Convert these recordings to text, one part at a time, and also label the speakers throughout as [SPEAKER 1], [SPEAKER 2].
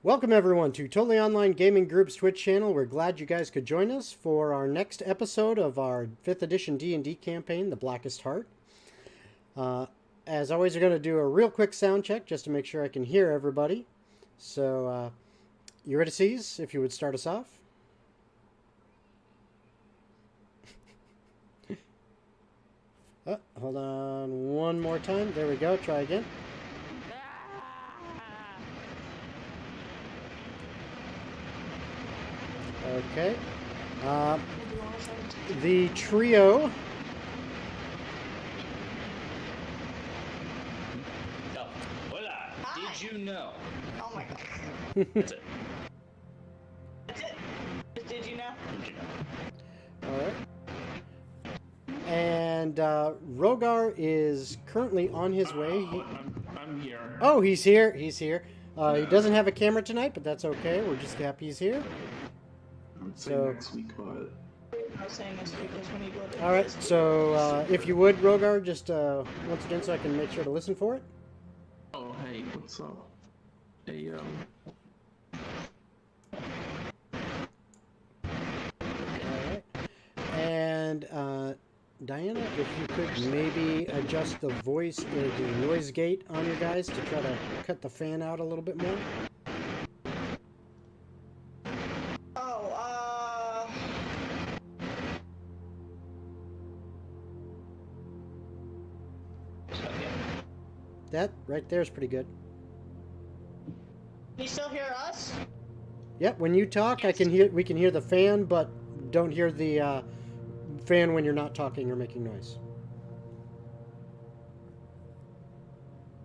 [SPEAKER 1] Welcome everyone to Totally Online Gaming Group's Twitch channel. We're glad you guys could join us for our next episode of our 5th edition D&D campaign, The Blackest Heart. As always, we're going to do a real quick sound check just to make sure I can hear everybody. So, Eurydices, if you would start us off. Hold on one more time. There we go. Try again. Okay. The trio.
[SPEAKER 2] Oh, hola.
[SPEAKER 3] Hi.
[SPEAKER 2] Did you know?
[SPEAKER 3] Oh my god.
[SPEAKER 2] That's it.
[SPEAKER 3] That's it. Just did you know?
[SPEAKER 2] Did you know?
[SPEAKER 1] All right. And Rhogar is currently on his way.
[SPEAKER 4] I'm here.
[SPEAKER 1] Oh, he's here. He's here. He
[SPEAKER 4] Yeah.
[SPEAKER 1] doesn't have a camera tonight, but that's okay. We're just happy he's here.
[SPEAKER 4] I would say
[SPEAKER 1] So-
[SPEAKER 4] next week, but
[SPEAKER 3] I was saying this because when you go to
[SPEAKER 1] All right. So if you would, Rhogar, just once again, so I can make sure to listen for it.
[SPEAKER 4] oh hey, what's up? Hey
[SPEAKER 1] All right. And Diana, if you could maybe adjust the voice, the noise gate on your guys to try to cut the fan out a little bit more.
[SPEAKER 3] Oh,
[SPEAKER 1] That right there is pretty good.
[SPEAKER 3] can you still hear us?
[SPEAKER 1] Yep. When you talk, I can hear. We can hear the fan, but don't hear the fan when you're not talking or making noise.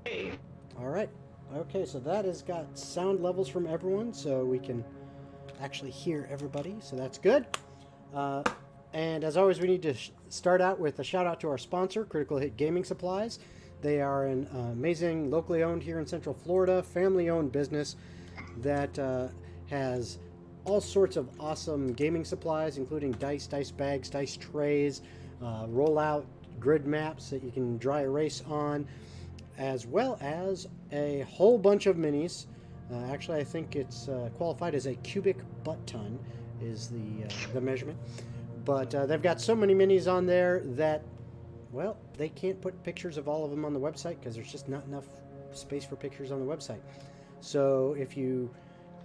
[SPEAKER 3] Hey.
[SPEAKER 1] All right. Okay, so that has got sound levels from everyone, so we can actually hear everybody, so that's good. And as always, we need to start out with a shout out to our sponsor, Critical Hit Gaming Supplies. They are an amazing, locally owned here in Central Florida, family-owned business that has all sorts of awesome gaming supplies, including dice bags, dice trays, rollout grid maps that you can dry erase on, as well as a whole bunch of minis. Actually, I think it's qualified as a cubic butt ton is the measurement. But they've got so many minis on there that, well, they can't put pictures of all of them on the website because there's just not enough space for pictures on the website. So if you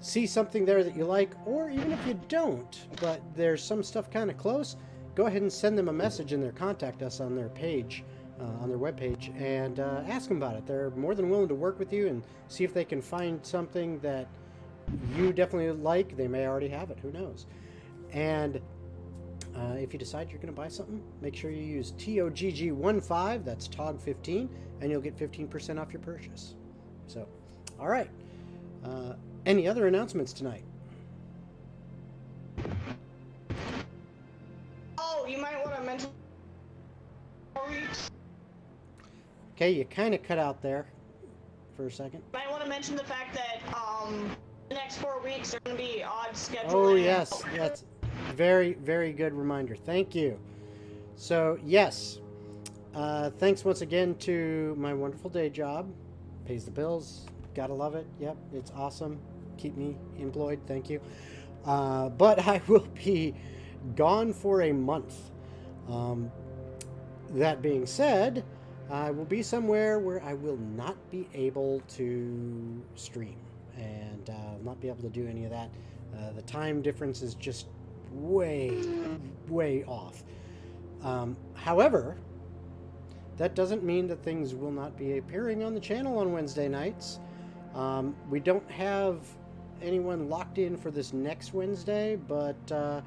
[SPEAKER 1] see something there that you like, or even if you don't, but there's some stuff kind of close, go ahead and send them a message in their contact us on their page, on their webpage, and ask them about it. They're more than willing to work with you and see if they can find something that you definitely like. They may already have it, who knows. And if you decide you're going to buy something, make sure you use TOGG15, that's TOGG15, and you'll get 15% off your purchase. So, all right. Any other announcements tonight?
[SPEAKER 3] Oh, you might want to mention 4 weeks.
[SPEAKER 1] Okay, you kind of cut out there for a second.
[SPEAKER 3] Might want to mention the fact that the next 4 weeks are going to be odd scheduling.
[SPEAKER 1] Oh, yes. That's very, very good reminder. Thank you. So, yes. Thanks once again to my wonderful day job. Pays the bills. Gotta love it. Yep, it's awesome. Keep me employed. Thank you. But I will be gone for a month. That being said, I will be somewhere where I will not be able to stream and not be able to do any of that. The time difference is just way, way off. However, that doesn't mean that things will not be appearing on the channel on Wednesday nights. We don't have anyone locked in for this next Wednesday, but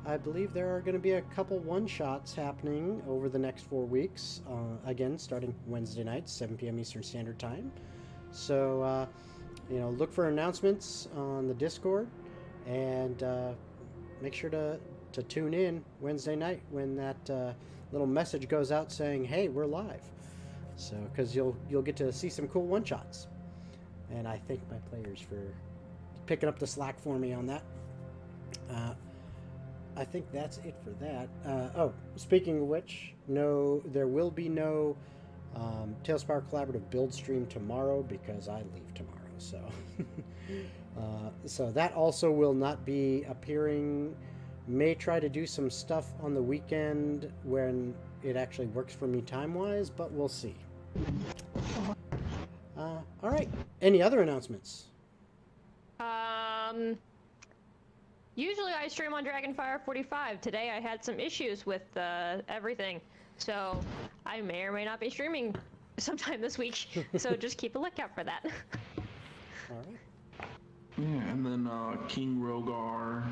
[SPEAKER 1] I believe there are going to be a couple one-shots happening over the next 4 weeks, again, starting Wednesday nights, 7 p.m. Eastern Standard Time. So, look for announcements on the Discord, and make sure to tune in Wednesday night when that little message goes out saying, hey, we're live. So, because you'll get to see some cool one-shots. And I thank my players for picking up the slack for me on that. I think that's it for that. Oh, speaking of which, no, there will be no Tailspire Collaborative build stream tomorrow because I leave tomorrow. So So that also will not be appearing. May try to do some stuff on the weekend when it actually works for me time-wise, but we'll see. All right. Any other announcements?
[SPEAKER 5] Usually I stream on Dragonfire 45. Today I had some issues with everything, so I may or may not be streaming sometime this week. So just keep a lookout for that.
[SPEAKER 1] All right.
[SPEAKER 4] Yeah, and then King Rhogar,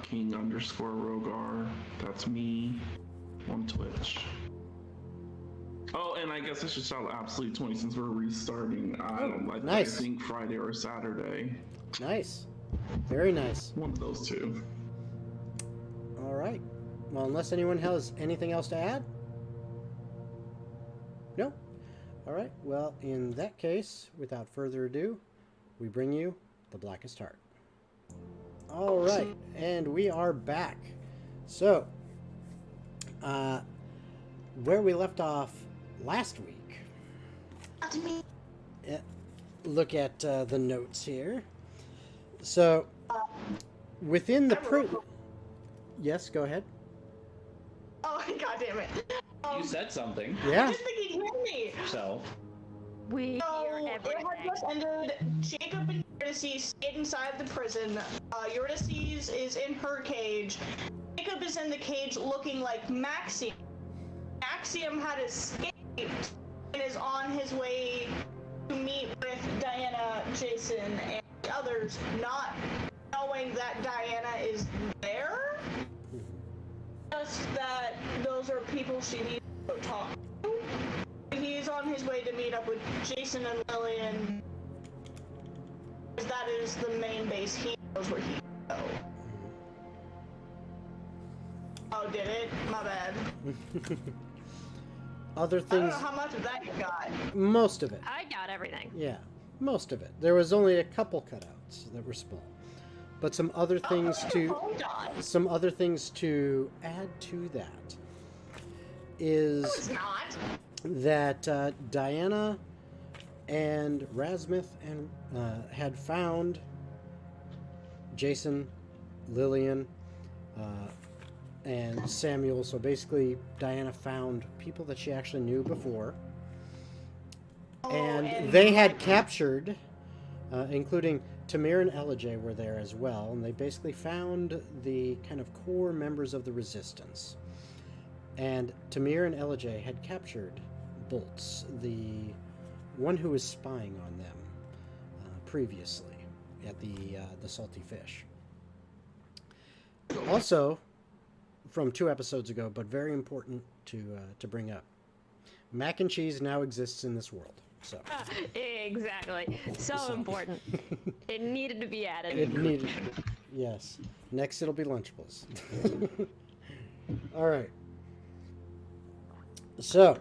[SPEAKER 4] King_Rhogar. That's me on Twitch. Oh, and I guess I should shout Absolute 20 since we're restarting.
[SPEAKER 1] Nice.
[SPEAKER 4] I think Friday or Saturday.
[SPEAKER 1] Nice. Very nice.
[SPEAKER 4] One of those two.
[SPEAKER 1] All right. Well, unless anyone has anything else to add? No? All right. Well, in that case, without further ado, we bring you The Blackest Heart. All right. And we are back. So, where we left off last week. Look at the notes here. So, within the yes, go ahead.
[SPEAKER 3] Oh, god damn it.
[SPEAKER 2] You said something.
[SPEAKER 1] Yeah.
[SPEAKER 3] I just think he heard me.
[SPEAKER 2] So,
[SPEAKER 5] We
[SPEAKER 3] So,
[SPEAKER 5] hear
[SPEAKER 3] it
[SPEAKER 5] everything.
[SPEAKER 3] had just ended. Jacob and Eurydice stayed inside the prison. Eurydice is in her cage. Jacob is in the cage looking like Maxiam. Maxiam had escaped and is on his way to meet with Diana, Jason, and the others, not knowing that Diana is there. Just that those are people she needs to go talk to. He's on his way to meet up with Jason and Lillian. That is the main base. He knows where he can go. Oh, did it? My bad.
[SPEAKER 1] Other
[SPEAKER 3] I don't
[SPEAKER 1] things,
[SPEAKER 3] know how much of that you got.
[SPEAKER 1] most of it.
[SPEAKER 5] I got everything.
[SPEAKER 1] Yeah, most of it. There was only a couple cutouts that were small. But some other things
[SPEAKER 3] Hold on.
[SPEAKER 1] some other things to add to that is
[SPEAKER 3] No, it's not.
[SPEAKER 1] that Diana and Razmith and had found Jason, Lillian, and Samuel. So basically, Diana found people that she actually knew before, and they had captured, including Tamir and Elijah were there as well, and they basically found the kind of core members of the Resistance. And Tamir and Elijah had captured Bolts, the one who was spying on them previously at the Salty Fish. Also, from 2 episodes ago, but very important to bring up, mac and cheese now exists in this world. So
[SPEAKER 5] Exactly. So important. It needed to be added.
[SPEAKER 1] it needed, yes. Next, it'll be Lunchables. All right. So,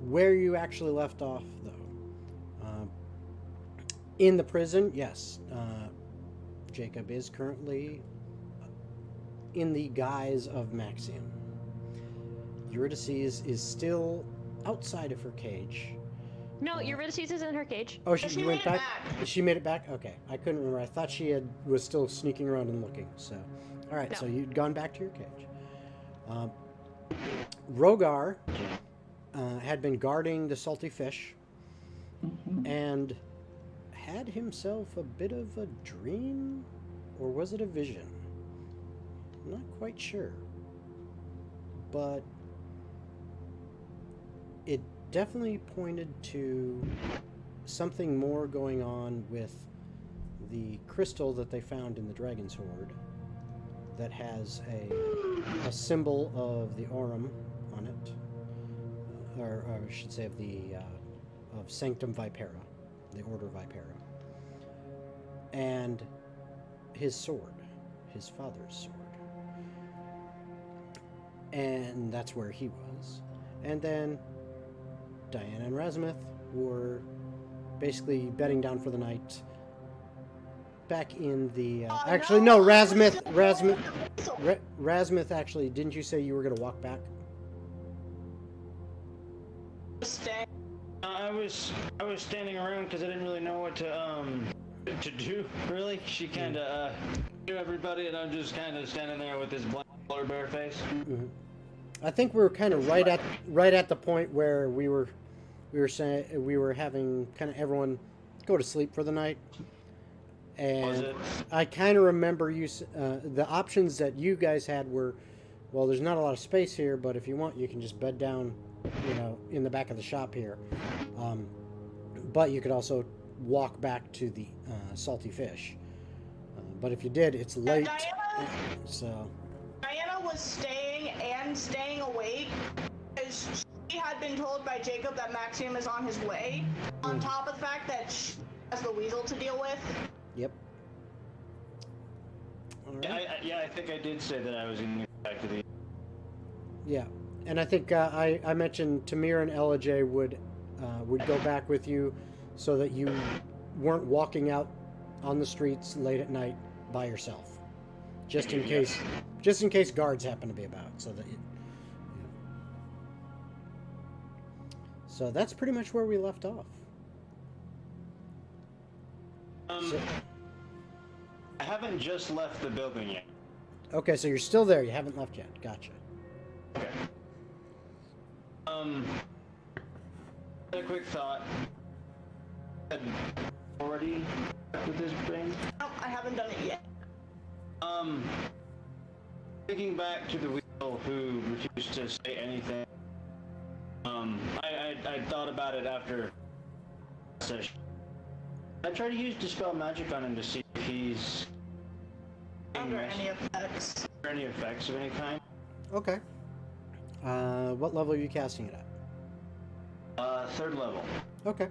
[SPEAKER 1] where you actually left off, though, in the prison, yes, Jacob is currently in the guise of Maxiam. Eurydice is still outside of her cage.
[SPEAKER 5] No, Eurydice is in her cage.
[SPEAKER 1] Oh,
[SPEAKER 3] She
[SPEAKER 1] she
[SPEAKER 3] made
[SPEAKER 1] went
[SPEAKER 3] it
[SPEAKER 1] back?
[SPEAKER 3] back.
[SPEAKER 1] She made it back? Okay. I couldn't remember. I thought she was still sneaking around and looking. So, all right.
[SPEAKER 5] No.
[SPEAKER 1] So you'd gone back to your cage. Rhogar had been guarding the salty fish and had himself a bit of a dream, or was it a vision? I'm not quite sure. But it definitely pointed to something more going on with the crystal that they found in the Dragon's Hoard that has a symbol of the Aurum on it, or I should say of the of Sanctum Vipera, the Order Vipera, and his sword, his father's sword, and that's where he was. And then Diana and Razmith were basically bedding down for the night back in the actually no, Razmith actually, didn't you say you were going to walk back?
[SPEAKER 3] Stay.
[SPEAKER 2] I was standing around because I didn't really know what to To do? Really? She kind of knew everybody, and I'm just kind of standing there with this blank polar bear face.
[SPEAKER 1] Mm-hmm. I think we were kind of right at the point where we were saying we were having kind of everyone go to sleep for the night. And
[SPEAKER 2] Was it?
[SPEAKER 1] I kind of remember the options that you guys had were, well, there's not a lot of space here, but if you want, you can just bed down, in the back of the shop here. But you could also walk back to the salty fish. But if you did, it's late. So
[SPEAKER 3] Diana was staying awake because she had been told by Jacob that Maxiam is on his way. On top of the fact that she has the weasel to deal with.
[SPEAKER 1] Yep. All right.
[SPEAKER 2] I think I did say that I was going to get back to the.
[SPEAKER 1] Yeah, and I think I mentioned Tamir and LJ would go back with you, so that you weren't walking out on the streets late at night by yourself, just in case guards happen to be about. So that's pretty much where we left off.
[SPEAKER 2] I haven't just left the building yet.
[SPEAKER 1] Okay, so you're still there. You haven't left yet. Gotcha.
[SPEAKER 2] Okay. A quick thought. Had already with this thing.
[SPEAKER 3] No, I haven't done it yet.
[SPEAKER 2] Thinking back to the weasel who refused to say anything. I thought about it after session. I tried to use Dispel Magic on him to see if he's
[SPEAKER 3] Under any effects.
[SPEAKER 2] any effects of any kind.
[SPEAKER 1] Okay. What level are you casting it at?
[SPEAKER 2] 3rd level.
[SPEAKER 1] Okay.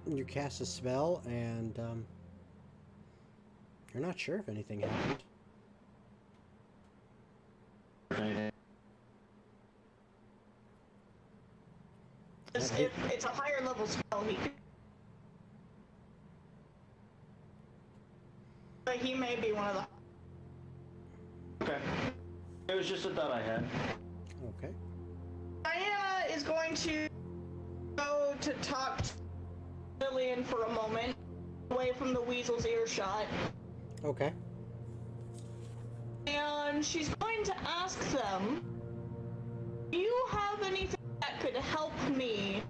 [SPEAKER 1] You cast a spell, and you're not sure if anything happened.
[SPEAKER 3] If it's a higher level spell, but he may be one of the.
[SPEAKER 2] Okay. It was just a thought I had.
[SPEAKER 1] Okay.
[SPEAKER 3] Diana is going to go to talk to Lillian for a moment, away from the weasel's earshot.
[SPEAKER 1] Okay.
[SPEAKER 3] And she's going to ask them, do you have anything that could help me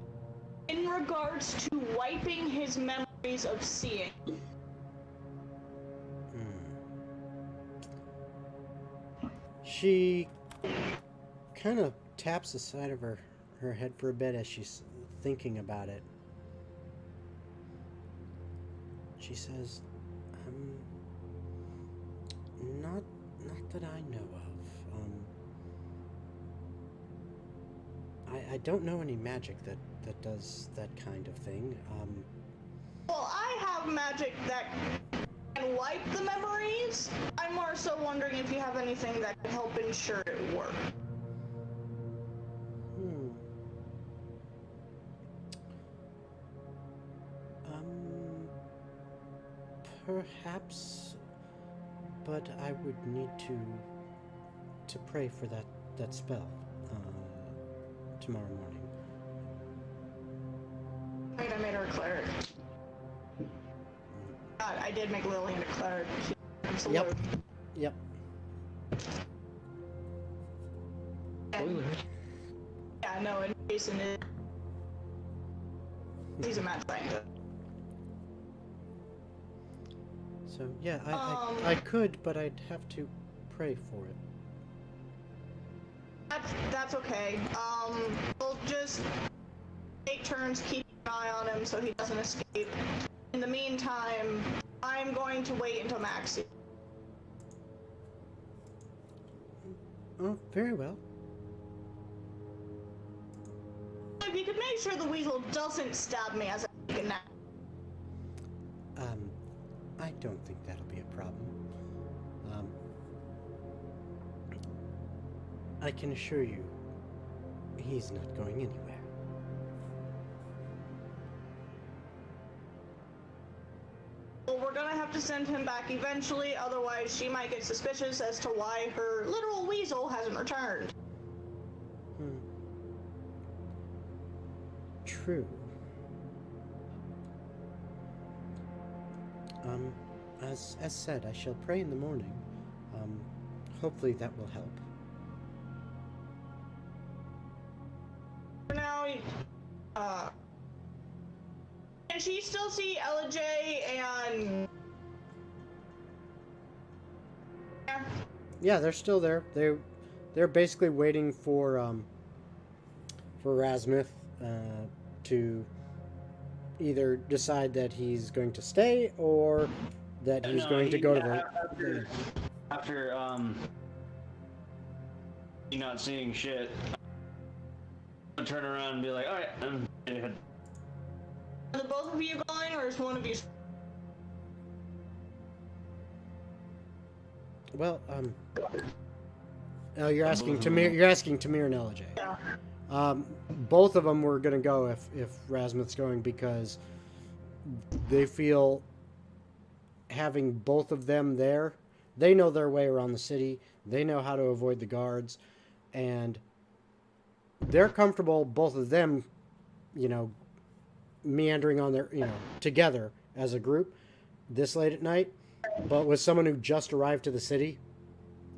[SPEAKER 3] in regards to wiping his memories of seeing?
[SPEAKER 1] She kind of taps the side of her head for a bit as she's thinking about it. She says, not that I know of. I don't know any magic that does that kind of thing.
[SPEAKER 3] Well, I have magic that can wipe the memories. I'm more so wondering if you have anything that can help ensure it works.
[SPEAKER 1] Perhaps, but I would need to pray for that spell tomorrow morning.
[SPEAKER 3] Wait, I made her a cleric. God, I did make Lillian a cleric.
[SPEAKER 1] Yep. Yep.
[SPEAKER 3] Yeah, no, and Jason is. He's a mad scientist.
[SPEAKER 1] So yeah, I could, but I'd have to pray for it.
[SPEAKER 3] That's okay. We'll just take turns keeping an eye on him so he doesn't escape. In the meantime, I'm going to wait until Maxi.
[SPEAKER 1] Oh, very well.
[SPEAKER 3] If you could make sure the weasel doesn't stab me as I take a nap.
[SPEAKER 1] I don't think that'll be a problem. I can assure you, he's not going anywhere.
[SPEAKER 3] Well, we're gonna have to send him back eventually, otherwise she might get suspicious as to why her literal weasel hasn't returned.
[SPEAKER 1] True. As said, I shall pray in the morning. Hopefully that will help.
[SPEAKER 3] For now, can she still see LJ and?
[SPEAKER 1] Yeah, they're still there. They're basically waiting for Razmith to either decide that he's going to stay or that he's going to go to the.
[SPEAKER 2] After you not seeing shit, I'll turn around and be like, all right, I'm head.
[SPEAKER 3] Are the both of you going, or is one of you?
[SPEAKER 1] Well, oh, you're asking Tamir. You're asking Tamir and LJ.
[SPEAKER 3] Yeah.
[SPEAKER 1] Both of them were gonna go if Razmith's going because they feel having both of them there. They know their way around the city. They know how to avoid the guards, and they're comfortable. Both of them, meandering on their, together as a group this late at night. But with someone who just arrived to the city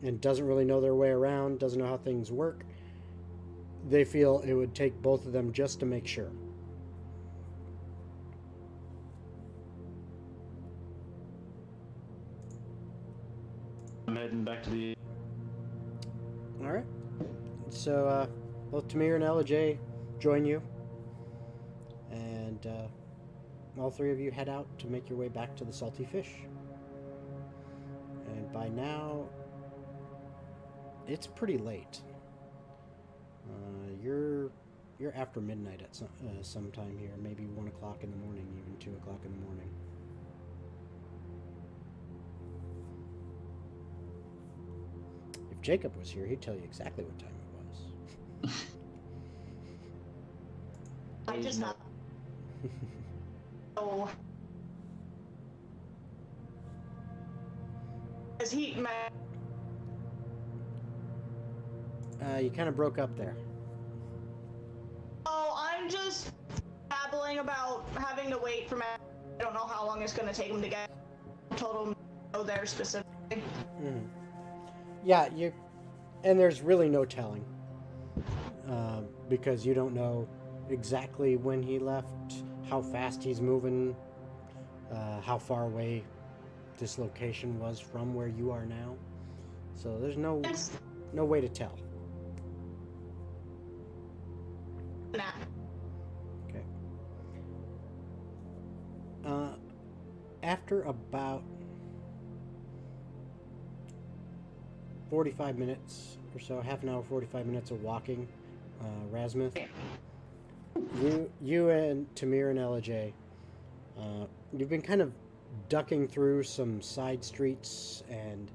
[SPEAKER 1] and doesn't really know their way around, doesn't know how things work, they feel it would take both of them just to make sure.
[SPEAKER 2] I'm heading back to the.
[SPEAKER 1] All right. So both Tamir and LJ join you, and all three of you head out to make your way back to the Salty Fish. And by now, it's pretty late. You're after midnight at some time here, maybe 1 o'clock in the morning, even 2 o'clock in the morning. If Jacob was here, he'd tell you exactly what time it was.
[SPEAKER 3] I just not. Oh. Is he mad?
[SPEAKER 1] You kind of broke up there.
[SPEAKER 3] Oh, I'm just babbling about having to wait for Matt. I don't know how long it's going to take him to get total go there specifically.
[SPEAKER 1] Mm-hmm. Yeah, and there's really no telling because you don't know exactly when he left, how fast he's moving, how far away this location was from where you are now. So there's no way to tell.
[SPEAKER 3] Nah.
[SPEAKER 1] Okay. After about 45 minutes or so, half an hour, 45 minutes of walking, Razmith, you and Tamir and LJ, you've been kind of ducking through some side streets and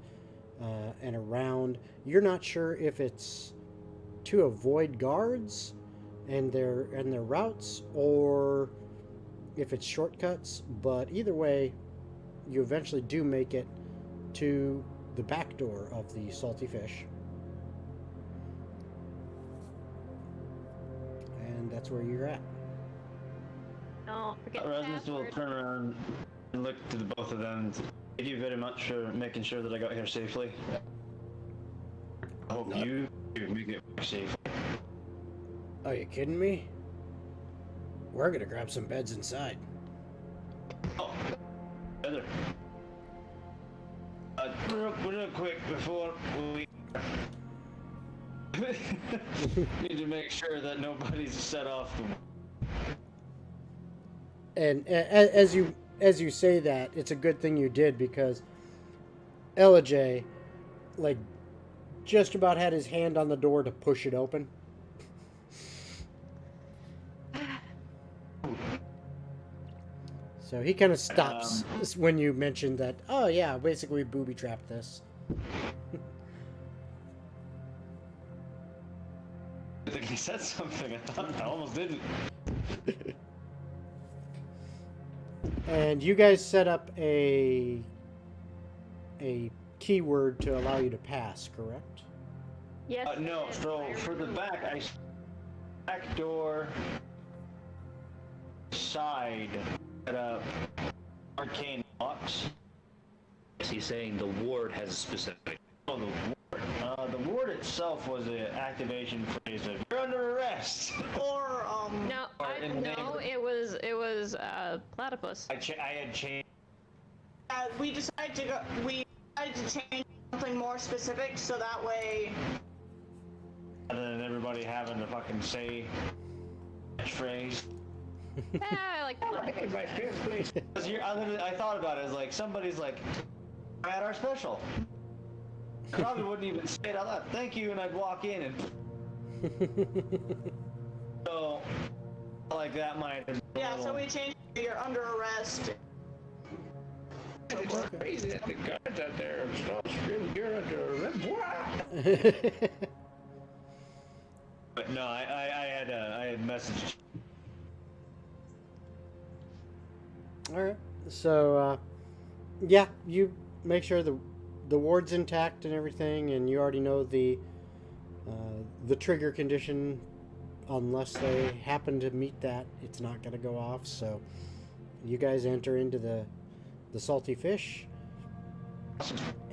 [SPEAKER 1] around. You're not sure if it's to avoid guards and their routes or if it's shortcuts, but either way, you eventually do make it to the back door of the Salty Fish. And that's where you're at.
[SPEAKER 5] Don't forget the
[SPEAKER 2] Razmith will
[SPEAKER 5] password.
[SPEAKER 2] turn around and look to the both of them. Thank you very much for making sure that I got here safely. I hope you make it safe.
[SPEAKER 1] Are you kidding me? We're gonna grab some beds inside.
[SPEAKER 2] Oh, Heather. Real quick before we need to make sure that nobody's set off.
[SPEAKER 1] And as you say that, it's a good thing you did because LJ, just about had his hand on the door to push it open. So he kind of stops when you mentioned that, oh yeah, basically we booby-trapped this.
[SPEAKER 2] I think he said something. I almost didn't.
[SPEAKER 1] And you guys set up a keyword to allow you to pass, correct?
[SPEAKER 5] Yes.
[SPEAKER 2] No, so for the back door side, arcane locks.
[SPEAKER 6] He's saying the ward has a specific.
[SPEAKER 2] Oh, the ward. The ward itself was an activation phrase of "You're under arrest."
[SPEAKER 3] Or
[SPEAKER 5] No,
[SPEAKER 2] in the
[SPEAKER 5] no,
[SPEAKER 2] name-
[SPEAKER 5] it was platypus.
[SPEAKER 2] I had changed.
[SPEAKER 3] we decided to change something more specific so that way.
[SPEAKER 2] Rather than everybody having to fucking say phrase.
[SPEAKER 5] I like platypus.
[SPEAKER 2] I thought about it as like somebody's like, "I had our special." I probably wouldn't even say it out loud. Thank you, and I'd walk in and. So, like that might.
[SPEAKER 3] Yeah, so we changed. You're under arrest.
[SPEAKER 6] It's crazy that the guys out there stop screaming, "You're under arrest!"
[SPEAKER 2] But no, I had messaged.
[SPEAKER 1] All right. So, yeah, you make sure the ward's intact and everything, and you already know the trigger condition. Unless they happen to meet that, it's not going to go off. So, you guys enter into the salty fish,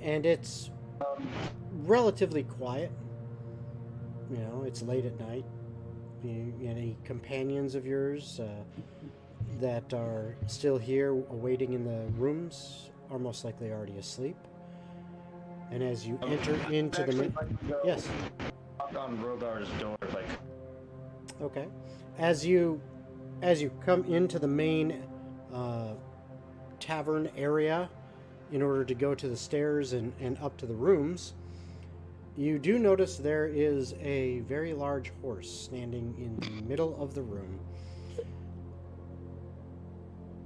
[SPEAKER 1] and it's relatively quiet. You know, it's late at night. Any companions of yours that are still here awaiting in the rooms are most likely already asleep. And as you enter into the yes,
[SPEAKER 2] Knock on Rhogar's door, like.
[SPEAKER 1] okay, as you come into the main tavern area in order to go to the stairs and up to the rooms, you do notice there is a very large horse standing in the middle of the room.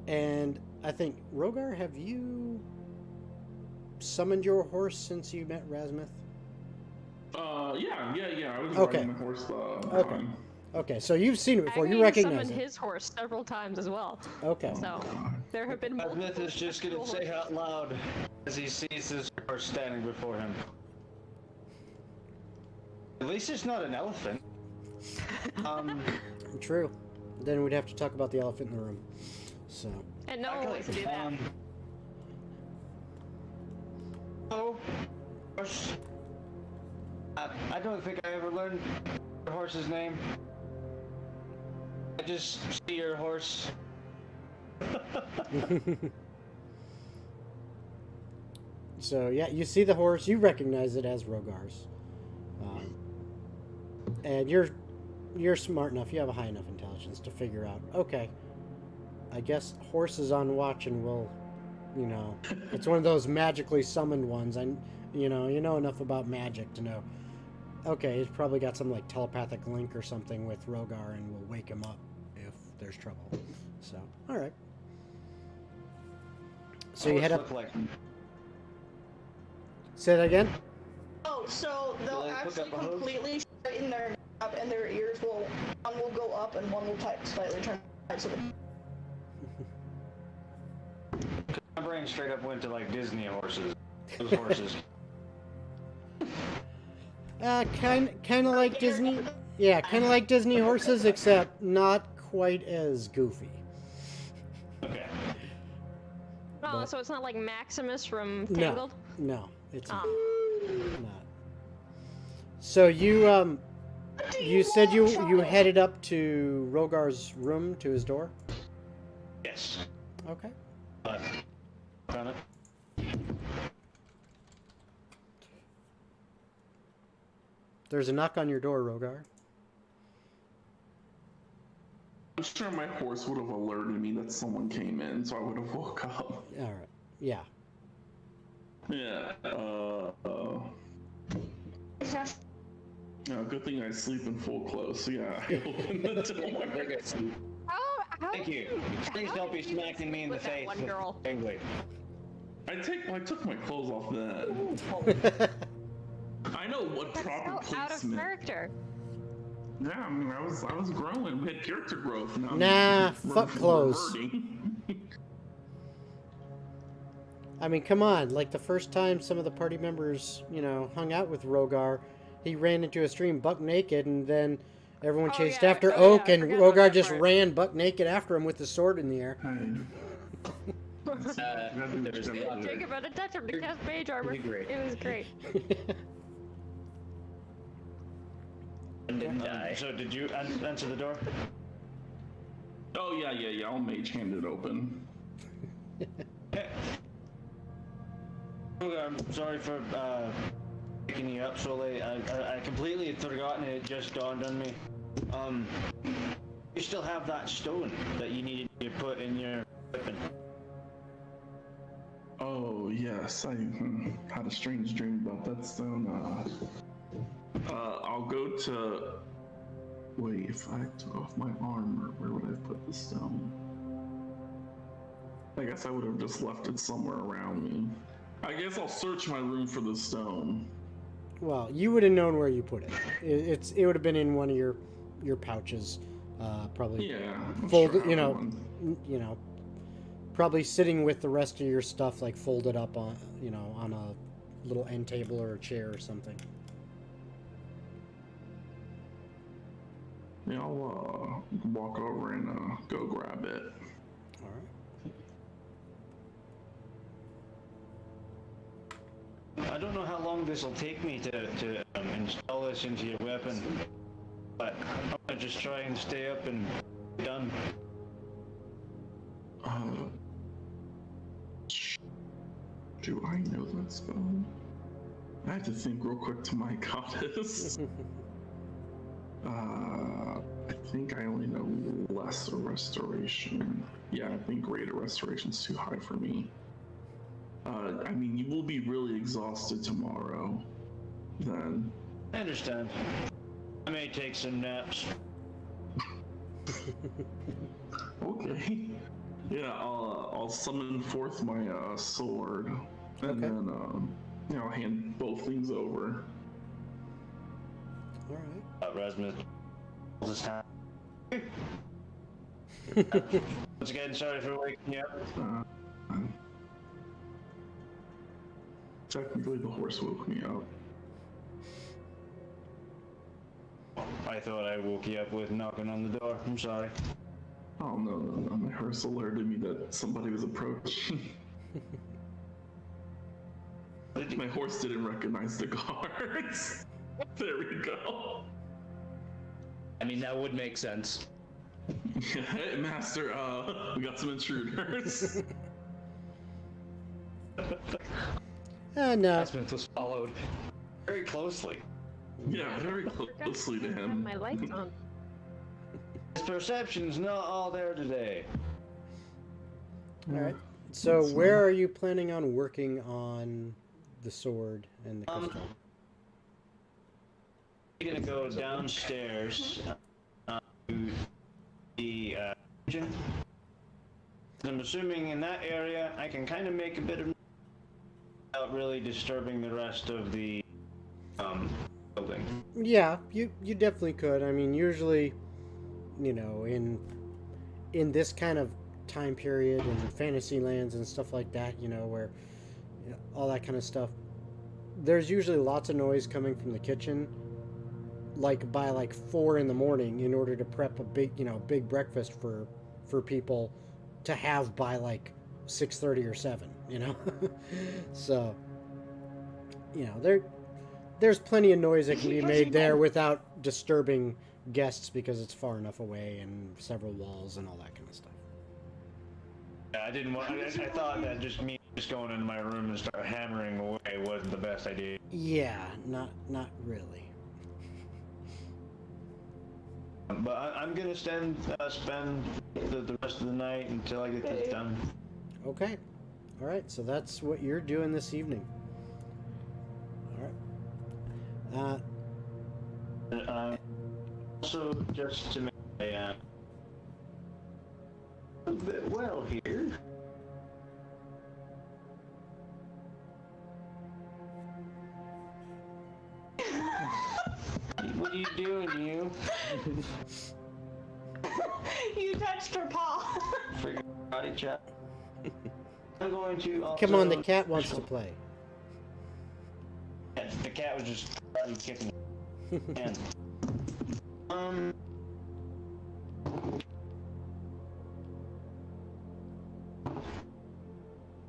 [SPEAKER 1] And I think, Rhogar, have you summoned your horse since you met Razmith?
[SPEAKER 4] Yeah. I was
[SPEAKER 1] Okay.
[SPEAKER 4] riding the horse.
[SPEAKER 1] Okay. Okay, so you've seen it before.
[SPEAKER 5] I
[SPEAKER 1] You recognize
[SPEAKER 5] summoned
[SPEAKER 1] it.
[SPEAKER 5] his horse several times as well.
[SPEAKER 1] Okay.
[SPEAKER 5] So there have been multiple.
[SPEAKER 2] Razmith is just gonna
[SPEAKER 5] multiple
[SPEAKER 2] say
[SPEAKER 5] horses.
[SPEAKER 2] out loud as he sees his horse standing before him. At least it's not an elephant.
[SPEAKER 1] True. Then we'd have to talk about the elephant in the room. So.
[SPEAKER 5] And no one wants to do that.
[SPEAKER 2] Oh, horse. I don't think I ever learned your horse's name. I just see your horse.
[SPEAKER 1] So yeah, you see the horse. You recognize it as Rhogar's, and you're smart enough. You have a high enough intelligence to figure out. Okay, I guess horse is on watch, and will, it's one of those magically summoned ones. You know enough about magic to know. Okay, he's probably got some like telepathic link or something with Rhogar, and will wake him up if there's trouble. So, all right. So you head up. Say that again.
[SPEAKER 3] Oh, so they'll
[SPEAKER 2] Will they hook
[SPEAKER 3] actually
[SPEAKER 2] up a hose?
[SPEAKER 3] completely straighten their up, and their ears one will go up and one will slightly turn. So
[SPEAKER 2] My brain straight up went to like Disney horses. Those horses.
[SPEAKER 1] Kind of like Disney. Yeah, kind of like Disney horses, except not quite as goofy.
[SPEAKER 2] Okay.
[SPEAKER 5] Oh,
[SPEAKER 1] But-
[SPEAKER 5] so it's not like Maximus from Tangled?
[SPEAKER 1] No, it's
[SPEAKER 5] Ah.
[SPEAKER 1] not. So you said you headed up to Rhogar's room, to his door.
[SPEAKER 2] Yes.
[SPEAKER 1] Okay.
[SPEAKER 2] But found it.
[SPEAKER 1] There's a knock on your door, Rhogar.
[SPEAKER 4] I'm sure my horse would have alerted me that someone came in, so I would have woke up.
[SPEAKER 1] All right. Yeah.
[SPEAKER 4] Yeah. Good thing I sleep in full clothes. So yeah, I opened the door.
[SPEAKER 5] How
[SPEAKER 2] Thank you. Please don't be smacking me in the
[SPEAKER 5] with that
[SPEAKER 2] face.
[SPEAKER 5] one girl.
[SPEAKER 2] Anyway.
[SPEAKER 4] I took my clothes off then. I know what
[SPEAKER 5] That's
[SPEAKER 4] proper
[SPEAKER 5] so out of
[SPEAKER 4] placement.
[SPEAKER 5] character.
[SPEAKER 4] Yeah, I mean, I was growing. We had character growth. Now
[SPEAKER 1] Nah,
[SPEAKER 4] I'm
[SPEAKER 1] fuck clothes.
[SPEAKER 4] reverting.
[SPEAKER 1] I mean, come on. Like the first time some of the party members, hung out with Rhogar, he ran into a stream buck naked, and then everyone
[SPEAKER 5] Oh,
[SPEAKER 1] chased
[SPEAKER 5] yeah.
[SPEAKER 1] after
[SPEAKER 5] Oh, yeah,
[SPEAKER 1] Oak,
[SPEAKER 5] I
[SPEAKER 1] and
[SPEAKER 5] forgot about
[SPEAKER 1] Rhogar
[SPEAKER 5] that
[SPEAKER 1] just
[SPEAKER 5] part.
[SPEAKER 1] ran buck naked after him with his sword in the air.
[SPEAKER 6] There was the other.
[SPEAKER 5] Jacob had to touch him to cast mage armor.
[SPEAKER 6] Pretty great.
[SPEAKER 5] It was great.
[SPEAKER 6] And didn't die.
[SPEAKER 2] So did you answer the door?
[SPEAKER 4] Oh yeah. I'll mage hand it open.
[SPEAKER 2] Okay. I'm sorry for picking you up so late. I completely had forgotten it. It just dawned on me. You still have that stone that you needed to put in your weapon.
[SPEAKER 4] Oh yes, I had a strange dream about that stone. I'll go to. Wait, if I took off my armor, where would I put the stone? I guess I would have just left it somewhere around me. I guess I'll search my room for the stone.
[SPEAKER 1] Well, you would have known where you put it. It would have been in one of your pouches, probably.
[SPEAKER 4] Yeah. I'm
[SPEAKER 1] Folded,
[SPEAKER 4] sure I have one.
[SPEAKER 1] Probably sitting with the rest of your stuff, like folded up on, on a little end table or a chair or something.
[SPEAKER 4] Yeah, I'll walk over and go grab it.
[SPEAKER 1] All right.
[SPEAKER 2] I don't know how long this will take me to install this into your weapon, but I'm gonna just try and stay up and be done.
[SPEAKER 4] Do I know that spell? I have to think real quick to my goddess. I think I only know lesser restoration. Yeah, I think greater restoration's too high for me. I mean, you will be really exhausted tomorrow. Then.
[SPEAKER 2] I understand. I may take some naps.
[SPEAKER 4] Okay. Yeah, I'll summon forth my sword, and
[SPEAKER 1] Okay.
[SPEAKER 4] then I'll hand both things over.
[SPEAKER 1] All right.
[SPEAKER 2] Razmith. Just have. Once again, sorry for waking you up.
[SPEAKER 4] Technically, the horse woke me up.
[SPEAKER 2] I thought I woke you up with knocking on the door. I'm sorry.
[SPEAKER 4] Oh no! My horse alerted me that somebody was approaching. My horse didn't recognize the guards. There we go.
[SPEAKER 6] I mean, that would make sense.
[SPEAKER 4] Hey, Master, we got some intruders.
[SPEAKER 1] No.
[SPEAKER 6] Smith was followed very closely.
[SPEAKER 4] Yeah, very closely to
[SPEAKER 5] Have
[SPEAKER 4] him.
[SPEAKER 5] my lights on.
[SPEAKER 2] His perception's not all there today.
[SPEAKER 1] All right. So
[SPEAKER 4] That's
[SPEAKER 1] where
[SPEAKER 4] fine.
[SPEAKER 1] are you planning on working on the sword and the crystal?
[SPEAKER 2] You're gonna go downstairs to the kitchen. I'm assuming in that area I can kind of make a bit of without really disturbing the rest of the building.
[SPEAKER 1] Yeah, you definitely could. I mean, usually, in this kind of time period and fantasy lands and stuff like that, where all that kind of stuff, there's usually lots of noise coming from the kitchen, like by 4 in the morning, in order to prep a big breakfast for people to have by 6:30 or 7. So there's plenty of noise that can be made there without disturbing guests because it's far enough away and several walls and all that kind of stuff.
[SPEAKER 2] Yeah, I didn't want. I thought that just me going into my room and start hammering away wasn't the best idea.
[SPEAKER 1] Yeah, not really.
[SPEAKER 2] But I'm gonna spend the rest of the night until I get this done.
[SPEAKER 1] Okay. All right. So that's what you're doing this evening. All right.
[SPEAKER 2] Also, just to make a bit well here. What are you doing, you?
[SPEAKER 3] You touched her paw.
[SPEAKER 2] Freaking body chat. I'm going to also...
[SPEAKER 1] Come on, the cat wants to play.
[SPEAKER 2] Yeah, the cat was just kicking. And,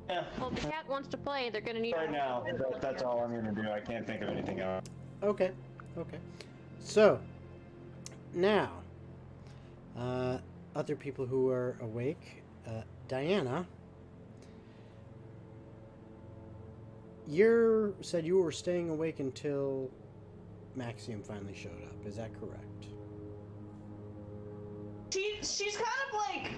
[SPEAKER 2] Yeah.
[SPEAKER 5] Well, the cat wants to play. They're gonna need.
[SPEAKER 2] Right now, that's all I'm gonna do. I can't think of anything else.
[SPEAKER 1] Okay. Okay. So now, other people who are awake, Diana, you said you were staying awake until Maxiam finally showed up. Is that correct?
[SPEAKER 3] She's kind of like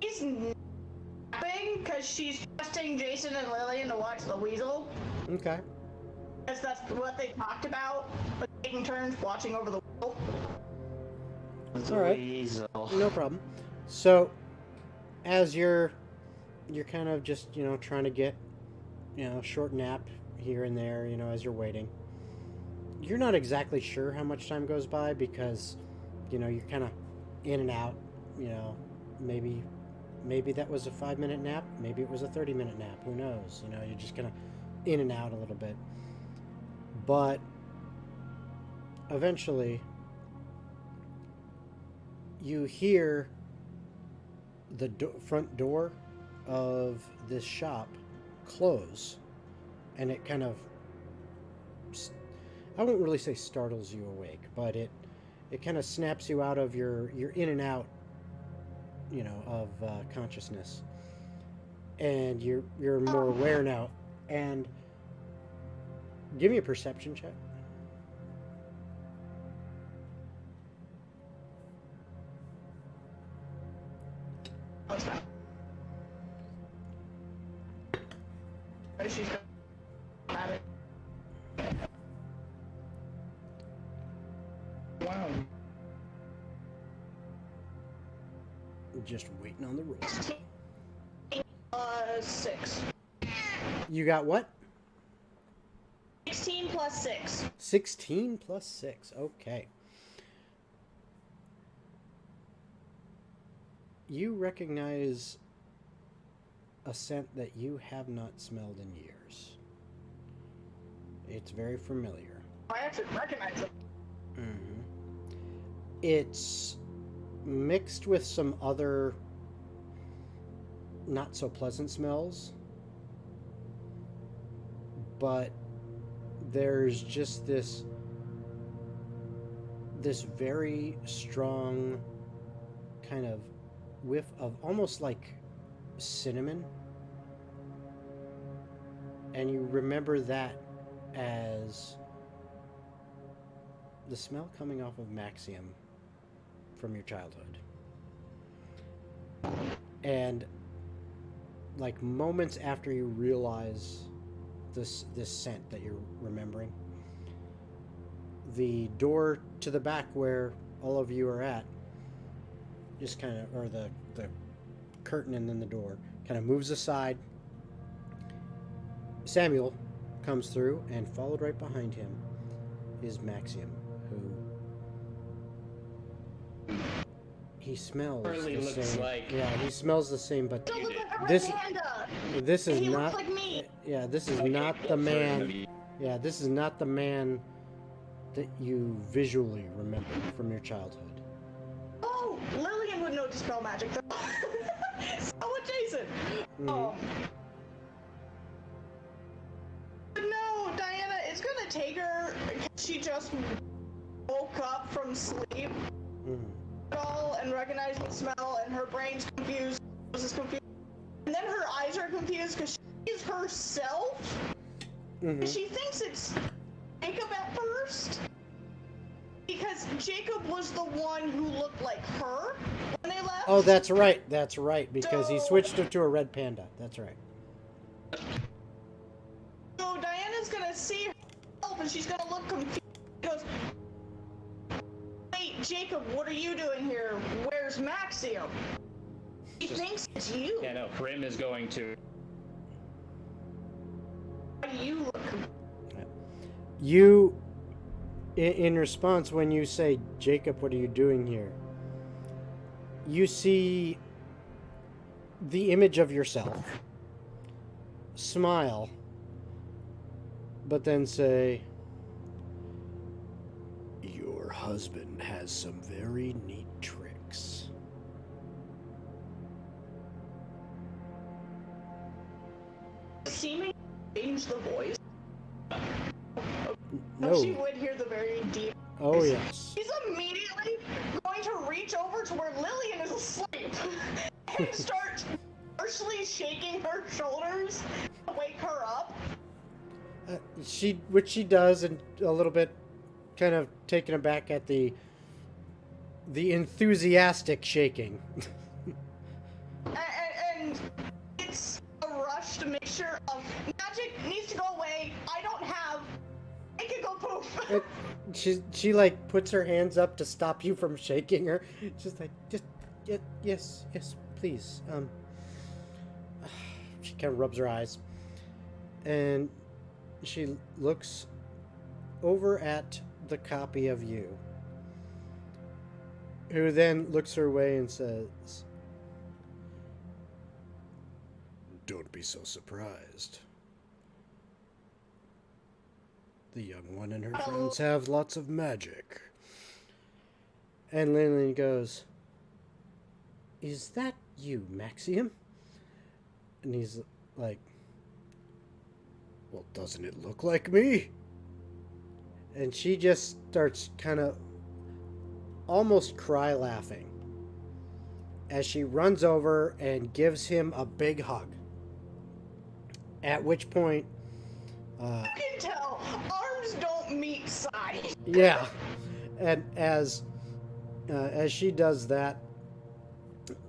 [SPEAKER 3] she's napping because she's trusting Jason and Lillian to watch the weasel.
[SPEAKER 1] Okay.
[SPEAKER 3] Because that's what they talked about, like taking turns watching over the weasel.
[SPEAKER 1] All right. No problem. So, as you're kind of just trying to get a short nap here and there, as you're waiting. You're not exactly sure how much time goes by because you're kind of in and out. Maybe that was a 5-minute nap. Maybe it was a 30-minute nap. Who knows? You're just kind of in and out a little bit. But eventually, you hear the front door of this shop close, and it kind of, I won't really say startles you awake, but it kind of snaps you out of your in and out, of consciousness, and you're more aware now. And give me a perception check.
[SPEAKER 3] She's got it.
[SPEAKER 6] Wow.
[SPEAKER 1] Just waiting on the roll.
[SPEAKER 3] 6.
[SPEAKER 1] You got what?
[SPEAKER 3] 16 plus 6.
[SPEAKER 1] 16 plus 6. Okay. You recognize a scent that you have not smelled in years. It's very familiar.
[SPEAKER 3] I actually recognize it.
[SPEAKER 1] Mm-hmm. It's mixed with some other not so pleasant smells, but there's just this very strong kind of whiff of almost like cinnamon, and you remember that as the smell coming off of Maxiam from your childhood. And like moments after you realize this scent that you're remembering, the door to the back where all of you are at just kind of, or the curtain and then the door kind of moves aside. Samuel comes through, and followed right behind him is Maxiam, who he smells
[SPEAKER 6] Currently
[SPEAKER 1] the
[SPEAKER 6] looks
[SPEAKER 1] same.
[SPEAKER 6] like-
[SPEAKER 1] Yeah, he smells the same, but
[SPEAKER 3] Don't look like a red
[SPEAKER 1] this
[SPEAKER 3] panda.
[SPEAKER 1] this is
[SPEAKER 3] He
[SPEAKER 1] not.
[SPEAKER 3] looks like me.
[SPEAKER 1] Yeah, this is not the man. Yeah, this is not the man that you visually remember from your childhood.
[SPEAKER 3] Oh, Lillian would know to spell magic though. So would Jason.
[SPEAKER 1] Mhm.
[SPEAKER 3] But no, Diana, it's gonna take her. She just woke up from sleep
[SPEAKER 1] Mhm.
[SPEAKER 3] all and recognized the smell, and her brain's confused. Is confused. And then her eyes are confused because she is herself.
[SPEAKER 1] Mhm.
[SPEAKER 3] She thinks it's Jacob at first. Because Jacob was the one who looked like her when they left.
[SPEAKER 1] Oh, that's right. That's right. Because he
[SPEAKER 3] So-
[SPEAKER 1] switched it to a red panda. That's right.
[SPEAKER 3] So Diana's gonna see herself and she's gonna look confused. She goes, "Wait, Jacob, what are you doing here? Where's Maxiam?" She thinks it's you.
[SPEAKER 6] Yeah, no, Prim is going to.
[SPEAKER 3] Why do you look confused?
[SPEAKER 1] You, in response, when you say, "Jacob, what are you doing here?" you see the image of yourself, smile, but then say, "Your husband has some very neat tricks."
[SPEAKER 3] seeming change the voice.
[SPEAKER 1] No.
[SPEAKER 3] She would hear the very deep.
[SPEAKER 1] Oh, yes.
[SPEAKER 3] He's immediately going to reach over to where Lillian is asleep and start partially shaking her shoulders to wake her up.
[SPEAKER 1] Which she does, and a little bit kind of taken aback at the enthusiastic shaking.
[SPEAKER 3] And it's a rush to make sure of magic needs to go away. I don't have. It can go poof.
[SPEAKER 1] She like puts her hands up to stop you from shaking her. She's like, yes, please. She kind of rubs her eyes, and she looks over at the copy of you, who then looks her way and says, "Don't be so surprised. The young one and her friends have lots of magic." And Lillian goes, "Is that you, Maxiam?" And he's like, "Well, doesn't it look like me?" And she just starts kind of almost cry laughing as she runs over and gives him a big hug. At which point,
[SPEAKER 3] You can tell arms don't meet sides.
[SPEAKER 1] yeah, and as she does that,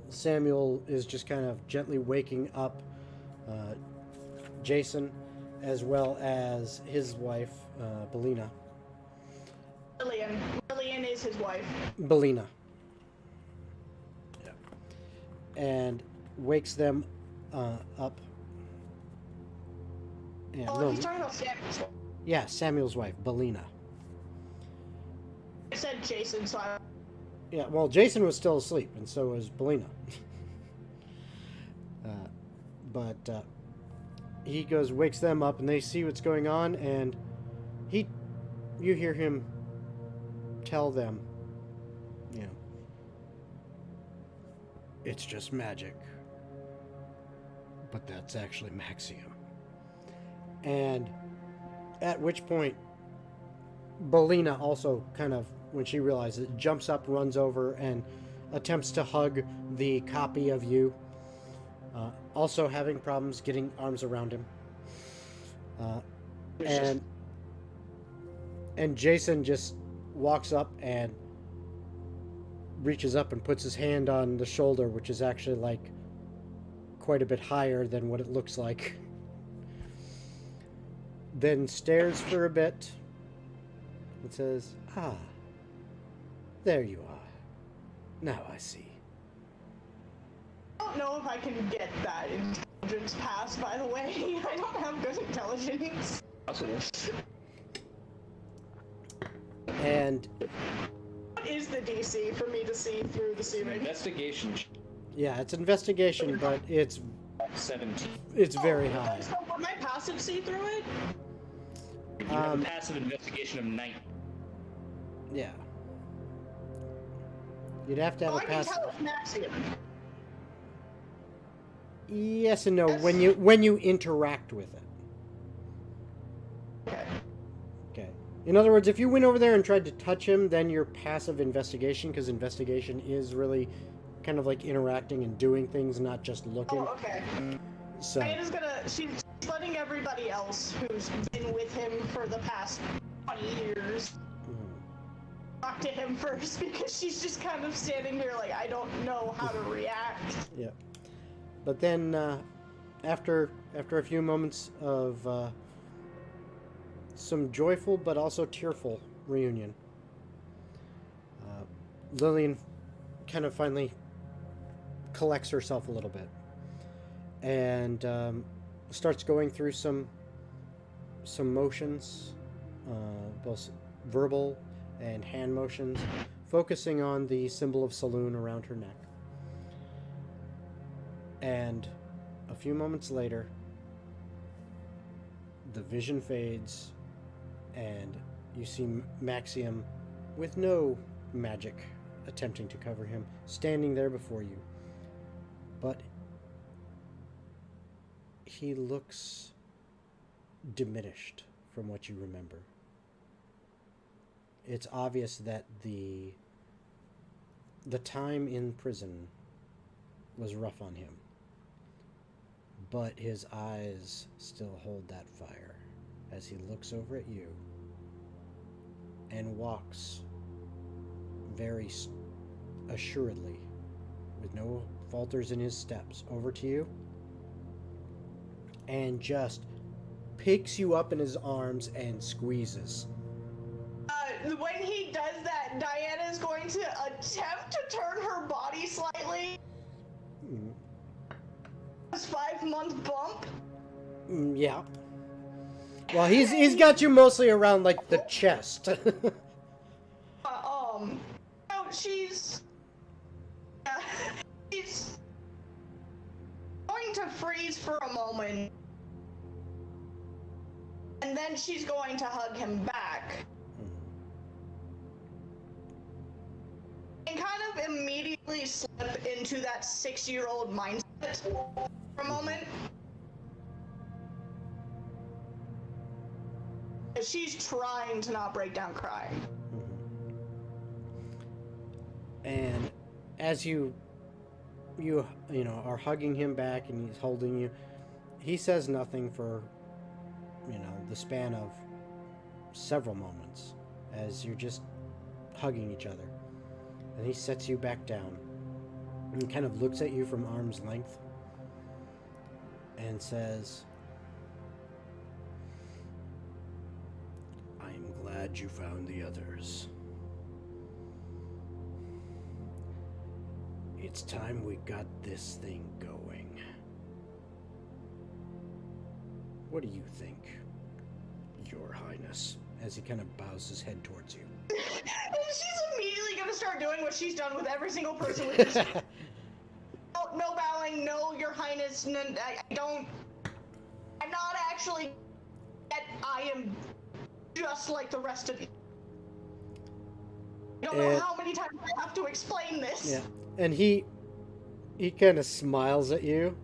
[SPEAKER 1] Samuel is just kind of gently waking up Jason, as well as his wife, Belina.
[SPEAKER 3] Lillian is his wife.
[SPEAKER 1] Belina. Yeah. And wakes them up. Yeah,
[SPEAKER 3] Oh, he's talking about Samuel's wife.
[SPEAKER 1] yeah, Samuel's wife, Belina.
[SPEAKER 3] I said Jason, so I...
[SPEAKER 1] Yeah, well, Jason was still asleep, and so was Belina. But he goes, wakes them up, and they see what's going on, and you hear him tell them, you know, it's just magic, but that's actually Maxiam. And at which point, Belina also kind of, when she realizes it, jumps up, runs over, and attempts to hug the copy of you. Also having problems getting arms around him. And Jason just walks up and reaches up and puts his hand on the shoulder, which is actually like quite a bit higher than what it looks like. Then stares for a bit and says, "Ah, there you are. Now I see."
[SPEAKER 3] I don't know if I can get that intelligence pass, by the way. I don't have good intelligence.
[SPEAKER 1] And
[SPEAKER 3] What is the DC for me to see through the ceiling?
[SPEAKER 6] Investigation
[SPEAKER 1] yeah, it's investigation, but it's
[SPEAKER 6] 17.
[SPEAKER 1] very high.
[SPEAKER 3] So would my passive see through it?
[SPEAKER 6] You have a passive investigation of 9.
[SPEAKER 1] Yeah. You'd have to have
[SPEAKER 3] Well,
[SPEAKER 1] a
[SPEAKER 3] I can
[SPEAKER 1] pass.
[SPEAKER 3] tell it's Maxiam.
[SPEAKER 1] Yes and no.
[SPEAKER 3] Yes.
[SPEAKER 1] When you interact with it.
[SPEAKER 3] Okay.
[SPEAKER 1] Okay. In other words, if you went over there and tried to touch him, then your passive investigation, because investigation is really kind of like interacting and doing things, not just looking.
[SPEAKER 3] Oh, okay.
[SPEAKER 1] So
[SPEAKER 3] Diana's gonna... She's letting everybody else who's been with him for the past 20 years talk to him first, because she's just kind of standing here like, I don't know how to react.
[SPEAKER 1] yeah. But then after a few moments of some joyful but also tearful reunion, Lillian kind of finally collects herself a little bit and starts going through some motions, both verbal and hand motions, focusing on the symbol of saloon around her neck. And a few moments later, the vision fades, and you see Maxiam, with no magic attempting to cover him, standing there before you. But he looks diminished from what you remember. It's obvious that the time in prison was rough on him, but his eyes still hold that fire as he looks over at you and walks very assuredly, with no falters in his steps, over to you and just picks you up in his arms and squeezes.
[SPEAKER 3] When he does that, Diana is going to attempt to turn her body slightly. This 5-month bump.
[SPEAKER 1] Yeah. Well, he's got you mostly around like the chest.
[SPEAKER 3] No, she's going to freeze for a moment, and then she's going to hug him back. And kind of immediately slip into that 6-year-old mindset for a moment. She's trying to not break down crying.
[SPEAKER 1] And as you are hugging him back and he's holding you, he says nothing for, the span of several moments as you're just hugging each other. And he sets you back down and kind of looks at you from arm's length and says, "I'm glad you found the others. It's time we got this thing going. What do you think, Your Highness?" As he kind of bows his head towards you.
[SPEAKER 3] She's immediately gonna start doing what she's done with every single person with this. No bowing, no, Your Highness, no, I'm not actually, I am just like the rest of you. I don't know how many times I have to explain this.
[SPEAKER 1] Yeah, and he kind of smiles at you,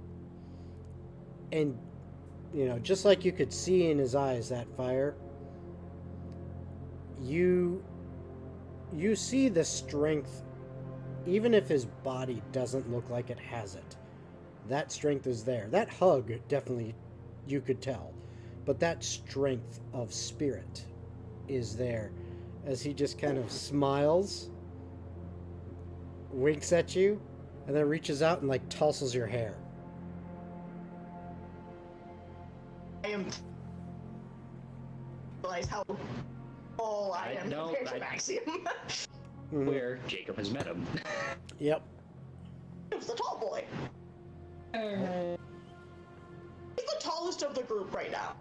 [SPEAKER 1] and, just like you could see in his eyes that fire, you see the strength, even if his body doesn't look like it has it. That strength is there. That hug, definitely, you could tell. But that strength of spirit is there as he just kind of smiles, winks at you, and then reaches out and, tousles your hair.
[SPEAKER 3] I am... realize how tall I am compared to Maxiam.
[SPEAKER 6] Where Jacob has met him.
[SPEAKER 1] Yep.
[SPEAKER 3] He was the tall boy. He's the tallest of the group right now.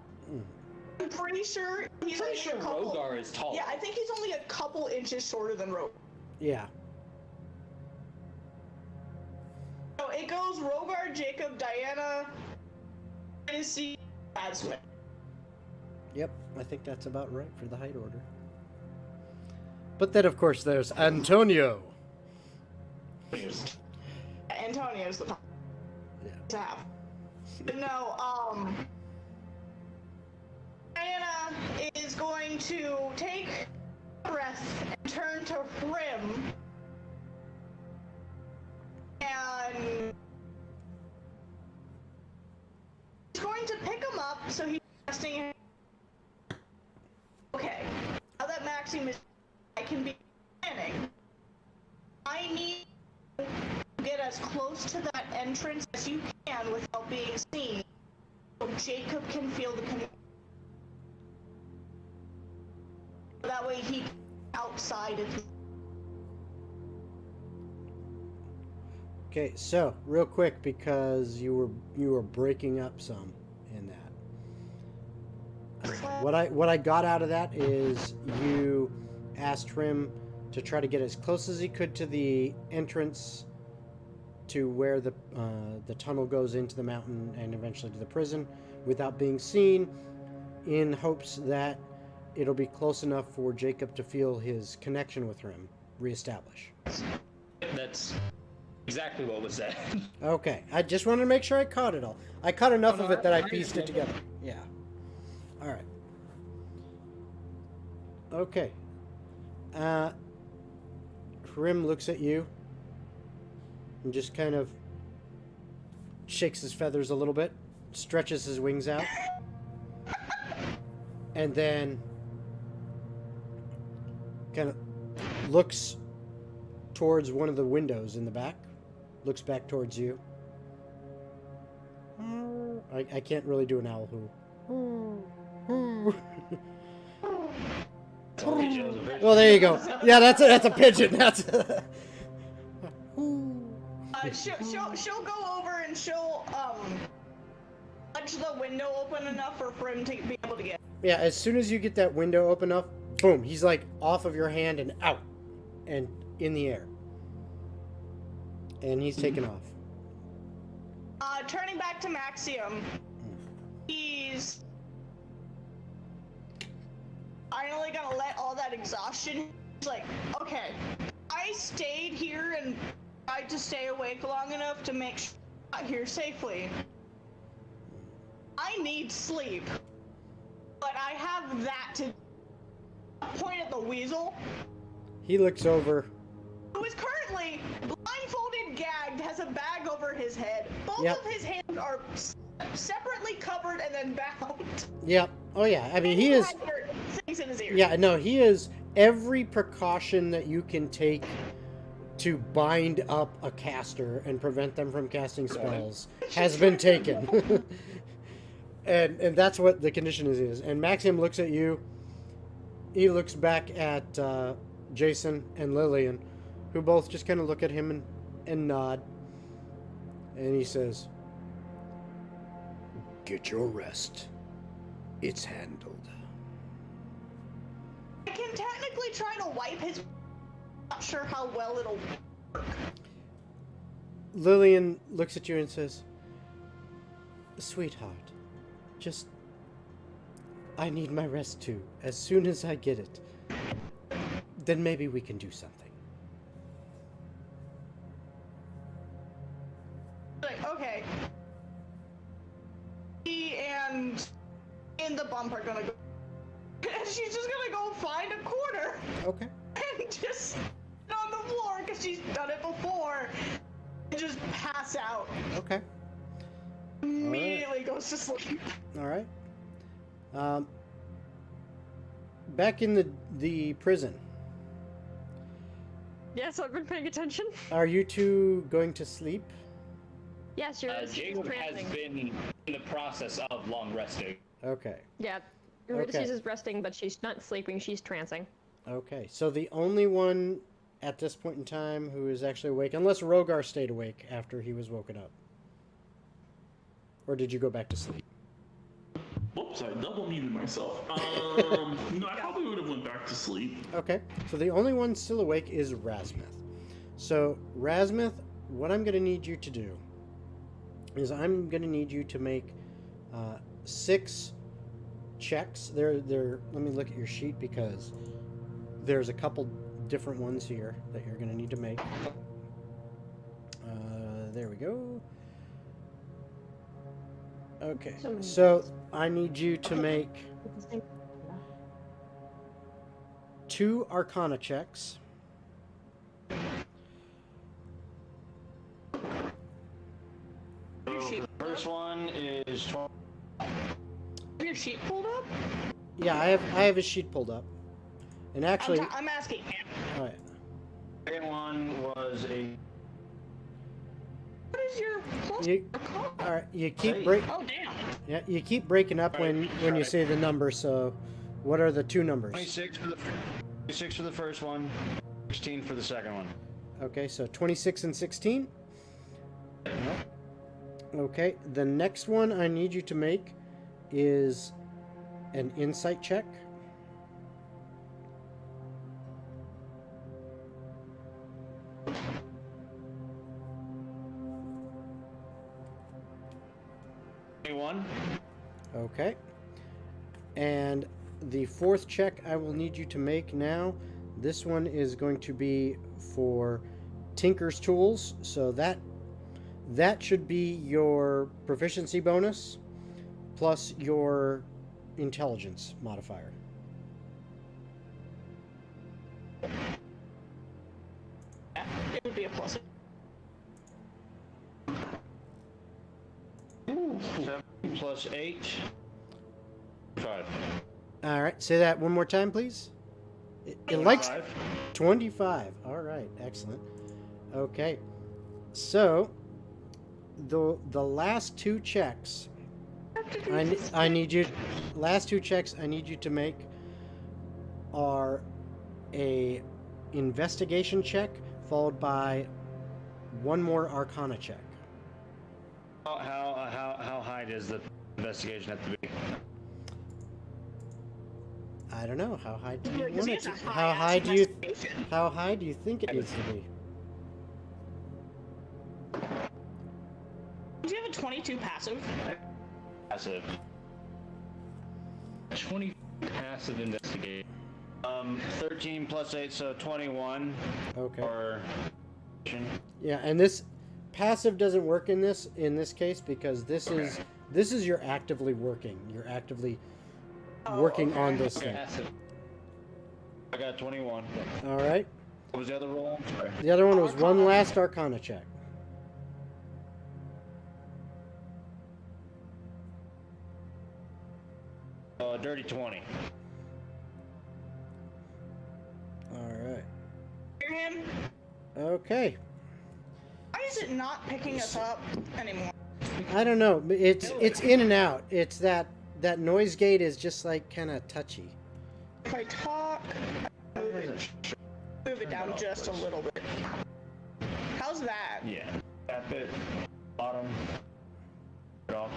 [SPEAKER 3] I'm pretty sure he's only a couple...
[SPEAKER 6] Rhogar is tall.
[SPEAKER 3] Yeah, I think he's only a couple inches shorter than Rhogar.
[SPEAKER 1] Yeah.
[SPEAKER 3] So it goes Rhogar, Jacob, Diana, Fantasy, Razmith.
[SPEAKER 1] Yep, I think that's about right for the height order. But then, of course, there's Antonio.
[SPEAKER 3] Antonio's the top.
[SPEAKER 1] Yeah.
[SPEAKER 3] To have. But no, Diana is going to take a breath and turn to Rim. And he's going to pick him up, so he's resting him. Okay, now that Maxiam is, I can be planning. I need to get as close to that entrance as you can without being seen, so Jacob can feel the connection. That way he can be outside of.
[SPEAKER 1] Okay, so real quick, because you were breaking up some in that. What I got out of that is you asked him to try to get as close as he could to the entrance to where the tunnel goes into the mountain and eventually to the prison without being seen, in hopes that it'll be close enough for Jacob to feel his connection with him reestablish.
[SPEAKER 6] That's
[SPEAKER 2] exactly what was said.
[SPEAKER 1] Okay, I just wanted to make sure I caught it all. I caught enough of it that I pieced it together. Yeah. All right. Okay. Hrim looks at you and just kind of shakes his feathers a little bit, stretches his wings out, and then kind of looks towards one of the windows in the back, looks back towards you. I can't really do an owl who. Well, there you go. Yeah, that's a pigeon. That's.
[SPEAKER 3] She'll go over and she'll punch the window open enough for him to be able to get.
[SPEAKER 1] Yeah, as soon as you get that window open up, boom, he's like off of your hand and out, and in the air, and he's taken off.
[SPEAKER 3] Turning back to Maxiam, he's finally gonna let all that exhaustion. He's like, okay, I stayed here and tried to stay awake long enough to make sure I got here safely. I need sleep, but I have that to point at the weasel.
[SPEAKER 1] He looks over.
[SPEAKER 3] Who is currently blindfolded, gagged, has a bag over his head. Both
[SPEAKER 1] Yep.
[SPEAKER 3] of his hands are separately covered and then bound.
[SPEAKER 1] Yep. Oh yeah. I mean, he is.
[SPEAKER 3] Things in his ears.
[SPEAKER 1] Yeah. No, he is. Every precaution that you can take to bind up a caster and prevent them from casting spells has been taken. and that's what the condition is. And Maxiam looks at you. He looks back at Jason and Lillian, who both just kind of look at him and nod. And he says, "Get your rest. It's handled."
[SPEAKER 3] I can technically try to wipe his. Not sure how well it'll work.
[SPEAKER 1] Lillian looks at you and says, "Sweetheart, just... I need my rest too. As soon as I get it, then maybe we can do something."
[SPEAKER 3] Like, okay. He and the bump are gonna go. And she's just gonna go find a corner
[SPEAKER 1] Okay.
[SPEAKER 3] and just sit on the floor because she's done it before. And just pass out.
[SPEAKER 1] Okay.
[SPEAKER 3] Immediately goes to sleep.
[SPEAKER 1] All right. Back in the prison,
[SPEAKER 5] Yes, I've been paying attention.
[SPEAKER 1] are you two going to sleep?
[SPEAKER 5] Yes, you're
[SPEAKER 2] Jacob has
[SPEAKER 5] prancing.
[SPEAKER 2] been in the process of long resting.
[SPEAKER 1] Okay.
[SPEAKER 5] Yeah,
[SPEAKER 1] Okay.
[SPEAKER 5] Eurydice is resting, but she's not sleeping. She's trancing.
[SPEAKER 1] Okay. So the only one at this point in time who is actually awake, unless Rhogar stayed awake after he was woken up. Or did you go back to sleep?
[SPEAKER 4] Whoops, I double muted myself. No, I probably would have went back to sleep.
[SPEAKER 1] Okay, so the only one still awake is Razmith. So, Razmith, what I'm going to need you to do is I'm going to need you to make 6 checks. Let me look at your sheet because there's a couple different ones here that you're going to need to make. There we go. Okay, so I need you to make 2 Arcana checks.
[SPEAKER 3] Your sheet.
[SPEAKER 2] First one is 12.
[SPEAKER 3] Your sheet pulled up?
[SPEAKER 1] Yeah, I have his sheet pulled up. And actually,
[SPEAKER 3] I'm asking him.
[SPEAKER 1] all right.
[SPEAKER 2] Second one was a.
[SPEAKER 3] What is your plus?
[SPEAKER 1] All right, you keep
[SPEAKER 2] Hey.
[SPEAKER 3] Oh damn.
[SPEAKER 1] Yeah, you keep breaking up when you say the number. So, what are the 2 numbers?
[SPEAKER 2] 26 for the first one, 16 for the second one.
[SPEAKER 1] Okay, so 26 and 16. Okay, the next one I need you to make is an insight check. Okay. And the 4th check I will need you to make now. This one is going to be for Tinker's Tools, so that should be your proficiency bonus plus your intelligence modifier.
[SPEAKER 3] It would be a plus.
[SPEAKER 2] Ooh, 7 plus 8. 5.
[SPEAKER 1] All right, say that one more time, please. It likes
[SPEAKER 2] 25.
[SPEAKER 1] 25. All right, excellent. Okay, so the last two checks, I need you. Last two checks I need you to make are a investigation check followed by one more Arcana check.
[SPEAKER 2] How high does the investigation have to be?
[SPEAKER 1] I don't know. How high do you
[SPEAKER 3] Yeah, 'cause
[SPEAKER 1] want
[SPEAKER 3] he
[SPEAKER 1] it
[SPEAKER 3] has
[SPEAKER 1] to?
[SPEAKER 3] a
[SPEAKER 1] How
[SPEAKER 3] high-ass
[SPEAKER 1] high do you?
[SPEAKER 3] investigation.
[SPEAKER 1] How high do you think it needs to be?
[SPEAKER 3] Do you have a 22 passive?
[SPEAKER 2] Passive.
[SPEAKER 6] 20 passive investigation.
[SPEAKER 2] 13 plus 8, so 21.
[SPEAKER 1] Okay.
[SPEAKER 2] Or
[SPEAKER 1] Yeah, and this passive doesn't work in this case because this is you're actively working. You're actively working on this thing.
[SPEAKER 6] Passive.
[SPEAKER 2] I got 21.
[SPEAKER 1] All right.
[SPEAKER 2] What was the other roll? Sorry.
[SPEAKER 1] The other one was one last Arcana check.
[SPEAKER 2] Dirty 20.
[SPEAKER 1] All right.
[SPEAKER 3] Hear him?
[SPEAKER 1] Okay.
[SPEAKER 3] Why is it not picking us up anymore?
[SPEAKER 1] I don't know. It's in and out. It's that noise gate is just like kind of touchy.
[SPEAKER 3] If I talk, move it down just a little bit. How's that?
[SPEAKER 2] Yeah. That bit. Bottom. It off.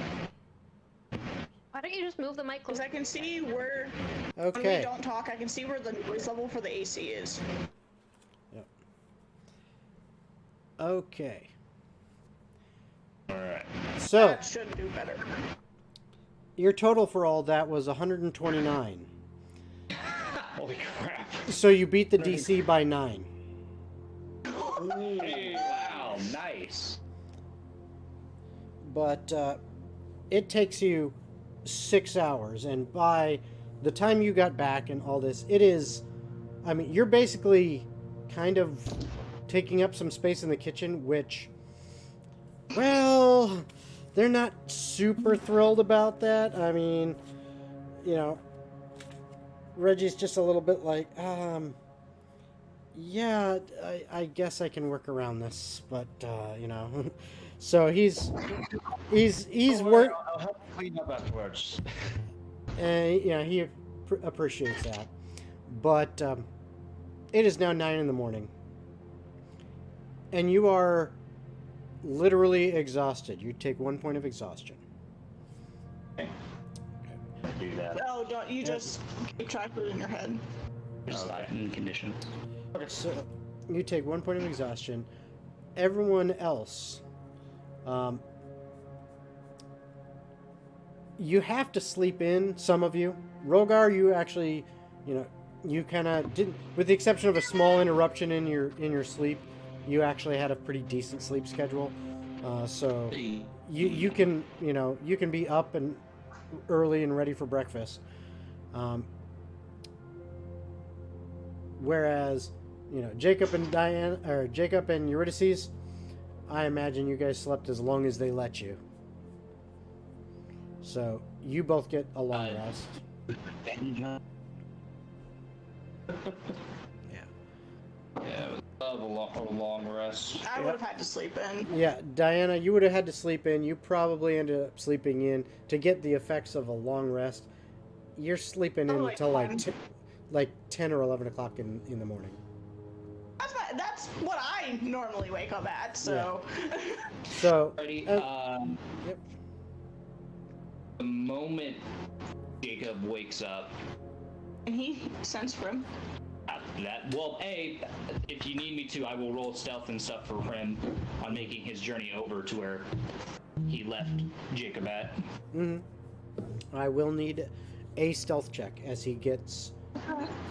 [SPEAKER 5] Why don't you just move the mic
[SPEAKER 3] Because
[SPEAKER 5] closer?
[SPEAKER 3] I can see where, when we
[SPEAKER 1] Okay.
[SPEAKER 3] don't talk, I can see where the noise level for the AC is.
[SPEAKER 1] Yep. Okay.
[SPEAKER 2] Alright.
[SPEAKER 1] So
[SPEAKER 3] That should do better.
[SPEAKER 1] your total for all that was 129.
[SPEAKER 2] Holy crap.
[SPEAKER 1] So you beat the DC by 9.
[SPEAKER 6] Hey, wow, nice.
[SPEAKER 1] But it takes you 6 hours, and by the time you got back and all this, it is, I mean, you're basically kind of taking up some space in the kitchen, which, well, they're not super thrilled about that. I mean, you know, Reggie's just a little bit like, yeah, I guess I can work around this, but, you know, so he's work.
[SPEAKER 2] I'll help clean up afterwards.
[SPEAKER 1] And yeah, he appreciates that. But it is now 9 in the morning. And you are literally exhausted. You take 1 point of exhaustion.
[SPEAKER 2] Do that.
[SPEAKER 3] Oh, don't you just keep track of it in your head.
[SPEAKER 6] Just in condition.
[SPEAKER 1] So you take 1 point of exhaustion. Everyone else, you have to sleep in, some of you. Rhogar, you actually, you know, you kind of didn't, with the exception of a small interruption in your sleep, you actually had a pretty decent sleep schedule. So you can, you know, you can be up and early and ready for breakfast. Whereas, you know, Jacob and Eurydice, I imagine you guys slept as long as they let you. So you both get a long rest. Yeah.
[SPEAKER 6] Yeah, it was a long rest.
[SPEAKER 3] I would have had to sleep in.
[SPEAKER 1] Yeah, Diana, you would have had to sleep in. You probably ended up sleeping in to get the effects of a long rest. You're sleeping in
[SPEAKER 3] Oh,
[SPEAKER 1] until
[SPEAKER 3] like
[SPEAKER 1] like 10 or 11 o'clock in the morning.
[SPEAKER 3] That's what I normally wake up at, so.
[SPEAKER 1] So,
[SPEAKER 6] Alrighty,
[SPEAKER 1] yep.
[SPEAKER 6] the moment Jacob wakes up,
[SPEAKER 3] And he sends for him.
[SPEAKER 6] if you need me to, I will roll stealth and stuff for him on making his journey over to where he left Jacob at.
[SPEAKER 1] I will need a stealth check as he gets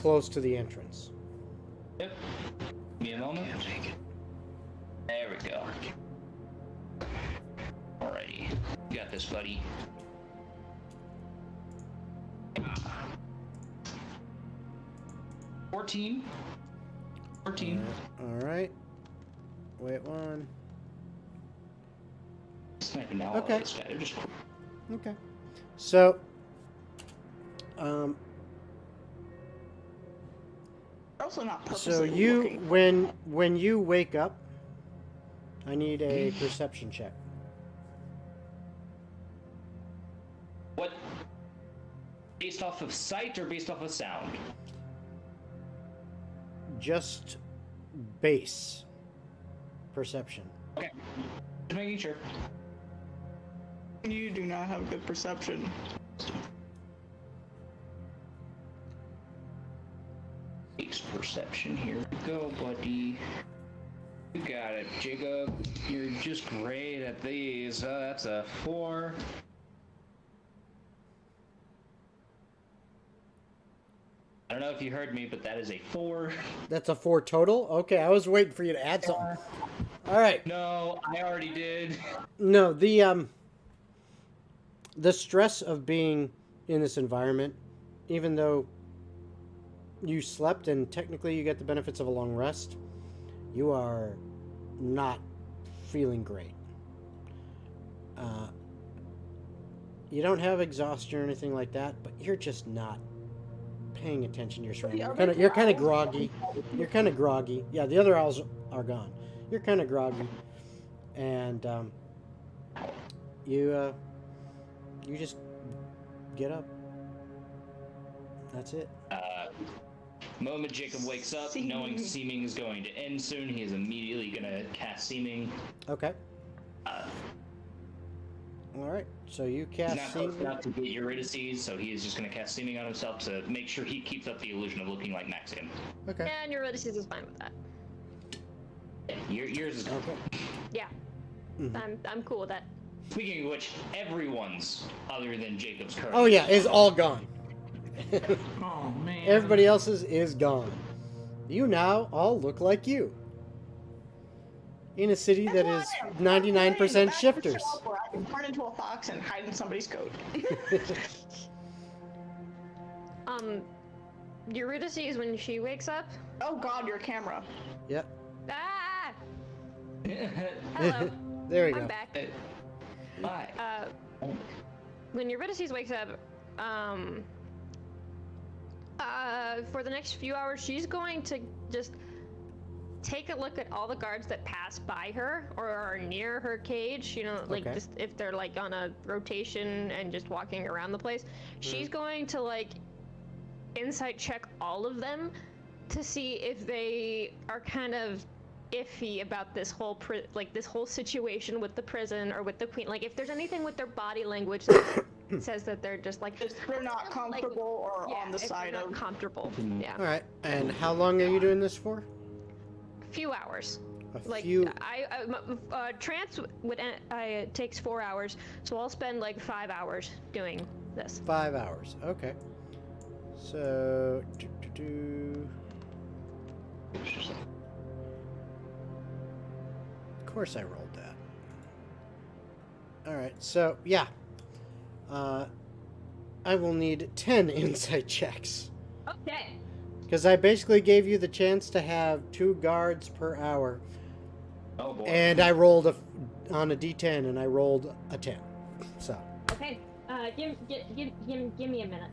[SPEAKER 1] close to the entrance.
[SPEAKER 6] Yep. Give me a moment. There we go. Alrighty. You got this, buddy. 14. 14.
[SPEAKER 1] All right. Wait one.
[SPEAKER 6] Sniping now.
[SPEAKER 1] Okay.
[SPEAKER 6] This guy. They're just
[SPEAKER 1] Okay. So,
[SPEAKER 3] They're also not purposely
[SPEAKER 1] so you
[SPEAKER 3] looking.
[SPEAKER 1] when you wake up, I need a perception check.
[SPEAKER 6] What? Based off of sight or based off of sound?
[SPEAKER 1] Just base perception.
[SPEAKER 6] Okay. Just making sure.
[SPEAKER 3] You do not have good perception.
[SPEAKER 6] Base perception. Here we go, buddy. You got it, Jacob. You're just great at these. That's a 4. I don't know if you heard me, but that is a 4.
[SPEAKER 1] That's a 4 total? Okay, I was waiting for you to add something. All right.
[SPEAKER 6] No, I already did.
[SPEAKER 1] No, the stress of being in this environment, even though you slept and technically you get the benefits of a long rest, you are not feeling great. You don't have exhaustion or anything like that, but you're just not paying attention to your surroundings. You're kind of groggy. You're kind of groggy. Yeah, the other owls are gone. You're kind of groggy, and you just get up. That's it.
[SPEAKER 6] Moment Jacob wakes up, knowing seeming is going to end soon, he is immediately gonna cast seeming.
[SPEAKER 1] Okay. All right. So you
[SPEAKER 6] He's
[SPEAKER 1] cast
[SPEAKER 6] not close
[SPEAKER 1] seeming.
[SPEAKER 6] enough to get Eurydice, so he is just gonna cast seeming on himself to make sure he keeps up the illusion of looking like Maxiam.
[SPEAKER 1] Okay.
[SPEAKER 5] And your Ulysses is fine with that.
[SPEAKER 6] Yours is
[SPEAKER 1] Okay.
[SPEAKER 5] Yeah. I'm cool with that.
[SPEAKER 6] Speaking of which, everyone's other than Jacob's current.
[SPEAKER 1] Oh yeah, is all gone.
[SPEAKER 4] Oh man.
[SPEAKER 1] Everybody else's is gone. You now all look like you. In a city that is 99% shifters.
[SPEAKER 3] Where I can turn into a fox and hide in somebody's coat.
[SPEAKER 5] Eurydice, when she wakes up.
[SPEAKER 3] Oh God, your camera.
[SPEAKER 1] Yep.
[SPEAKER 5] Ah! Hello.
[SPEAKER 1] There we go.
[SPEAKER 5] I'm back.
[SPEAKER 6] Bye.
[SPEAKER 5] When Eurydice wakes up, for the next few hours, she's going to just take a look at all the guards that pass by her or are near her cage, you know, like
[SPEAKER 1] Okay.
[SPEAKER 5] just if they're like on a rotation and just walking around the place. She's going to like insight check all of them to see if they are kind of iffy about this whole this whole situation with the prison or with the queen. Like if there's anything with their body language that says that they're just like
[SPEAKER 3] If they're not comfortable or on the
[SPEAKER 5] if
[SPEAKER 3] side
[SPEAKER 5] they're not
[SPEAKER 3] of.
[SPEAKER 5] comfortable. Yeah.
[SPEAKER 1] All right. And how long are you doing this for?
[SPEAKER 5] Few hours.
[SPEAKER 1] A
[SPEAKER 5] Like
[SPEAKER 1] few.
[SPEAKER 5] trance takes 4 hours, so I'll spend like 5 hours doing this.
[SPEAKER 1] 5 hours. Okay. So. Of course I rolled that. Alright, so, yeah. I will need 10 insight checks.
[SPEAKER 5] Okay.
[SPEAKER 1] Because I basically gave you the chance to have 2 guards per hour.
[SPEAKER 6] Oh boy.
[SPEAKER 1] And I rolled on a d10, and I rolled a 10. So.
[SPEAKER 5] Okay. Give me a minute.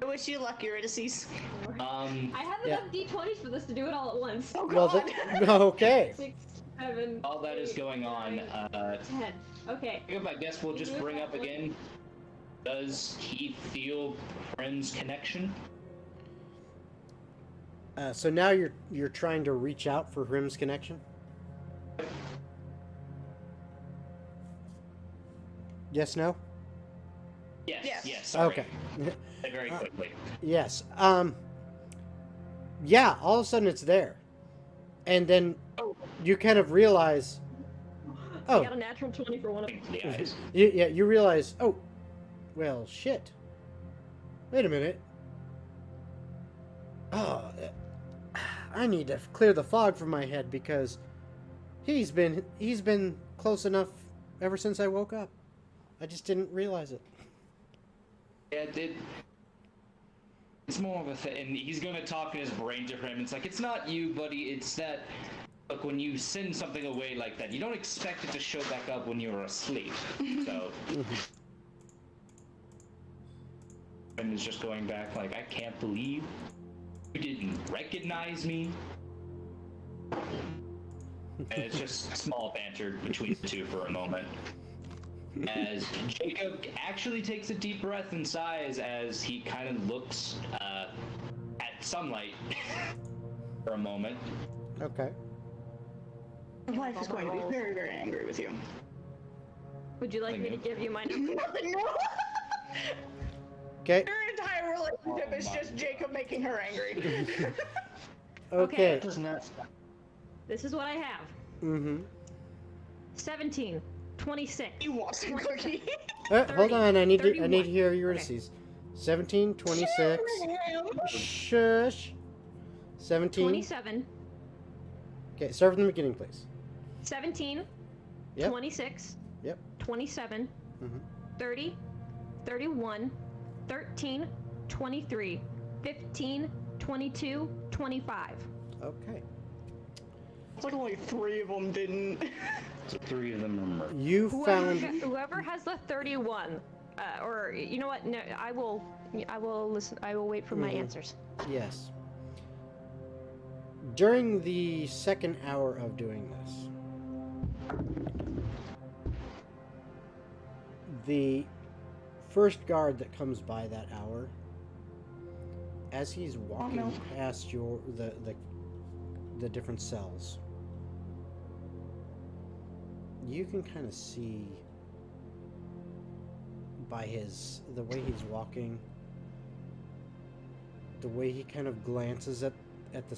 [SPEAKER 3] I wish you luck, Eurydice.
[SPEAKER 5] I have
[SPEAKER 1] Yeah.
[SPEAKER 5] enough d20s for this to do it all at once.
[SPEAKER 3] Oh
[SPEAKER 1] Well,
[SPEAKER 3] God.
[SPEAKER 1] okay.
[SPEAKER 5] 6, 7.
[SPEAKER 6] All that is
[SPEAKER 5] 8,
[SPEAKER 6] going on,
[SPEAKER 5] 9, 10. Okay.
[SPEAKER 6] Jacob, I guess we'll just bring up again. Does he feel Friend's connection?
[SPEAKER 1] So now you're trying to reach out for Hrim's connection? Yes, no?
[SPEAKER 6] Yes.
[SPEAKER 3] Yes.
[SPEAKER 6] Yes. Sorry.
[SPEAKER 1] Okay.
[SPEAKER 6] Very quickly.
[SPEAKER 1] Yes. Yeah, all of a sudden it's there. And then you kind of realize,
[SPEAKER 5] I
[SPEAKER 1] oh,
[SPEAKER 5] got a natural 20 for one of them.
[SPEAKER 6] The eyes.
[SPEAKER 1] you realize, oh, well, shit. Wait a minute. Oh, I need to clear the fog from my head because He's been close enough ever since I woke up. I just didn't realize it.
[SPEAKER 6] Yeah, it's more of a thing, and he's gonna talk in his brain to him. It's like, it's not you, buddy. It's that, look, when you send something away like that, you don't expect it to show back up when you're asleep. So, and it's just going back like, I can't believe you didn't recognize me. And it's just small banter between the two for a moment. As Jacob actually takes a deep breath and sighs as he kind of looks at sunlight for a moment.
[SPEAKER 1] Okay.
[SPEAKER 3] Your wife is going to be very, very angry with you.
[SPEAKER 5] Would you like me to give you my number?
[SPEAKER 3] No.
[SPEAKER 1] Okay.
[SPEAKER 3] Your entire relationship is just Jacob making her angry.
[SPEAKER 1] Okay.
[SPEAKER 5] This is what I have.
[SPEAKER 1] Mm-hmm.
[SPEAKER 5] 17, 26.
[SPEAKER 3] You want some cookie?
[SPEAKER 1] Hold on, I need to
[SPEAKER 5] 31.
[SPEAKER 1] hear your
[SPEAKER 5] Okay.
[SPEAKER 1] indices. 17, 26. Shush. 17.
[SPEAKER 5] 27,
[SPEAKER 1] Okay, start from the beginning, please.
[SPEAKER 5] 17,
[SPEAKER 1] Yep.
[SPEAKER 5] 26,
[SPEAKER 1] Yep.
[SPEAKER 5] 27,
[SPEAKER 1] Mhm.
[SPEAKER 5] 30, 31, 13, 23, 15, 22, 25.
[SPEAKER 1] Okay.
[SPEAKER 3] It's like only 3 of them didn't.
[SPEAKER 6] So 3 of them remember.
[SPEAKER 1] You found.
[SPEAKER 5] Whoever has the 31, or you know what? No, I will listen. I will wait for my answers.
[SPEAKER 1] Yes. During the second hour of doing this, the first guard that comes by that hour, as he's walking past the different cells, you can kind of see by the way he's walking, the way he kind of glances at the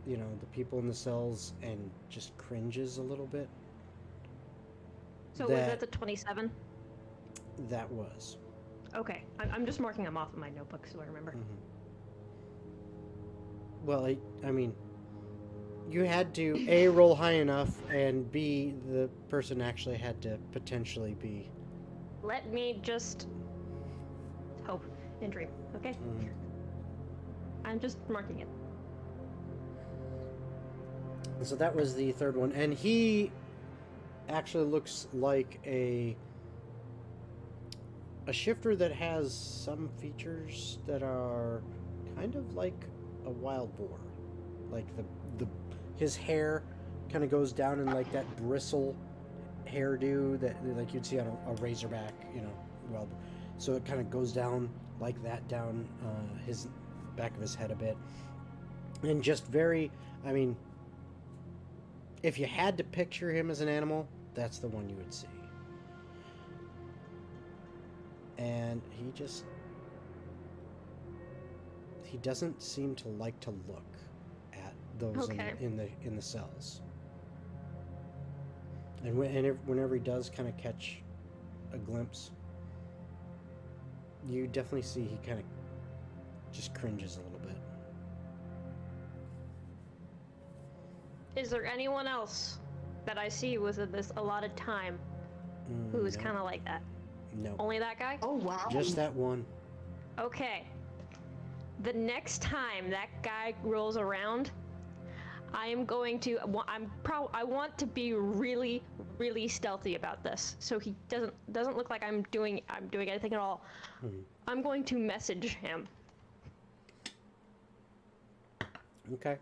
[SPEAKER 1] the people in the cells and just cringes a little bit.
[SPEAKER 5] So was that the 27?
[SPEAKER 1] That was.
[SPEAKER 5] Okay, I'm just marking them off in my notebook so I remember.
[SPEAKER 1] Well, I mean, you had to A, roll high enough, and B, the person actually had to potentially be.
[SPEAKER 5] Let me just hope and dream, okay? I'm just marking it.
[SPEAKER 1] So that was the third one, and he actually looks like a shifter that has some features that are kind of like a wild boar. Like his hair kind of goes down in like that bristle hairdo that like you'd see on a razorback, wild. So it kind of goes down like that down his back of his head a bit, and just very. I mean, if you had to picture him as an animal, that's the one you would see. And he doesn't seem to like to look at those in the cells. And whenever he does kind of catch a glimpse, you definitely see he kind of just cringes a little bit.
[SPEAKER 5] Is there anyone else that I see within this allotted time who is
[SPEAKER 1] No.
[SPEAKER 5] kind of like that?
[SPEAKER 1] No.
[SPEAKER 5] Only that guy?
[SPEAKER 3] Oh wow.
[SPEAKER 1] Just that one.
[SPEAKER 5] Okay. The next time that guy rolls around, I am going to. I want to be really, really stealthy about this, so he doesn't look like I'm doing anything at all. I'm going to message him.
[SPEAKER 1] Okay.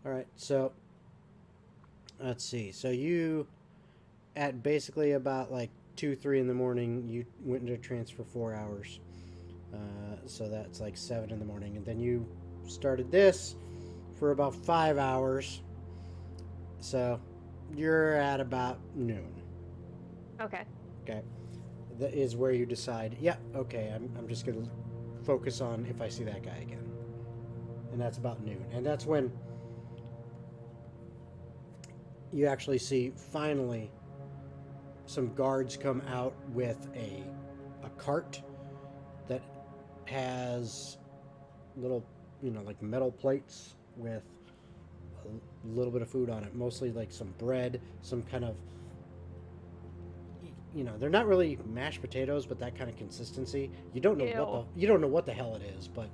[SPEAKER 1] All right. So let's see. So you, at basically about like 2-3 in the morning, you went into trance for 4 hours. So that's like 7 in the morning, and then you started this for about 5 hours. So you're at about noon.
[SPEAKER 5] Okay.
[SPEAKER 1] Okay. That is where you decide, yeah, okay, I'm just going to focus on if I see that guy again. And that's about noon. And that's when you actually see, finally, some guards come out with a cart that has little, like metal plates with a little bit of food on it, mostly like some bread, some kind of, they're not really mashed potatoes, but that kind of consistency. You don't know what the hell it is, but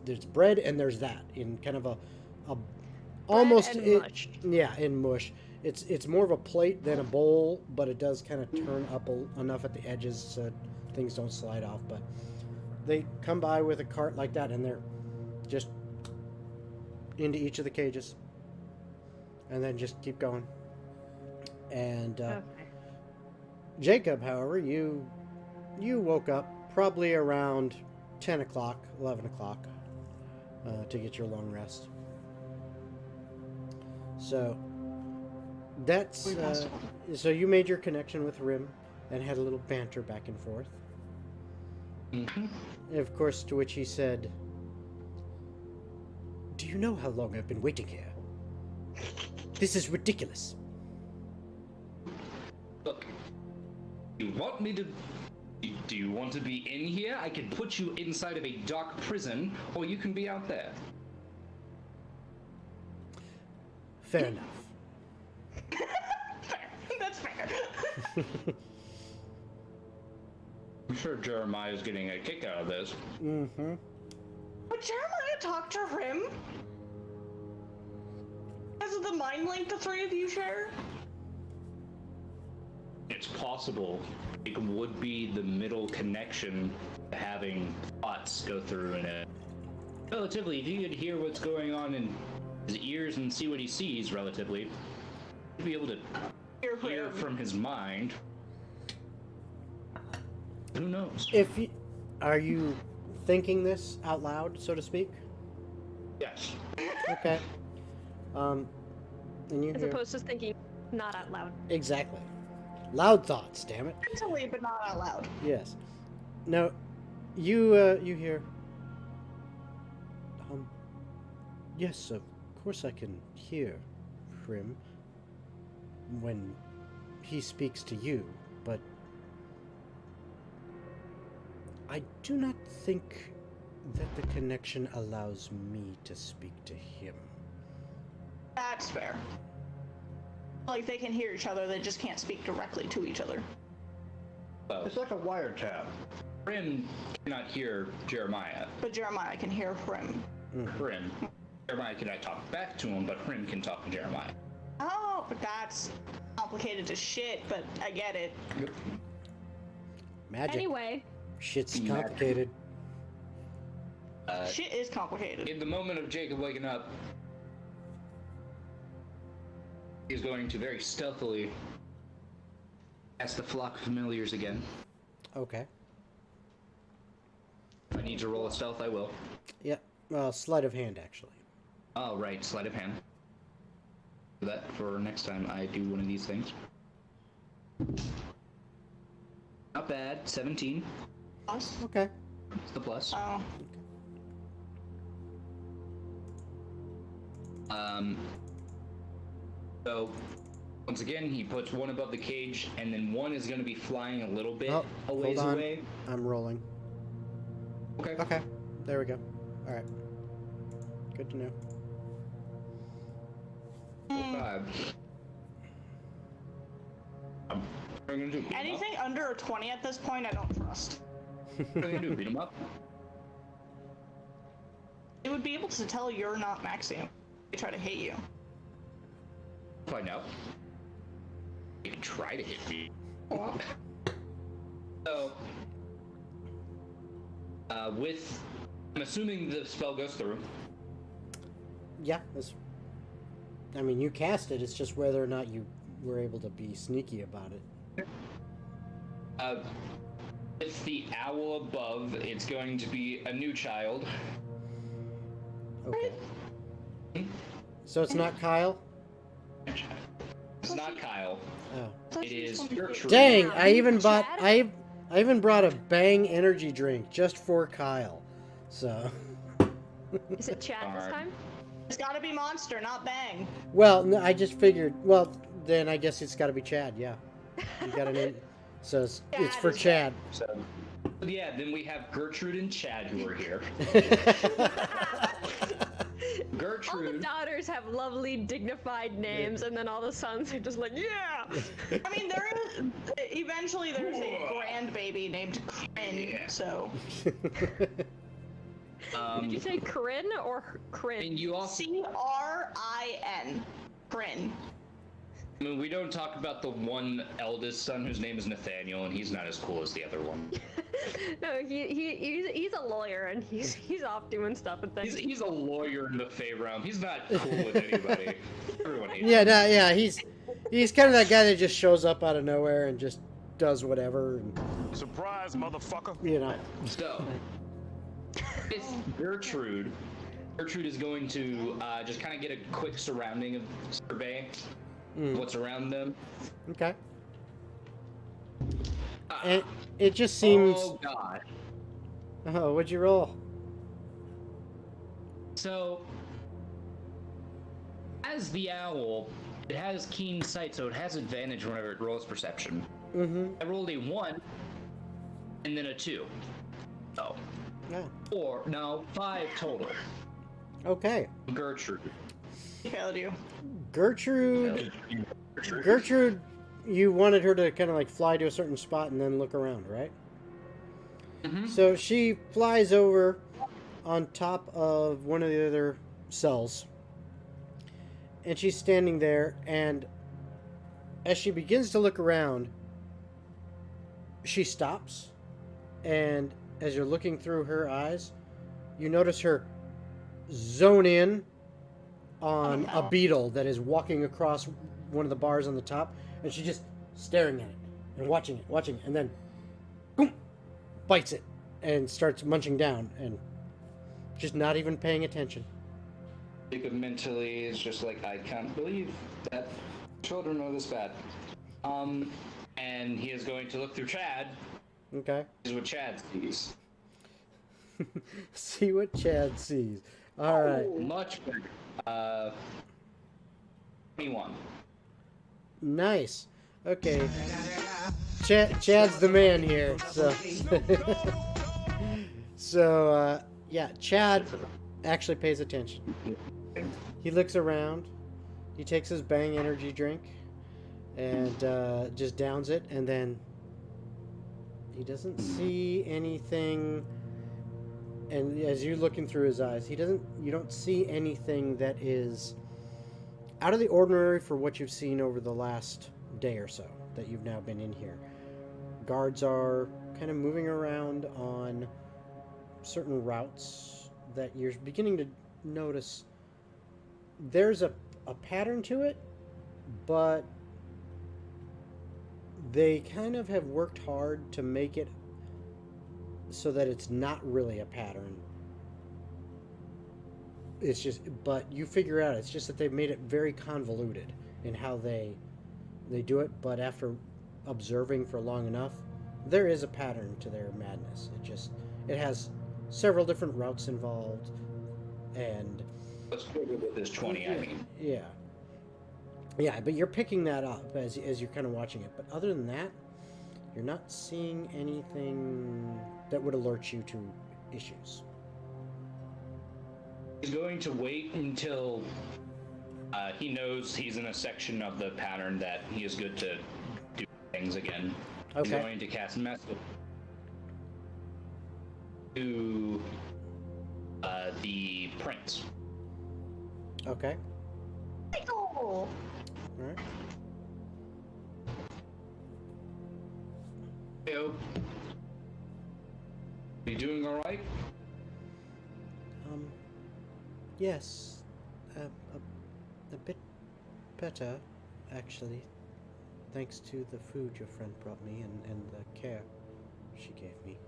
[SPEAKER 1] there's bread and there's that in kind of a almost
[SPEAKER 5] mush.
[SPEAKER 1] Yeah, in mush. It's more of a plate than a bowl, but it does kind of turn up enough at the edges so things don't slide off. But they come by with a cart like that, and they're just into each of the cages, and then just keep going. And
[SPEAKER 5] Okay.
[SPEAKER 1] Jacob, however, you woke up probably around 10 o'clock, 11 o'clock to get your long rest. So that's so you made your connection with Rim and had a little banter back and forth.
[SPEAKER 6] Mm-hmm.
[SPEAKER 1] Of course, to which he said, "Do you know how long I've been waiting here? This is ridiculous."
[SPEAKER 6] Look, do you want to be in here? I can put you inside of a dark prison, or you can be out there.
[SPEAKER 1] Fair enough.
[SPEAKER 3] That's fair.
[SPEAKER 6] I'm sure Jeremiah's getting a kick out of this.
[SPEAKER 1] Mm-hmm.
[SPEAKER 3] Would Jeremiah talk to him? Because of the mind link the three of you share?
[SPEAKER 6] It's possible it would be the middle connection to having thoughts go through in it. Relatively, if you could hear what's going on in his ears and see what he sees, relatively, you'd be able to hear from his mind. Who knows?
[SPEAKER 1] Are you thinking this out loud, so to speak?
[SPEAKER 6] Yes.
[SPEAKER 1] Okay. And you
[SPEAKER 5] As
[SPEAKER 1] hear
[SPEAKER 5] opposed to thinking not out loud.
[SPEAKER 1] exactly. Loud thoughts, damn it.
[SPEAKER 3] Mentally, but not out loud.
[SPEAKER 1] Yes. No, you hear. Yes, of course I can hear Prim when he speaks to you, but I do not think that the connection allows me to speak to him.
[SPEAKER 3] That's fair. Like, they can hear each other, they just can't speak directly to each other.
[SPEAKER 6] Well,
[SPEAKER 2] It's like a wiretap.
[SPEAKER 6] Prim cannot hear Jeremiah.
[SPEAKER 3] But Jeremiah can hear him.
[SPEAKER 6] Prim. Jeremiah cannot talk back to him, but Prim can talk to Jeremiah.
[SPEAKER 3] Oh, but that's complicated as shit, but I get it.
[SPEAKER 1] Magic.
[SPEAKER 5] Anyway,
[SPEAKER 1] Shit's
[SPEAKER 6] Magic.
[SPEAKER 1] complicated.
[SPEAKER 3] Shit is complicated.
[SPEAKER 6] In the moment of Jacob waking up, he's going to very stealthily ask the flock of familiars again.
[SPEAKER 1] Okay.
[SPEAKER 6] If I need to roll a stealth, I will.
[SPEAKER 1] Yeah. Well, sleight of hand, actually.
[SPEAKER 6] Oh, right, sleight of hand. Do that for next time I do one of these things. Not bad, 17.
[SPEAKER 3] Us?
[SPEAKER 1] Okay.
[SPEAKER 6] It's the plus.
[SPEAKER 3] Oh.
[SPEAKER 6] So, once again, he puts one above the cage, and then one is going to be flying a little bit
[SPEAKER 1] Oh,
[SPEAKER 6] a
[SPEAKER 1] hold
[SPEAKER 6] ways
[SPEAKER 1] on.
[SPEAKER 6] away.
[SPEAKER 1] I'm rolling.
[SPEAKER 6] Okay.
[SPEAKER 1] Okay. There we go. All right. Good to know.
[SPEAKER 6] 5. I'm going to do beat 'em
[SPEAKER 3] Anything under a 20 at this point, I don't trust.
[SPEAKER 6] up. What are you going to do? Beat him up?
[SPEAKER 3] It would be able to tell you're not Maxiam. They try to hit you.
[SPEAKER 6] Find out. You can try to hit me. So, I'm assuming the spell goes through.
[SPEAKER 1] Yeah. I mean, you cast it. It's just whether or not you were able to be sneaky about it.
[SPEAKER 6] With the owl above, it's going to be a new child.
[SPEAKER 1] Okay. So it's not Kyle?
[SPEAKER 6] It's not Kyle.
[SPEAKER 1] Oh.
[SPEAKER 6] It is Gertrude.
[SPEAKER 1] Dang! I even bought.
[SPEAKER 5] Chad?
[SPEAKER 1] I even brought a Bang energy drink just for Kyle. So.
[SPEAKER 5] is it Chad this
[SPEAKER 6] Darn.
[SPEAKER 5] time?
[SPEAKER 3] It's gotta be Monster, not Bang.
[SPEAKER 1] Well, no, I just figured. Well, then I guess it's got to be Chad. Yeah. You got a name. So it's
[SPEAKER 3] Chad
[SPEAKER 1] for
[SPEAKER 3] is
[SPEAKER 1] Chad.
[SPEAKER 6] So, yeah, then we have Gertrude and Chad who are here.
[SPEAKER 5] All the
[SPEAKER 6] Gertrude.
[SPEAKER 5] daughters have lovely, dignified names, and then all the sons are just like, yeah.
[SPEAKER 3] I mean, eventually there's a grandbaby named Crin,
[SPEAKER 6] Yeah.
[SPEAKER 3] so.
[SPEAKER 5] Did you say Corinne or Crin?
[SPEAKER 6] And you also.
[SPEAKER 3] Crin. Crin.
[SPEAKER 6] I mean, we don't talk about the one eldest son whose name is Nathaniel, and he's not as cool as the other one.
[SPEAKER 5] No, he's a lawyer, and he's off doing stuff and things.
[SPEAKER 6] He's a lawyer in the Fey realm. He's not cool with anybody. Everyone hates
[SPEAKER 1] Yeah,
[SPEAKER 6] him.
[SPEAKER 1] no, yeah, he's kind of that guy that just shows up out of nowhere and just does whatever, and,
[SPEAKER 7] Surprise, motherfucker.
[SPEAKER 1] you know.
[SPEAKER 6] So, it's Gertrude. Gertrude is going to just kind of get a quick surrounding of survey of what's around them.
[SPEAKER 1] Okay. And it just seems.
[SPEAKER 6] Oh God.
[SPEAKER 1] Oh, what'd you roll?
[SPEAKER 6] So, as the owl, it has keen sight, so it has advantage whenever it rolls perception.
[SPEAKER 1] Mm-hmm.
[SPEAKER 6] I rolled a 1 and then a 2. Oh.
[SPEAKER 1] Yeah.
[SPEAKER 6] 5 total.
[SPEAKER 1] Okay.
[SPEAKER 6] Gertrude.
[SPEAKER 3] Failed you.
[SPEAKER 1] Gertrude, you wanted her to kind of like fly to a certain spot and then look around, right?
[SPEAKER 6] Mm-hmm.
[SPEAKER 1] So she flies over on top of one of the other cells. And she's standing there, and as she begins to look around, she stops. And as you're looking through her eyes, you notice her zone in on a beetle that is walking across one of the bars on the top, and she's just staring at it and watching it, and then boom, bites it and starts munching down and just not even paying attention.
[SPEAKER 6] Jacob mentally is just like, I can't believe that children are this bad. And he is going to look through Chad.
[SPEAKER 1] Okay.
[SPEAKER 6] This is what Chad sees.
[SPEAKER 1] See what Chad sees. All right.
[SPEAKER 6] Much better. 21.
[SPEAKER 1] Nice. Okay. Chad's the man here. So, yeah, Chad actually pays attention. He looks around. He takes his Bang energy drink and just downs it, and then he doesn't see anything. And as you're looking through his eyes, you don't see anything that is out of the ordinary for what you've seen over the last day or so that you've now been in here. Guards are kind of moving around on certain routes that you're beginning to notice. There's a pattern to it, but they kind of have worked hard to make it so that it's not really a pattern. It's just, but you figure out it's just that they've made it very convoluted in how they do it, but after observing for long enough, there is a pattern to their madness. It has several different routes involved, and
[SPEAKER 6] Let's go with this 20, I mean.
[SPEAKER 1] yeah, but you're picking that up as you're kind of watching it. But other than that, you're not seeing anything that would alert you to issues.
[SPEAKER 6] He's going to wait until he knows he's in a section of the pattern that he is good to do things again.
[SPEAKER 1] Okay.
[SPEAKER 6] He's going to cast message to the prince.
[SPEAKER 1] Okay.
[SPEAKER 3] Michael!
[SPEAKER 1] All right.
[SPEAKER 6] Heyo. You doing all right?
[SPEAKER 1] Yes, a bit better, actually, thanks to the food your friend brought me and the care she gave me.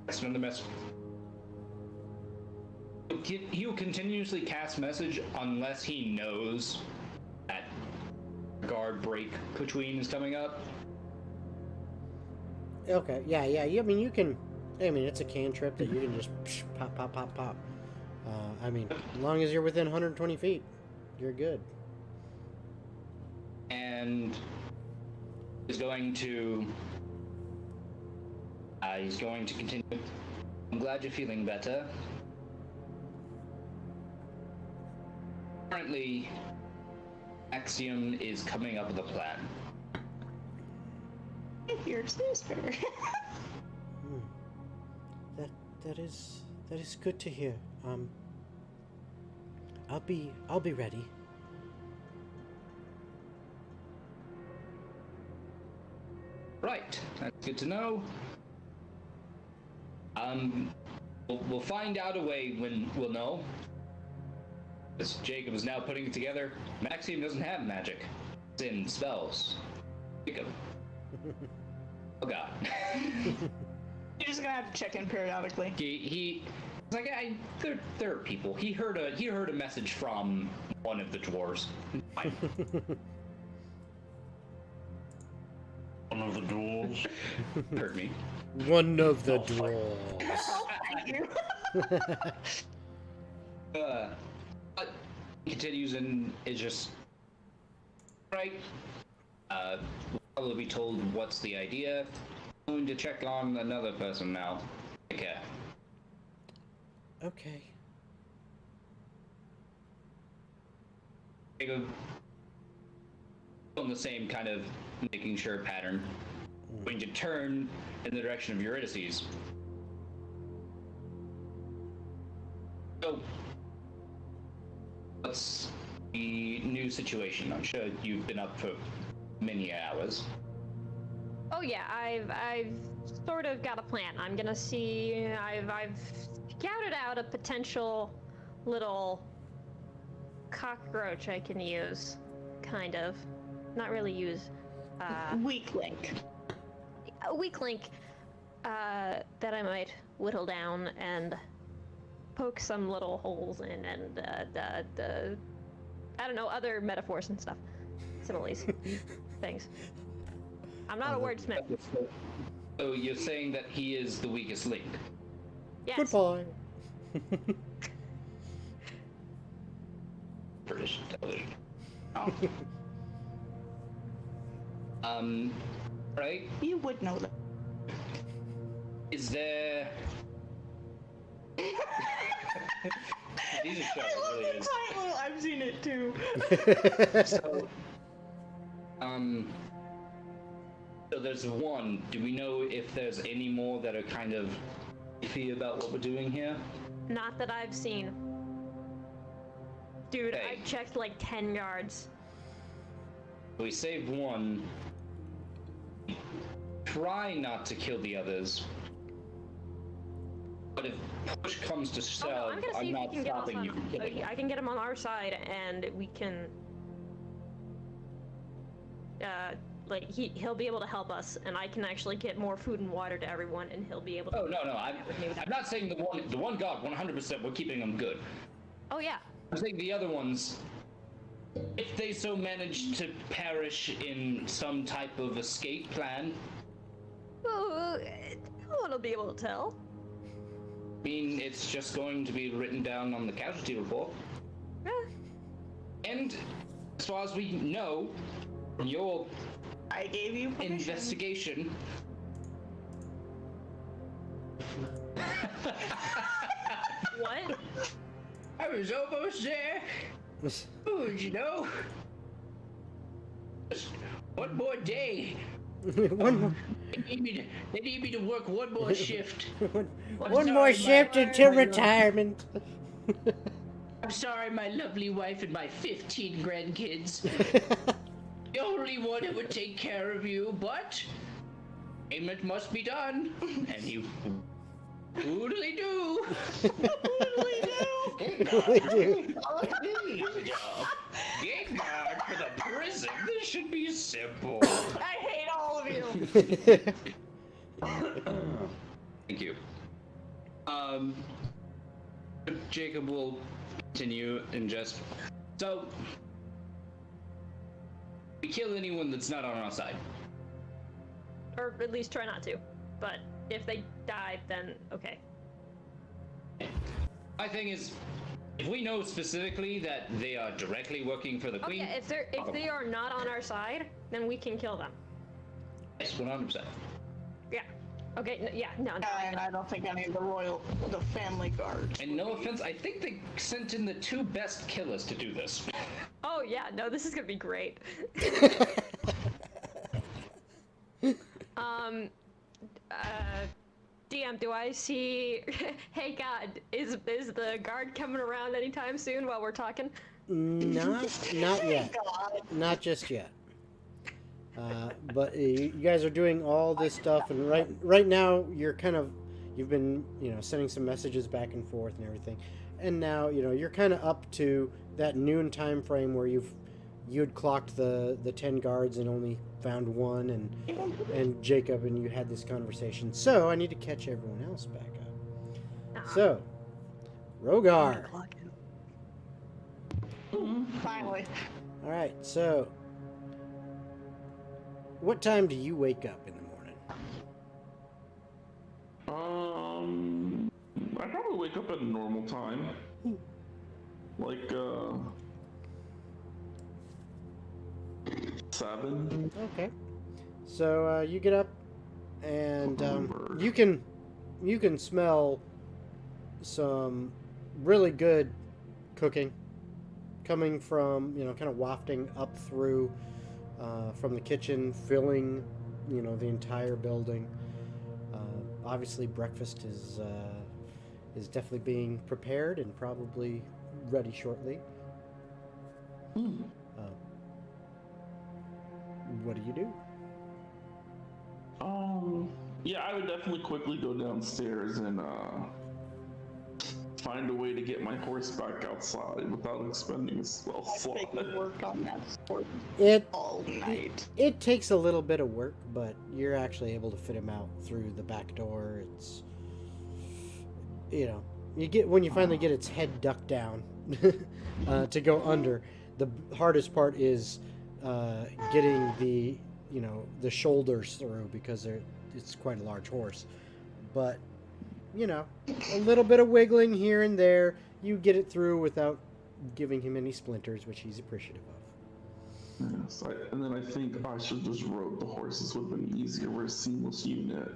[SPEAKER 6] Send the message. He'll continuously cast message unless he knows that guard break between is coming up.
[SPEAKER 1] Okay, yeah, I mean, you can, it's a cantrip that you can just pop, pop, pop, pop. As long as you're within 120 feet, you're good.
[SPEAKER 6] And is going to He's going to continue. I'm glad you're feeling better. Currently, Maxiam is coming up with a plan.
[SPEAKER 3] Here's this for.
[SPEAKER 1] That is good to hear. I'll be ready.
[SPEAKER 6] Right, that's good to know. We'll find out a way when we'll know. As Jacob is now putting it together, Maxiam doesn't have magic. It's in spells. Jacob. Oh god.
[SPEAKER 3] You're just gonna have to check in periodically.
[SPEAKER 6] He's like, there are people. He heard a message from one of the dwarves. Fine.
[SPEAKER 7] One of the dwarves.
[SPEAKER 6] Heard me.
[SPEAKER 1] One of the dwarves.
[SPEAKER 3] Thank you.
[SPEAKER 6] But he continues and is just right. We'll probably be told what's the idea. I'm going to check on another person now. Take care.
[SPEAKER 1] Okay.
[SPEAKER 6] Jacob, on the same kind of making sure pattern, going to turn in the direction of Eurydice. So, what's the new situation? I'm sure you've been up for many hours.
[SPEAKER 5] Oh yeah, I've sort of got a plan. I'm gonna see. I've scouted out a potential little cockroach I can use, kind of. Not really use.
[SPEAKER 3] Weak link.
[SPEAKER 5] A weak link that I might whittle down and poke some little holes in, and I don't know, other metaphors and stuff, similes, things. I'm not a wordsmith.
[SPEAKER 6] So you're saying that he is the weakest link?
[SPEAKER 5] Yes.
[SPEAKER 1] Goodbye.
[SPEAKER 6] British television. Right?
[SPEAKER 3] You would know that.
[SPEAKER 6] Is there... These are shows,
[SPEAKER 3] I love
[SPEAKER 6] really
[SPEAKER 3] the
[SPEAKER 6] is.
[SPEAKER 3] title. I've seen it too.
[SPEAKER 6] So there's one. Do we know if there's any more that are kind of iffy about what we're doing here?
[SPEAKER 5] Not that I've seen. Dude,
[SPEAKER 6] Okay.
[SPEAKER 5] I've checked like 10 yards.
[SPEAKER 6] We saved one. Try not to kill the others. But if push comes to shove,
[SPEAKER 5] Oh, no, I'm gonna see
[SPEAKER 6] I'm
[SPEAKER 5] if
[SPEAKER 6] not
[SPEAKER 5] we can get us
[SPEAKER 6] stopping
[SPEAKER 5] on.
[SPEAKER 6] you from killing them.
[SPEAKER 5] I can get him on our side, and we can. Like he'll be able to help us, and I can actually get more food and water to everyone, and he'll be able to.
[SPEAKER 6] Oh no, I'm not saying the one god 100%. We're keeping them good.
[SPEAKER 5] Oh yeah.
[SPEAKER 6] I'm saying the other ones, if they so manage to perish in some type of escape plan,
[SPEAKER 5] Oh, no one will be able to tell.
[SPEAKER 6] I mean, it's just going to be written down on the casualty report.
[SPEAKER 5] Eh.
[SPEAKER 6] And as far as we know, from your
[SPEAKER 3] I gave you permission.
[SPEAKER 6] investigation.
[SPEAKER 5] What?
[SPEAKER 6] I was almost there. Ooh, you know. Just one more day.
[SPEAKER 1] One more.
[SPEAKER 6] They need me to work one more shift.
[SPEAKER 1] One more shift until retirement.
[SPEAKER 6] I'm sorry, my lovely wife and my 15 grandkids. The only one who would take care of you, but payment must be done. And you oodly do.
[SPEAKER 3] Oodly
[SPEAKER 1] We do.
[SPEAKER 6] Gate guard for the prison. This should be simple.
[SPEAKER 3] I hate all of you.
[SPEAKER 6] Thank you. Jacob will continue and just so we kill anyone that's not on our side.
[SPEAKER 5] Or at least try not to. But if they die, then okay.
[SPEAKER 6] My thing is, if we know specifically that they are directly working for the Queen,
[SPEAKER 5] Okay, if they are not on our side, then we can kill them.
[SPEAKER 6] yes, 100%.
[SPEAKER 5] Yeah. Okay, yeah, no.
[SPEAKER 3] And I don't think any of the family guards.
[SPEAKER 6] And no offense, I think they sent in the 2 best killers to do this.
[SPEAKER 5] Oh yeah, no, this is gonna be great. DM, do I see? Hey God, is the guard coming around anytime soon while we're talking?
[SPEAKER 1] Not yet. Not just yet. But you guys are doing all this stuff, and right now you've been sending some messages back and forth and everything, and now you're kind of up to that noon time frame where you'd clocked the 10 guards and only found one, and Jacob, and you had this conversation. So I need to catch everyone else back up. So, Rhogar.
[SPEAKER 3] Finally.
[SPEAKER 1] All right. So, what time do you wake up in the morning?
[SPEAKER 4] I probably wake up at a normal time. Like 7.
[SPEAKER 1] Okay. So you get up, and you can smell some really good cooking coming from kind of wafting up through from the kitchen, filling the entire building. Obviously, breakfast is definitely being prepared and probably ready shortly. What do you do?
[SPEAKER 4] Yeah, I would definitely quickly go downstairs and find a way to get my horse back outside without expending a spell slot.
[SPEAKER 3] I could work on that sport all night.
[SPEAKER 1] It takes a little bit of work, but you're actually able to fit him out through the back door. It's when you finally get its head ducked down to go under. The hardest part is getting the shoulders through, because it's quite a large horse. But a little bit of wiggling here and there, you get it through without giving him any splinters, which he's appreciative of.
[SPEAKER 4] Yes, and then I think I should just rope the horses with an easier, more seamless unit.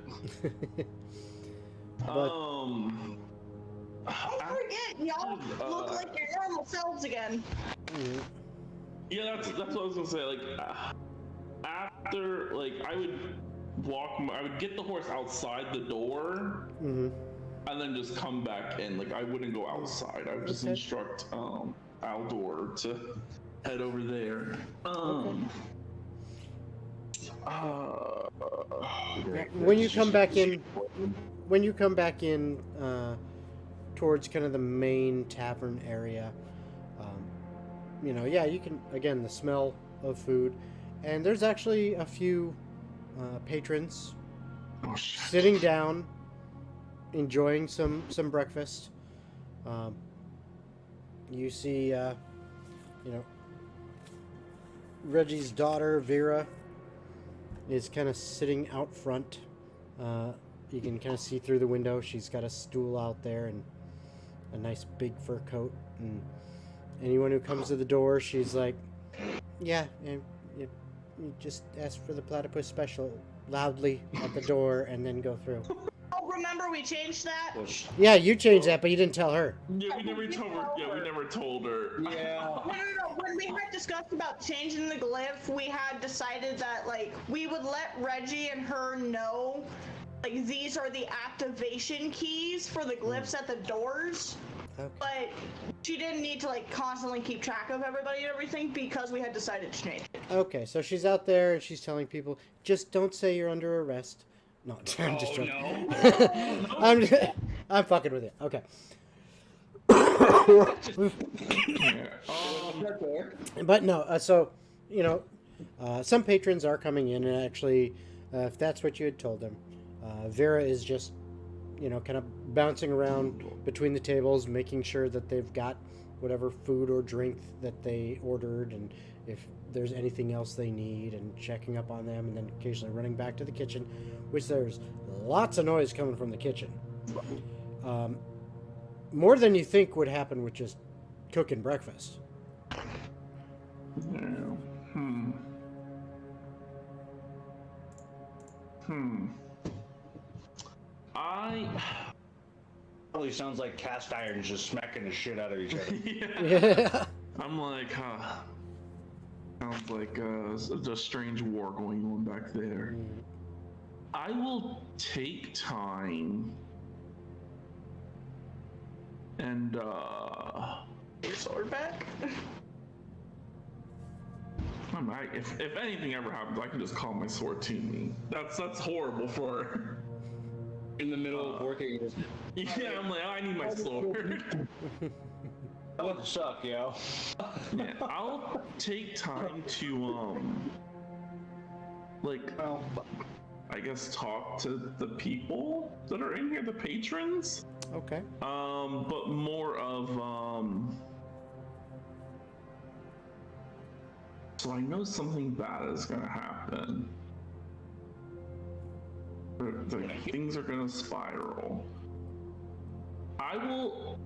[SPEAKER 3] Don't forget, y'all look like your normal selves again.
[SPEAKER 4] Yeah, that's what I was gonna say. Like after, I would get the horse outside the door, and then just come back in. I wouldn't go outside. I would just instruct Aldor to head over there.
[SPEAKER 1] When you come back in, towards kind of the main tavern area, you can, again, the smell of food, and there's actually a few patrons sitting down, enjoying some breakfast. You see, Reggie's daughter, Vera, is kind of sitting out front. You can kind of see through the window. She's got a stool out there and a nice big fur coat. And anyone who comes to the door, she's like, yeah, and you just ask for the platypus special loudly at the door and then go through.
[SPEAKER 3] Oh, remember we changed that?
[SPEAKER 1] Yeah, you changed that, but you didn't tell her.
[SPEAKER 4] Yeah, we never told her. Yeah, we never told her.
[SPEAKER 2] Yeah.
[SPEAKER 3] No. When we had discussed about changing the glyph, we had decided that we would let Reggie and her know these are the activation keys for the glyphs at the doors.
[SPEAKER 1] Okay.
[SPEAKER 3] But she didn't need to constantly keep track of everybody and everything, because we had decided to change it.
[SPEAKER 1] Okay, so she's out there and she's telling people, just don't say you're under arrest. No, I'm just joking.
[SPEAKER 6] No.
[SPEAKER 1] I'm fucking with it. Okay. But no, so some patrons are coming in, and actually, if that's what you had told them, Vera is just kind of bouncing around between the tables, making sure that they've got whatever food or drink that they ordered, and if there's anything else they need, and checking up on them, and then occasionally running back to the kitchen, which there's lots of noise coming from the kitchen. More than you think would happen with just cooking breakfast.
[SPEAKER 2] Probably sounds like cast irons just smacking the shit out of each other.
[SPEAKER 1] Yeah.
[SPEAKER 4] I'm like, sounds like a strange war going on back there. I will take time and
[SPEAKER 3] Your sword back?
[SPEAKER 4] if anything ever happens, I can just call my sword to me. That's horrible for.
[SPEAKER 6] In the middle of working.
[SPEAKER 4] Yeah, I'm like, I need my sword.
[SPEAKER 2] That would suck, yo.
[SPEAKER 4] Yeah, I'll take time to like, I guess talk to the people that are in here, the patrons.
[SPEAKER 1] Okay.
[SPEAKER 4] But more of so I know something bad is gonna happen. Things are gonna spiral. I will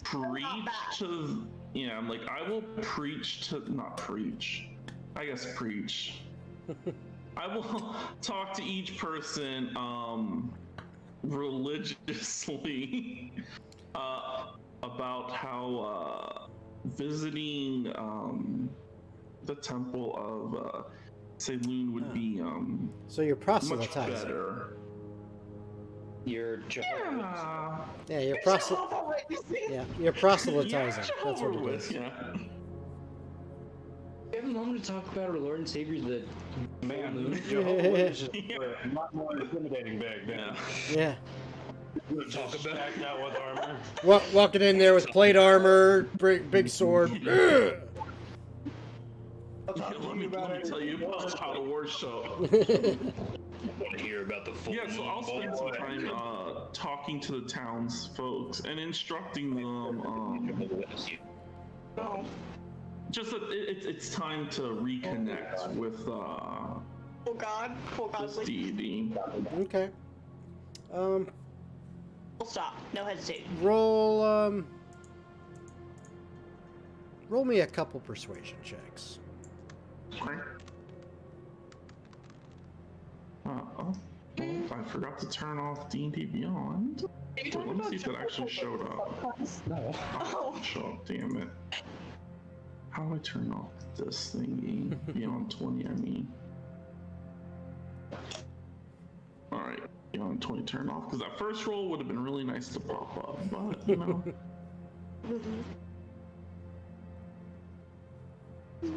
[SPEAKER 4] preach to, yeah, I'm like, I will preach to, not preach, I guess preach. I will talk to each person religiously about how visiting the temple of Saloon would be
[SPEAKER 1] So you're
[SPEAKER 4] much
[SPEAKER 1] proselytizing.
[SPEAKER 4] better.
[SPEAKER 6] You're
[SPEAKER 4] Yeah.
[SPEAKER 1] Yeah, you're you're proselytizing. That's what it is.
[SPEAKER 4] Yeah.
[SPEAKER 6] We have a moment to talk about our Lord and Savior, the
[SPEAKER 2] Man, Jehovah's Witnesses are a lot more intimidating back then.
[SPEAKER 1] Yeah.
[SPEAKER 2] Talk about that with armor.
[SPEAKER 1] Walking in there with plate armor, big sword.
[SPEAKER 4] Let me tell you about how to worship.
[SPEAKER 6] want to hear about the full
[SPEAKER 4] Yeah, so I'll spend some time talking to the townsfolk and instructing them. Just that it's time to reconnect with
[SPEAKER 3] Oh God,
[SPEAKER 4] this deity.
[SPEAKER 1] Okay.
[SPEAKER 3] Full stop. No hesitation.
[SPEAKER 1] Roll me a couple persuasion checks.
[SPEAKER 4] Okay. I forgot to turn off D&D Beyond. Wait, let me see if that actually showed up.
[SPEAKER 6] No.
[SPEAKER 4] Oh, show up, damn it. How do I turn off this thingy? Beyond 20, I mean. Alright, Beyond 20 turn off, because that first roll would have been really nice to pop up, but, you know.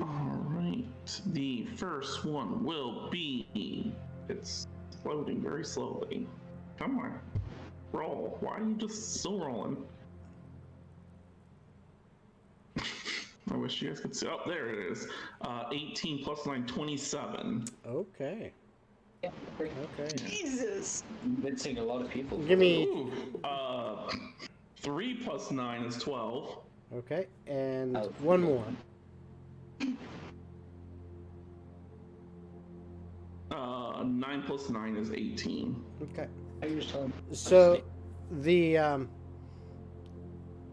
[SPEAKER 4] Alright, the first one will be... It's loading very slowly. Come on. Roll. Why are you just still rolling? I wish you guys could see. Oh, there it is. 18 plus 9, 27.
[SPEAKER 1] Okay. Okay.
[SPEAKER 3] Jesus.
[SPEAKER 6] Convincing a lot of people.
[SPEAKER 1] Give me.
[SPEAKER 4] Ooh, 3 plus 9 is 12.
[SPEAKER 1] Okay, and one more.
[SPEAKER 4] 9 plus 9 is 18.
[SPEAKER 1] Okay.
[SPEAKER 6] I was telling
[SPEAKER 1] So, the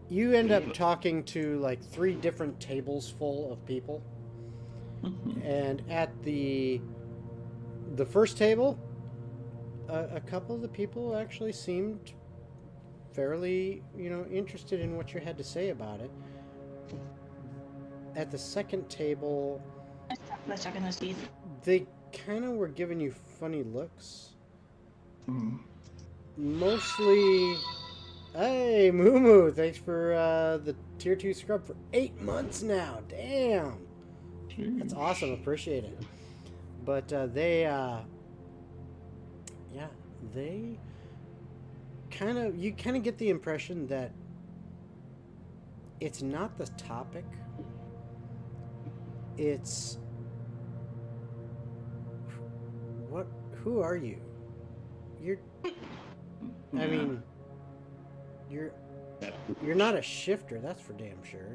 [SPEAKER 1] you end up talking to like 3 different tables full of people, and at the first table, a couple of the people actually seemed fairly, interested in what you had to say about it. At the second table,
[SPEAKER 3] My second is teeth.
[SPEAKER 1] they kind of were giving you funny looks.
[SPEAKER 4] Mm.
[SPEAKER 1] Mostly, hey, Moo, thanks for the tier 2 scrub for 8 months now. Damn. That's awesome. Appreciate it. But they you kind of get the impression that it's not the topic. It's who are you? I mean, you're not a shifter, that's for damn sure.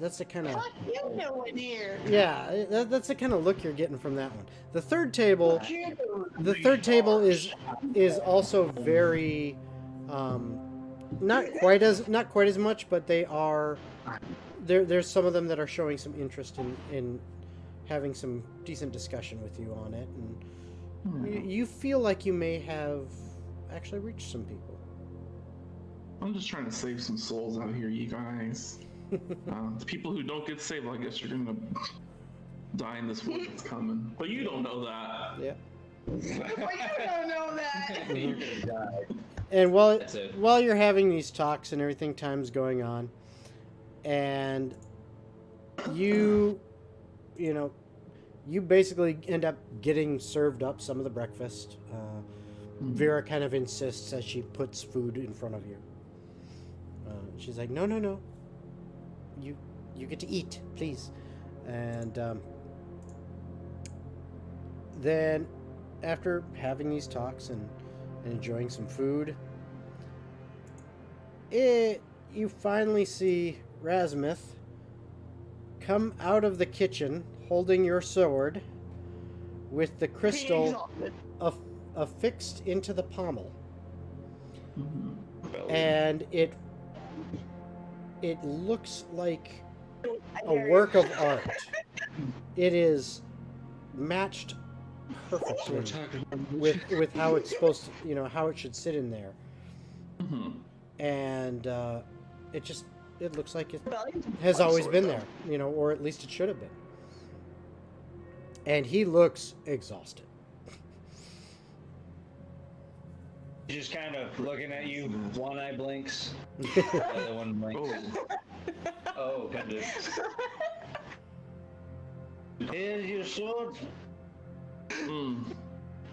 [SPEAKER 1] That's the kind of
[SPEAKER 3] You know in here.
[SPEAKER 1] yeah, that's the kind of look you're getting from that one. The third table is also very not quite as much, but they are there's some of them that are showing some interest in having some decent discussion with you on it, and You feel like you may have actually reached some people.
[SPEAKER 4] I'm just trying to save some souls out here, you guys. The people who don't get saved, I guess you're gonna die in this war that's coming. But you don't know that.
[SPEAKER 1] Yeah.
[SPEAKER 3] But you don't know that.
[SPEAKER 6] You're gonna die.
[SPEAKER 1] And
[SPEAKER 6] That's it.
[SPEAKER 1] while you're having these talks and everything, time's going on, and you basically end up getting served up some of the breakfast. Vera kind of insists as she puts food in front of you. She's like, no, you get to eat, please. And then after having these talks and enjoying some food, you finally see Razmith come out of the kitchen holding your sword with the crystal affixed into the pommel. And it looks like a work of art. It is matched perfectly with how it's supposed to, how it should sit in there. And it looks like it has always been there, or at least it should have been. And he looks exhausted.
[SPEAKER 2] He's just kind of looking at you. One eye blinks. The other one blinks. Oh, goodness. Here's your sword.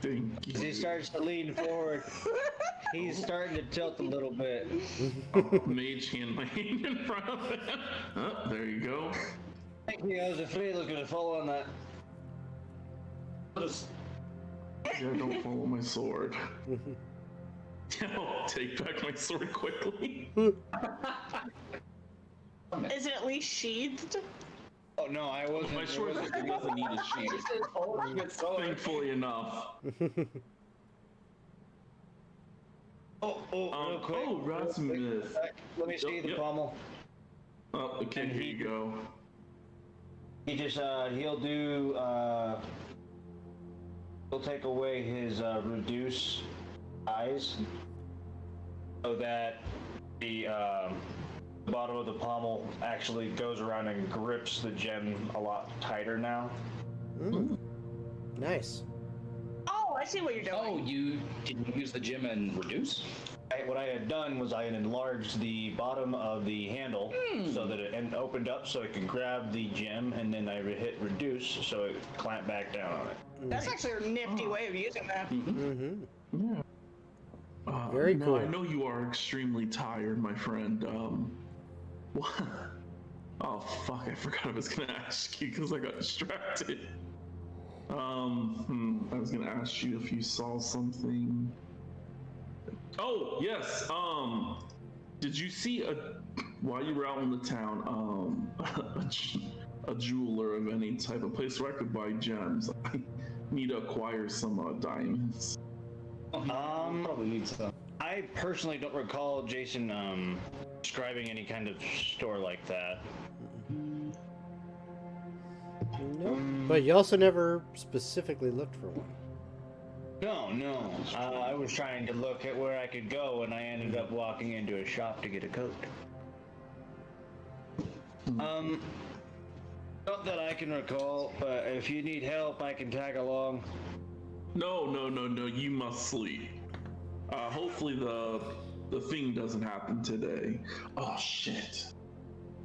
[SPEAKER 4] Thank you.
[SPEAKER 2] As he starts to lean forward, he's starting to tilt a little bit.
[SPEAKER 4] Mage hand my hand in front of him. Oh, there you go.
[SPEAKER 2] Thank you. I was afraid I was going to fall on that.
[SPEAKER 4] Yeah, don't follow my sword. I'll take back my sword quickly.
[SPEAKER 3] Is it at least sheathed?
[SPEAKER 2] Oh no, I wasn't.
[SPEAKER 4] My sword doesn't need a shield. Thankfully enough.
[SPEAKER 2] Real quick.
[SPEAKER 4] Oh, Razmith.
[SPEAKER 2] Let me see the pommel.
[SPEAKER 4] Oh, okay, here you go.
[SPEAKER 2] He just, he'll do, he'll take away his, reduce size so that the bottom of the pommel actually goes around and grips the gem a lot tighter now.
[SPEAKER 1] Nice.
[SPEAKER 3] Oh, I see what you're doing.
[SPEAKER 6] Oh, did you use the gem and reduce?
[SPEAKER 2] What I had done was I had enlarged the bottom of the handle so that it opened up so it could grab the gem, and then I hit reduce so it clamped back down on it.
[SPEAKER 3] That's actually a nifty way of using that.
[SPEAKER 1] Mm-hmm.
[SPEAKER 4] Yeah.
[SPEAKER 1] Very cool.
[SPEAKER 4] I know you are extremely tired, my friend. What? Oh fuck! I forgot I was gonna ask you because I got distracted. I was gonna ask you if you saw something. Oh yes. Did you see while you were out in the town a jeweler of any type, a place where I could buy gems? I need to acquire some diamonds.
[SPEAKER 2] Probably need some. I personally don't recall Jason describing any kind of store like that.
[SPEAKER 1] No, but you also never specifically looked for one.
[SPEAKER 2] No. I was trying to look at where I could go, and I ended up walking into a shop to get a coat. Not that I can recall, but if you need help, I can tag along.
[SPEAKER 4] No, you must sleep. Hopefully the thing doesn't happen today. Oh shit.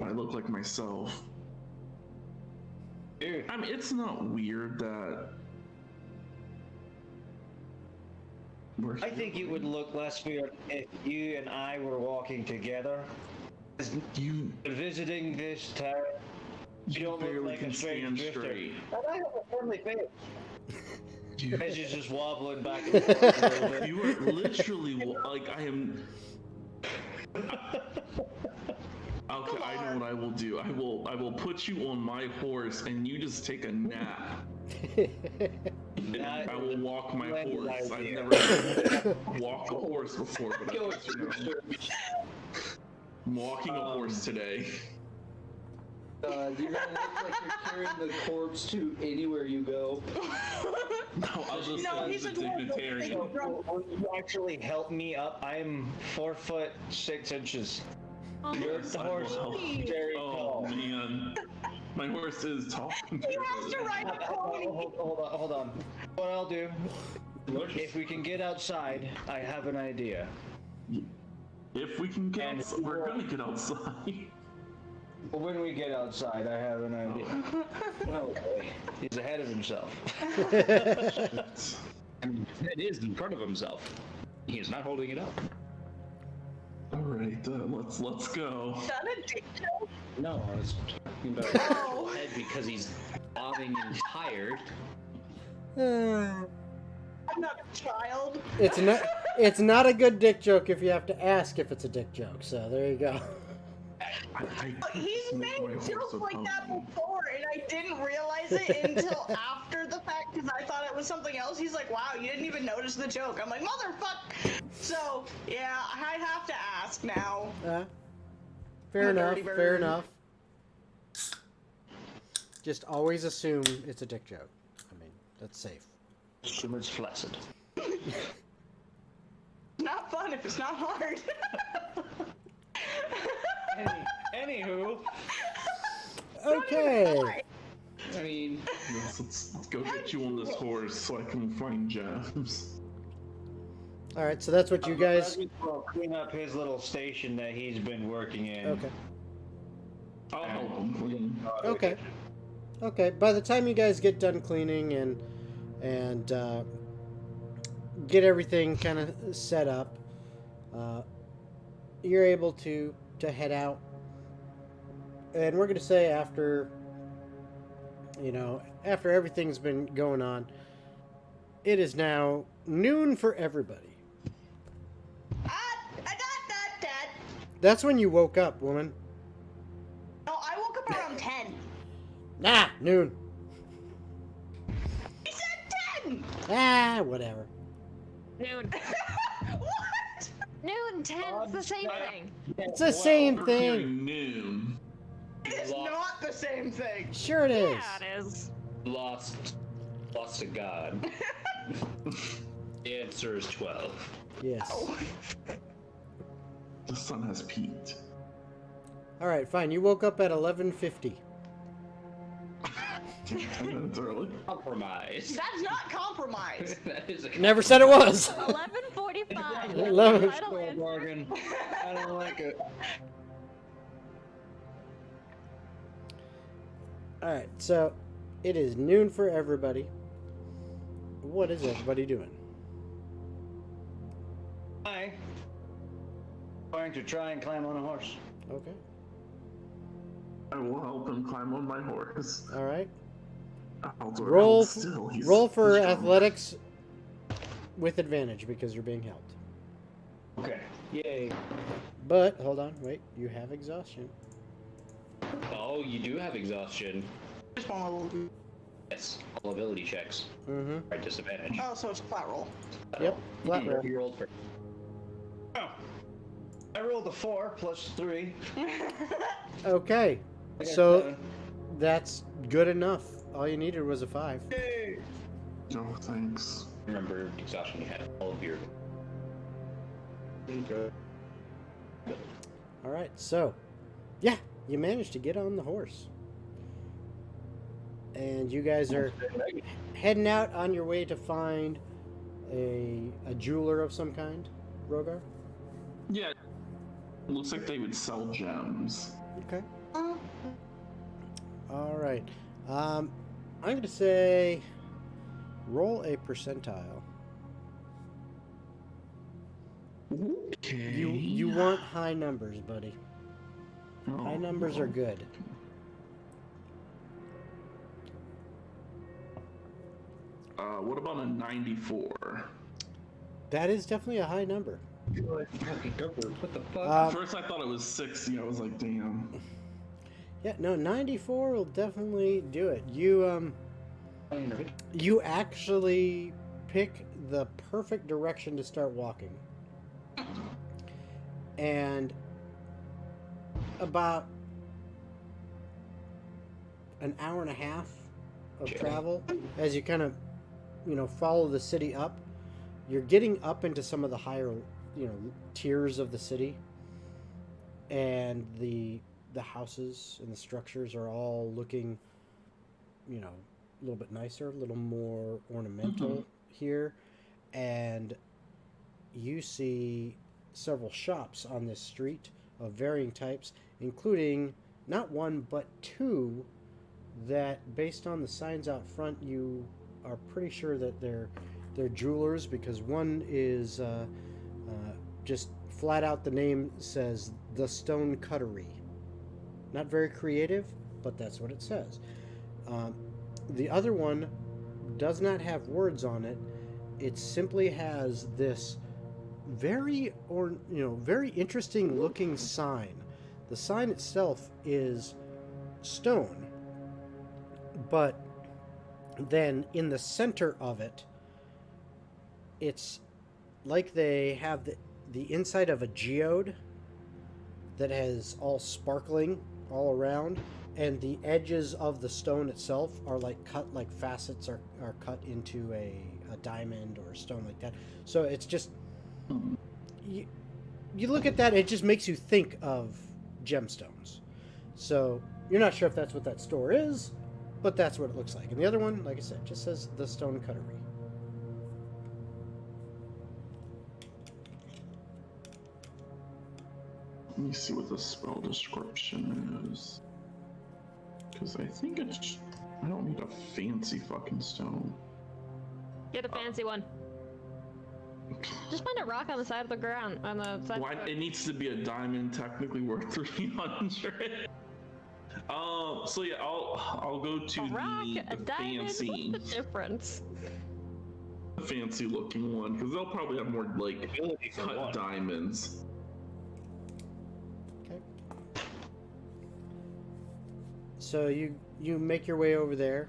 [SPEAKER 4] I look like myself.
[SPEAKER 2] Dude.
[SPEAKER 4] I mean, it's not weird that
[SPEAKER 2] I think it would look less weird if you and I were walking together.
[SPEAKER 4] You
[SPEAKER 2] Visiting this town. You don't look
[SPEAKER 4] barely
[SPEAKER 2] like
[SPEAKER 4] can
[SPEAKER 2] a strange
[SPEAKER 4] stand
[SPEAKER 2] drifter.
[SPEAKER 4] straight.
[SPEAKER 2] But I have a friendly face.
[SPEAKER 4] You,
[SPEAKER 2] It's just wobbling back and forth a little bit.
[SPEAKER 4] you are literally like I am. Okay, I know what I will do. I will put you on my horse and you just take a nap. I will walk my horse. I've never walked a horse before, but I'm walking a horse today.
[SPEAKER 8] You're gonna look like you're carrying the corpse to anywhere you go.
[SPEAKER 4] No, I'll just
[SPEAKER 3] No,
[SPEAKER 4] say
[SPEAKER 3] he's
[SPEAKER 4] the
[SPEAKER 3] a dwarf.
[SPEAKER 4] dignitarian.
[SPEAKER 2] Will you actually help me up? I'm 4'6". You're
[SPEAKER 4] Yes,
[SPEAKER 2] the
[SPEAKER 4] I will
[SPEAKER 2] horse.
[SPEAKER 4] help.
[SPEAKER 2] Very
[SPEAKER 4] Oh
[SPEAKER 2] tall.
[SPEAKER 4] man, my horse is tall.
[SPEAKER 3] He has to ride a pony.
[SPEAKER 2] Hold on. What I'll do, if we can get outside, I have an idea.
[SPEAKER 4] If we can get
[SPEAKER 2] And-
[SPEAKER 4] outside, we're gonna get outside.
[SPEAKER 2] When we get outside, I have an idea. Oh, boy. He's ahead of himself.
[SPEAKER 6] I mean, it is in front of himself. He is not holding it up.
[SPEAKER 4] All right, let's go.
[SPEAKER 3] Is that a dick joke?
[SPEAKER 6] No, I was talking about his actual head because he's bobbing and tired.
[SPEAKER 3] I'm not a child.
[SPEAKER 1] It's not a good dick joke if you have to ask if it's a dick joke. So there you go.
[SPEAKER 3] He's made jokes like that before, and I didn't realize it until after the fact because I thought it was something else. He's like, "Wow, you didn't even notice the joke." I'm like, "Motherfuck!" So yeah, I have to ask now.
[SPEAKER 1] Fair
[SPEAKER 3] I'm a
[SPEAKER 1] enough.
[SPEAKER 3] dirty bird.
[SPEAKER 1] Fair enough. Just always assume it's a dick joke. I mean, that's safe.
[SPEAKER 2] It's flaccid.
[SPEAKER 3] Not fun if it's not hard.
[SPEAKER 2] Anywho,
[SPEAKER 1] Okay.
[SPEAKER 6] I mean,
[SPEAKER 4] Let's go get you on this horse so I can find gems.
[SPEAKER 1] All right. So that's what you guys.
[SPEAKER 2] will clean up his little station that he's been working in.
[SPEAKER 1] Okay.
[SPEAKER 4] I'll help him clean.
[SPEAKER 1] Okay. Okay. By the time you guys get done cleaning and get everything kind of set up, you're able to head out. And we're gonna say after everything's been going on, it is now noon for everybody.
[SPEAKER 3] Dad.
[SPEAKER 1] That's when you woke up, woman.
[SPEAKER 3] No, I woke up around 10.
[SPEAKER 1] Nah, noon.
[SPEAKER 3] He said 10.
[SPEAKER 1] Whatever.
[SPEAKER 5] Noon.
[SPEAKER 3] What?
[SPEAKER 5] Noon, 10's the same thing.
[SPEAKER 1] It's the same
[SPEAKER 4] We're
[SPEAKER 1] thing.
[SPEAKER 4] hearing noon.
[SPEAKER 3] It is not the same thing.
[SPEAKER 1] Sure it is.
[SPEAKER 5] Yeah, it is.
[SPEAKER 6] lost to God. The answer is 12.
[SPEAKER 1] Yes.
[SPEAKER 4] The sun has peaked.
[SPEAKER 1] All right, fine. You woke up at 11:50.
[SPEAKER 4] 10 minutes early.
[SPEAKER 6] Compromise.
[SPEAKER 3] That's not compromise.
[SPEAKER 6] That is a
[SPEAKER 1] Never said it was.
[SPEAKER 5] 11:45.
[SPEAKER 1] 11.
[SPEAKER 5] Title answer.
[SPEAKER 2] Bargain. I don't like it.
[SPEAKER 1] All right, so it is noon for everybody. What is everybody doing?
[SPEAKER 2] I going to try and climb on a horse.
[SPEAKER 1] Okay.
[SPEAKER 4] I will help him climb on my horse.
[SPEAKER 1] All right.
[SPEAKER 4] I'll do it.
[SPEAKER 1] Roll
[SPEAKER 4] Hold still.
[SPEAKER 1] roll for
[SPEAKER 4] he's strong.
[SPEAKER 1] athletics with advantage because you're being helped.
[SPEAKER 2] Okay. Yay.
[SPEAKER 1] But hold on, wait. You have exhaustion.
[SPEAKER 6] Oh, you do have exhaustion.
[SPEAKER 3] Just one little.
[SPEAKER 6] Yes. All ability checks
[SPEAKER 1] Mm-hmm.
[SPEAKER 6] are at disadvantage.
[SPEAKER 3] Oh, so it's a flat roll.
[SPEAKER 1] Yep. Flat roll.
[SPEAKER 6] You rolled for.
[SPEAKER 2] Oh. I rolled a 4 plus 3.
[SPEAKER 1] Okay.
[SPEAKER 2] I got
[SPEAKER 1] So
[SPEAKER 2] 7.
[SPEAKER 1] that's good enough. All you needed was a 5.
[SPEAKER 2] Yay.
[SPEAKER 4] No, thanks.
[SPEAKER 6] Remember, exhaustion, you had all of your.
[SPEAKER 1] All right. So, yeah, you managed to get on the horse. And you guys are heading out on your way to find a jeweler of some kind, Rhogar?
[SPEAKER 4] Yeah. It looks like they would sell gems.
[SPEAKER 1] Okay. All right. I'm going to say roll a percentile.
[SPEAKER 4] Okay.
[SPEAKER 1] You want high numbers, buddy. High numbers are good.
[SPEAKER 4] What about a 94?
[SPEAKER 1] That is definitely a high number.
[SPEAKER 6] What the fuck?
[SPEAKER 4] At first I thought it was 60. I was like, damn.
[SPEAKER 1] Yeah, no, 94 will definitely do it. You actually pick the perfect direction to start walking. And about an hour and a half of travel as you kind of follow the city up, you're getting up into some of the higher, tiers of the city, and the houses and the structures are all looking, a little bit nicer, a little more ornamental here, and you see several shops on this street of varying types, including not one but two that, based on the signs out front, you are pretty sure that they're jewelers, because one is just flat out, the name says the Stone Cuttery. Not very creative, but that's what it says. The other one does not have words on it. It simply has this very interesting looking sign. The sign itself is stone, but then in the center of it, it's like they have the inside of a geode that has all sparkling all around, and the edges of the stone itself are cut like facets are cut into a diamond or a stone like that. So it's just, you look at that, it just makes you think of gemstones. So you're not sure if that's what that store is, but that's what it looks like. And the other one, like I said, just says the Stone Cuttery.
[SPEAKER 4] Let me see what the spell description is. Because I think it's... I don't need a fancy fucking stone.
[SPEAKER 5] Get a fancy one. Just find a rock on the side of the ground. On the side.
[SPEAKER 4] Why? It needs to be a diamond, technically worth 300. So yeah, I'll go to
[SPEAKER 5] A rock,
[SPEAKER 4] the
[SPEAKER 5] a diamond.
[SPEAKER 4] fancy,
[SPEAKER 5] What's the difference?
[SPEAKER 4] fancy looking one, because they'll probably have more
[SPEAKER 6] Ability for
[SPEAKER 4] cut
[SPEAKER 6] one.
[SPEAKER 4] diamonds.
[SPEAKER 1] Okay. So you make your way over there.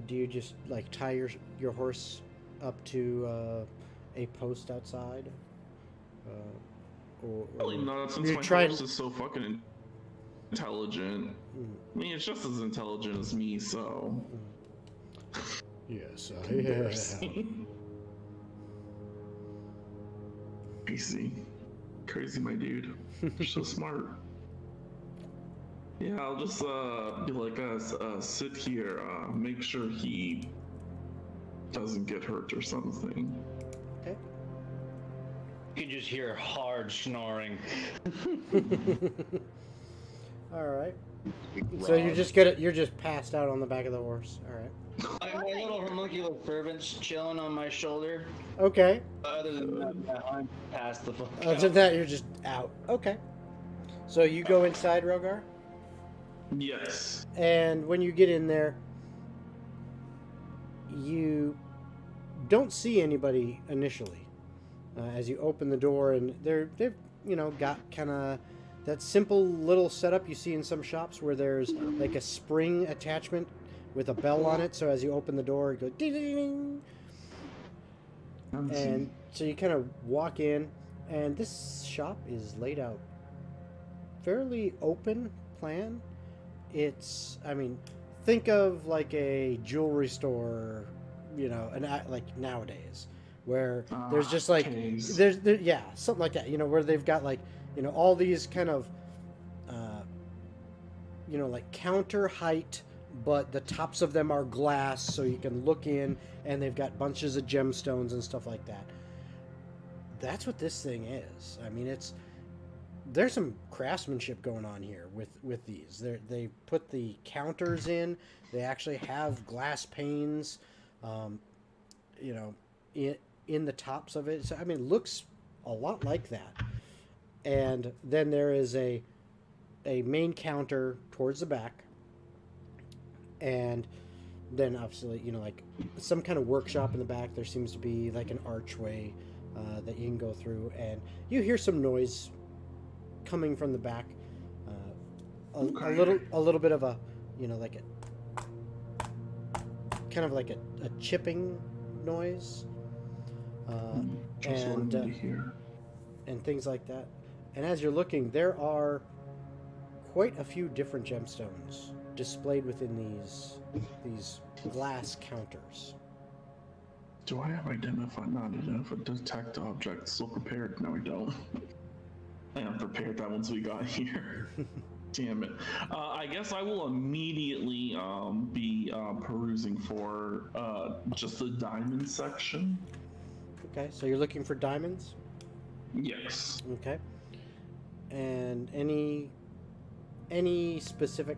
[SPEAKER 1] Do you just tie your horse up to a post outside?
[SPEAKER 4] Probably not, since
[SPEAKER 1] you
[SPEAKER 4] my
[SPEAKER 1] try
[SPEAKER 4] horse is so fucking intelligent. I mean, it's just as intelligent as me, so.
[SPEAKER 1] Yes, I have.
[SPEAKER 4] Crazy, my dude. You're so smart. Yeah, I'll just be like, sit here, make sure he doesn't get hurt or something.
[SPEAKER 1] Okay.
[SPEAKER 6] You can just hear hard snoring.
[SPEAKER 1] All right. So you're just passed out on the back of the horse. All right.
[SPEAKER 2] My little homuncular servant's chilling on my shoulder.
[SPEAKER 1] Okay.
[SPEAKER 2] Other than that, I'm past the fuck
[SPEAKER 1] Other than that, you're just out. Okay. So you go inside, Rhogar?
[SPEAKER 4] Yes.
[SPEAKER 1] And when you get in there, you don't see anybody initially. As you open the door, and they've got kind of that simple little setup you see in some shops where there's like a spring attachment with a bell on it. So as you open the door, it goes ding ding ding. And so you kind of walk in, and this shop is laid out fairly open plan. It's, think of like a jewelry store, like nowadays, where there's just like, yeah, something like that, where they've got like, all these kind of, like counter height, but the tops of them are glass, so you can look in, and they've got bunches of gemstones and stuff like that. That's what this thing is. There's some craftsmanship going on here with these. They put the counters in. They actually have glass panes, in the tops of it. So it looks a lot like that. And then there is a main counter towards the back, and then obviously like some kind of workshop in the back. There seems to be like an archway that you can go through, and you hear some noise coming from the back, a little bit of a, like a kind of like a chipping noise, and things like that. And as you're looking, there are quite a few different gemstones displayed within these glass counters.
[SPEAKER 4] Do I have identify, not identify, detect objects? So prepared? No, I don't. I am prepared that once we got here. Damn it. I guess I will immediately be perusing for just the diamond section.
[SPEAKER 1] Okay, so you're looking for diamonds?
[SPEAKER 4] Yes.
[SPEAKER 1] Okay. And any specific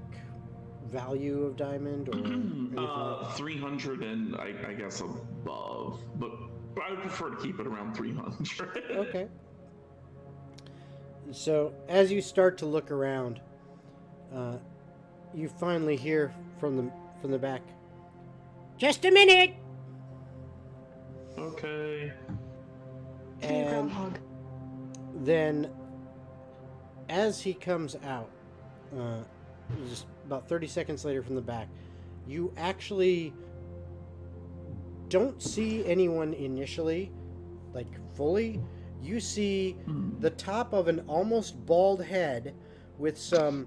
[SPEAKER 1] value of diamond or anything like
[SPEAKER 4] 300 and I guess above, but I would prefer to keep it around 300.
[SPEAKER 1] Okay. So as you start to look around, you finally hear from the back, "Just a minute!"
[SPEAKER 4] Okay.
[SPEAKER 3] Hey,
[SPEAKER 1] And
[SPEAKER 3] groundhog.
[SPEAKER 1] then, as he comes out, just about 30 seconds later from the back, you actually don't see anyone initially, like fully. You see the top of an almost bald head with a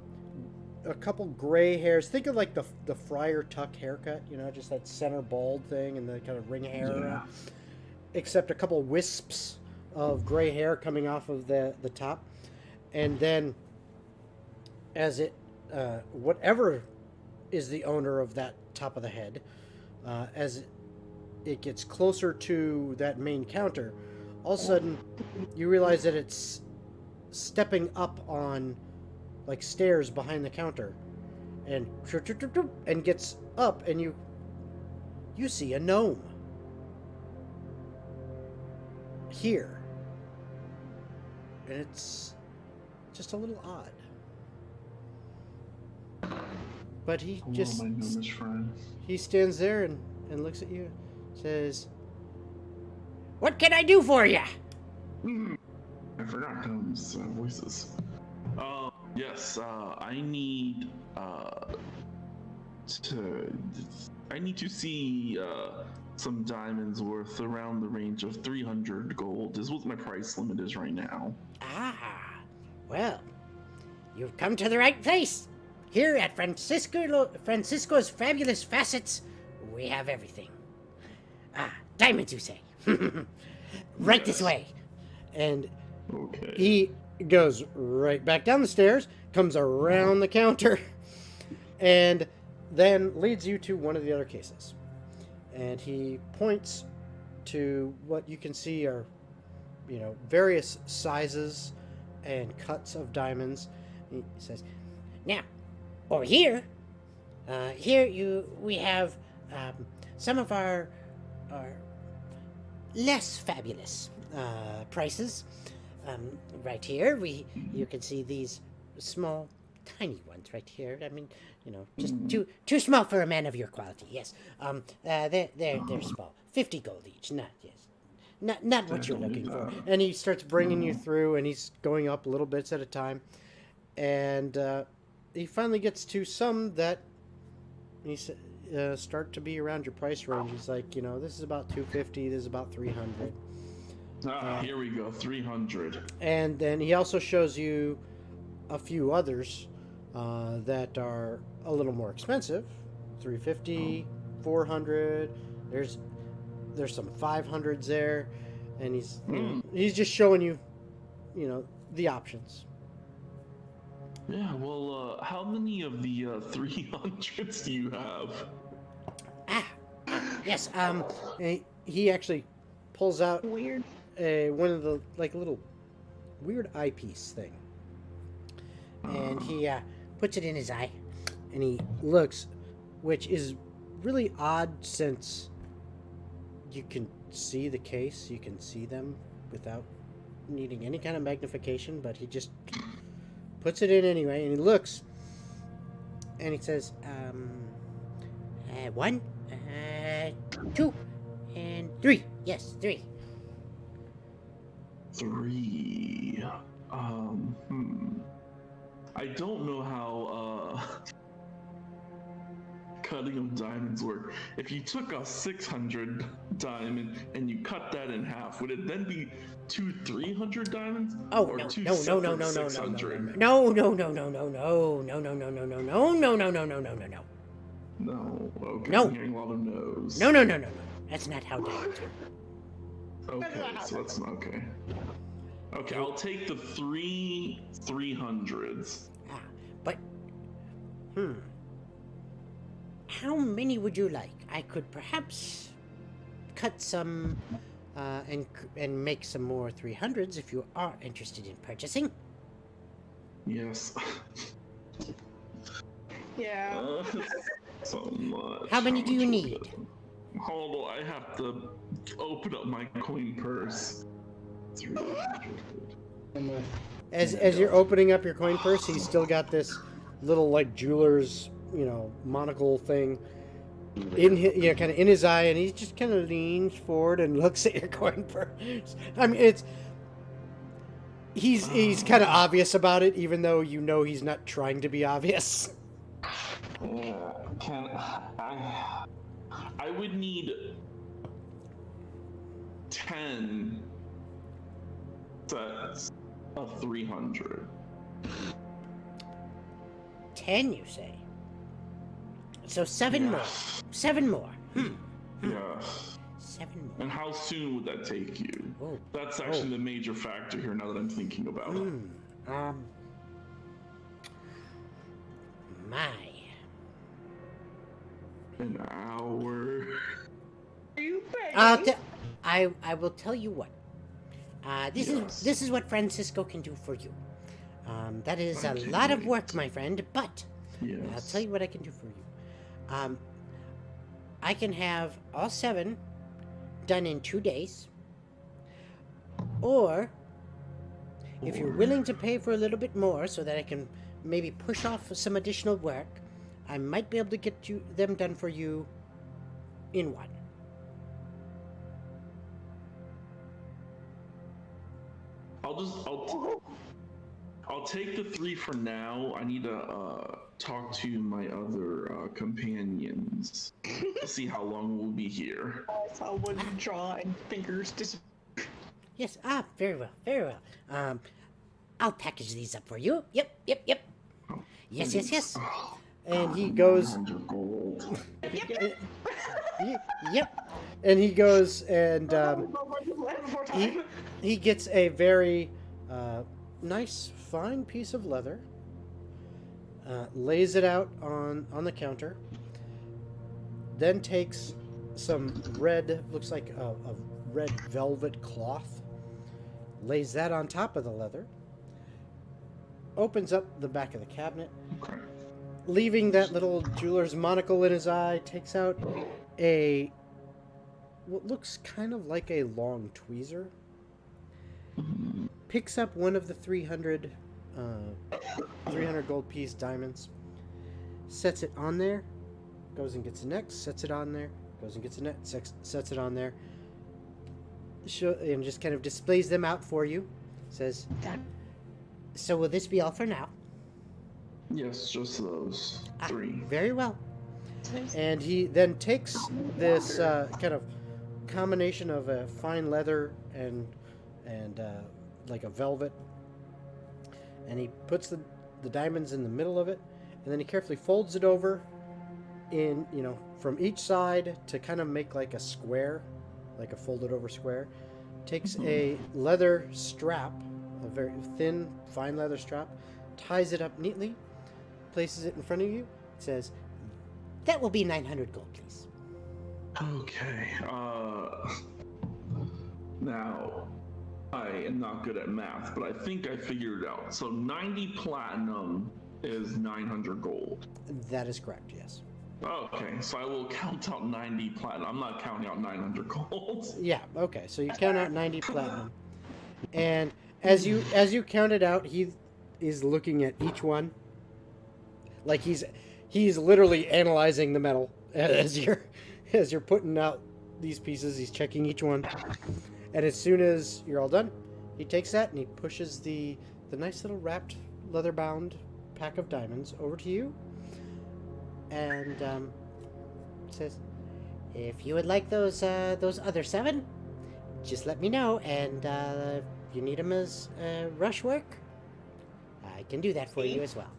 [SPEAKER 1] couple gray hairs. Think of like the Friar Tuck haircut, you know, just that center bald thing and the kind of ring hair.
[SPEAKER 4] Yeah.
[SPEAKER 1] Except a couple wisps of gray hair coming off of the top. And then as it, whatever is the owner of that top of the head, as it gets closer to that main counter, all of a sudden you realize that it's stepping up on like stairs behind the counter and gets up, and you see a gnome here, and it's just a little odd, but he
[SPEAKER 4] Hello,
[SPEAKER 1] just
[SPEAKER 4] my gnomish friend.
[SPEAKER 1] he stands there and looks at you, says, "What can I do for you?"
[SPEAKER 4] I forgot gnomes' voices. Yes, I need to see some diamonds worth around the range of 300 gold is what my price limit is right now.
[SPEAKER 1] Ah, well, you've come to the right place. Here at Francisco's Fabulous Facets, we have everything. Ah, diamonds, you say? Right this way. And
[SPEAKER 4] Okay.
[SPEAKER 1] he goes right back down the stairs, comes around the counter, and then leads you to one of the other cases. And he points to what you can see are, you know, various sizes and cuts of diamonds. He says, "Now, over here, we have some of our less fabulous prices. Right here, you can see these small, tiny ones right here. I mean, you know, just too small for a man of your quality. Yes. They're small. 50 gold each. Not what you're looking for." And he starts bringing you through, and he's going up little bits at a time, and he finally gets to some that he start to be around your price range. He's like, you know, this is about 250. This is about 300.
[SPEAKER 4] Here we go, 300.
[SPEAKER 1] And then he also shows you a few others that are a little more expensive. 350, 400. There's some 500s there, and he's just showing you, you know, the options.
[SPEAKER 4] Yeah, well, how many of the 300s do you have?
[SPEAKER 1] Yes. He actually pulls out
[SPEAKER 3] Weird.
[SPEAKER 1] one of the like little weird eyepiece thing, and he puts it in his eye, and he looks, which is really odd since you can see the case, you can see them without needing any kind of magnification, but he just puts it in anyway, and he looks, and he says, 1, 2, and 3. Yes, 3.
[SPEAKER 4] 3. I don't know how cutting of diamonds work. If you took a 600 diamond and you cut that in half, would it then be 2 300 diamonds?
[SPEAKER 1] Oh,
[SPEAKER 4] or
[SPEAKER 1] no,
[SPEAKER 4] two
[SPEAKER 1] no,
[SPEAKER 4] separate 600?
[SPEAKER 1] no.
[SPEAKER 4] No,
[SPEAKER 1] No,
[SPEAKER 4] okay.
[SPEAKER 1] No.
[SPEAKER 4] I'm hearing a lot of no's.
[SPEAKER 1] No. That's not how diamonds work.
[SPEAKER 4] Okay, so that's not okay. Okay, I'll take the 300s.
[SPEAKER 1] Ah, but how many would you like? I could perhaps cut some and make some more 300s if you are interested in purchasing.
[SPEAKER 4] Yes.
[SPEAKER 3] Yeah.
[SPEAKER 4] So much.
[SPEAKER 1] How many do you
[SPEAKER 4] much
[SPEAKER 1] need?
[SPEAKER 4] was it? Hold on, I have to open up my coin purse. 300.
[SPEAKER 1] As you're opening up your coin purse, he's still got this little like jeweler's, monocle thing in his, kind of in his eye, and he just kind of leans forward and looks at your coin purse. I mean, he's kind of obvious about it, even though he's not trying to be obvious.
[SPEAKER 4] Yeah, I would need 10 sets of 300.
[SPEAKER 1] 10, you say? So 7 more. 7 more.
[SPEAKER 4] Yeah.
[SPEAKER 1] 7 more.
[SPEAKER 4] And how soon would that take you?
[SPEAKER 1] Oh.
[SPEAKER 4] That's actually the major factor here now that I'm thinking about it.
[SPEAKER 1] My.
[SPEAKER 4] An hour.
[SPEAKER 3] Are you begging?
[SPEAKER 1] I will tell you what. This is what Francisco can do for you. That is a lot of work, my friend, but
[SPEAKER 4] Yes.
[SPEAKER 1] I'll tell you what I can do for you. I can have all 7 done in 2 days. Or, if you're willing to pay for a little bit more so that I can maybe push off some additional work, I might be able to get them done for you in 1.
[SPEAKER 4] I'll take the 3 for now. I need to talk to my other companions to see how long we'll be here.
[SPEAKER 3] I saw one jaw and fingers disappear.
[SPEAKER 1] Yes, very well, very well. I'll package these up for you. Yep. Yes. And he goes...
[SPEAKER 4] 100 gold.
[SPEAKER 1] Yep. And he goes and he gets a very nice, fine piece of leather, lays it out on the counter, then takes some red, looks like a red velvet cloth, lays that on top of the leather, opens up the back of the cabinet,
[SPEAKER 4] Okay.
[SPEAKER 1] leaving that little jeweler's monocle in his eye, takes out what looks kind of like a long tweezer, picks up one of the 300 gold piece diamonds, sets it on there, goes and gets the next, sets it on there, goes and gets the next, sets it on there, and just kind of displays them out for you. Says, so will this be all for now?
[SPEAKER 4] Yes, just those 3.
[SPEAKER 1] Very well. And he then takes this kind of combination of a fine leather and like a velvet, and he puts the diamonds in the middle of it, and then he carefully folds it over in, from each side to kind of make like a square, like a folded over square. Takes a leather strap, a very thin, fine leather strap, ties it up neatly, places it in front of you, says, that will be 900 gold, please.
[SPEAKER 4] Okay. Now, I am not good at math, but I think I figured it out. So 90 platinum is 900 gold.
[SPEAKER 1] That is correct, yes.
[SPEAKER 4] Okay, so I will count out 90 platinum. I'm not counting out 900 gold.
[SPEAKER 1] Yeah, okay, so you count out 90 platinum. And as you count it out, he is looking at each one. Like he's literally analyzing the metal as you're putting out these pieces. He's checking each one. And as soon as you're all done, he takes that and he pushes the nice little wrapped leather-bound pack of diamonds over to you. And says, if you would like those other 7, just let me know. And if you need them as rush work, I can do that for you as well.